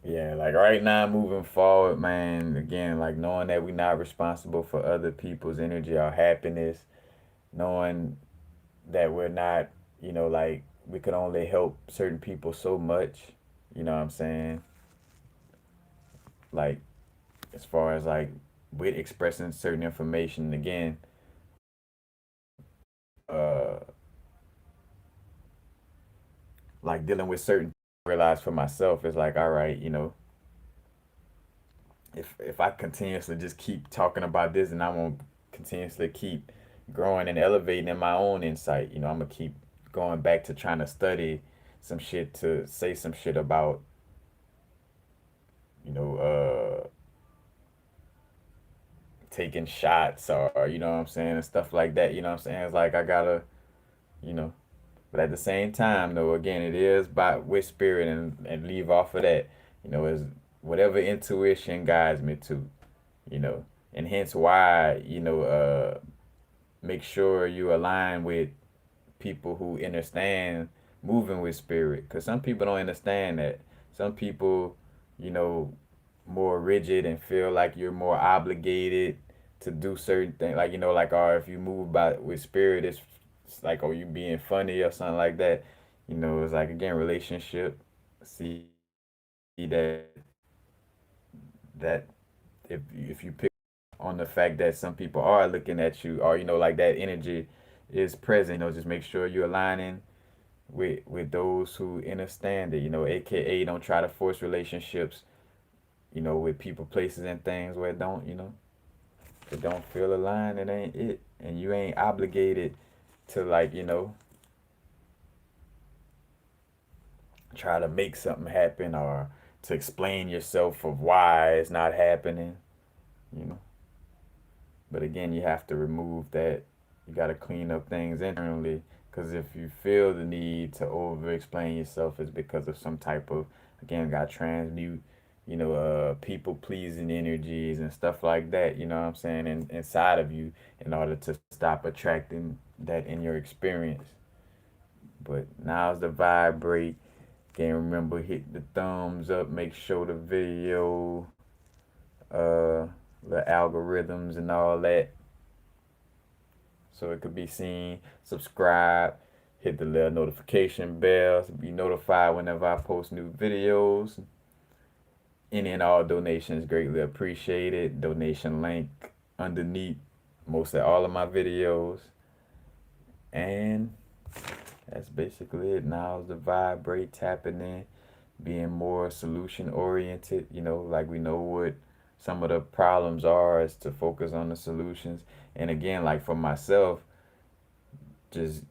yeah, like right now, moving forward, man. Again, like knowing that we're not responsible for other people's energy or happiness, knowing that we're not, like we could only help certain people so much. You know what I'm saying? Like as far as like with expressing certain information, again, uh, like dealing with certain, realize for myself is like, all right, if I continuously just keep talking about this, and I won't continuously keep growing and elevating in my own insight, I'm gonna keep going back to trying to study some shit to say some shit about, you know, taking shots, or you know what I'm saying, and stuff like that. You know what I'm saying? It's like I gotta, you know, but at the same time, though, again, it is by with spirit, and leave off of that, is whatever intuition guides me to, you know, and hence why, make sure you align with people who understand moving with spirit, because some people don't understand that. Some people, you know, more rigid and feel like you're more obligated to do certain things, like like, or if you move by with spirit, it's like, oh, you being funny or something like that. It's like, again, relationship. See that that if you pick on the fact that some people are looking at you, or like that energy is present, just make sure you're aligning with those who understand it, aka don't try to force relationships, with people, places, and things where it don't, if it don't feel aligned, it ain't it. And you ain't obligated to, like, try to make something happen, or to explain yourself of why it's not happening, you know. But again, you have to remove that. You got to clean up things internally. Because if you feel the need to over explain yourself, it's because of some type of, again, got transmute, people pleasing energies and stuff like that, you know what I'm saying, inside of you, in order to stop attracting that in your experience. But now's the vibrate. Again, remember, hit the thumbs up, make sure the video, uh, the algorithms and all that, so it could be seen. Subscribe, hit the little notification bell to be notified whenever I post new videos. Any and all donations greatly appreciated. Donation link underneath most of all of my videos. And that's basically it. Now's the vibrate, tapping in, being more solution oriented. Like we know what some of the problems are, is to focus on the solutions. And again, like for myself, just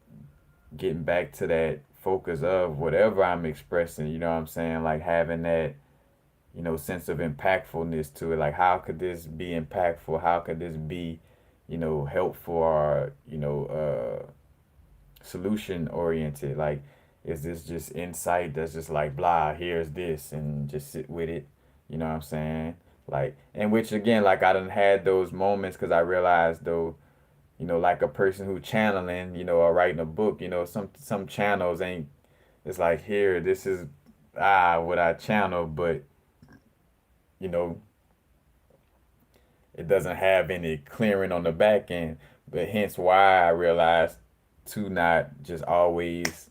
getting back to that focus of whatever I'm expressing, you know what I'm saying? Like having that, sense of impactfulness to it. Like, how could this be impactful? How could this be, helpful, or, solution oriented? Like, is this just insight that's just like, blah, here's this, and just sit with it? You know what I'm saying? Like, and which again, like I done had those moments, because I realized though, like a person who channeling, or writing a book, some channels ain't, it's like, here, this is what I channel, but you know, it doesn't have any clearing on the back end. But hence why I realized to not just always,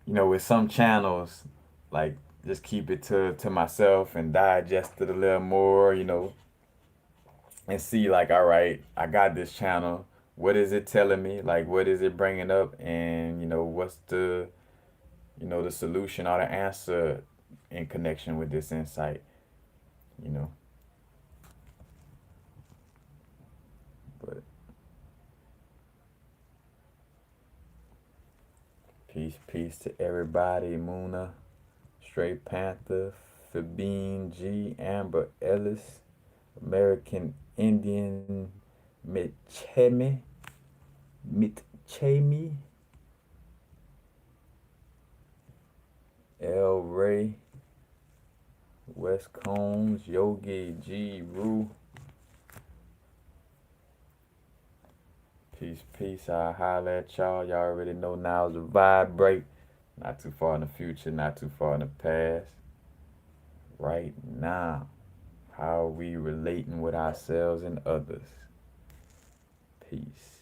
with some channels, like just keep it to myself and digest it a little more, and see like, all right, I got this channel. What is it telling me? Like, what is it bringing up? And what's the solution or the answer in connection with this insight? You know, but peace to everybody. Muna, Straight Panther, Fabine G, Amber Ellis, American Indian, Mitchemi, Mitchemi, El Ray, West Combs, Yogi G Rue. Peace. I holla at y'all. Y'all already know now is a vibe break. Not too far in the future, not too far in the past. Right now. How are we relating with ourselves and others? Peace.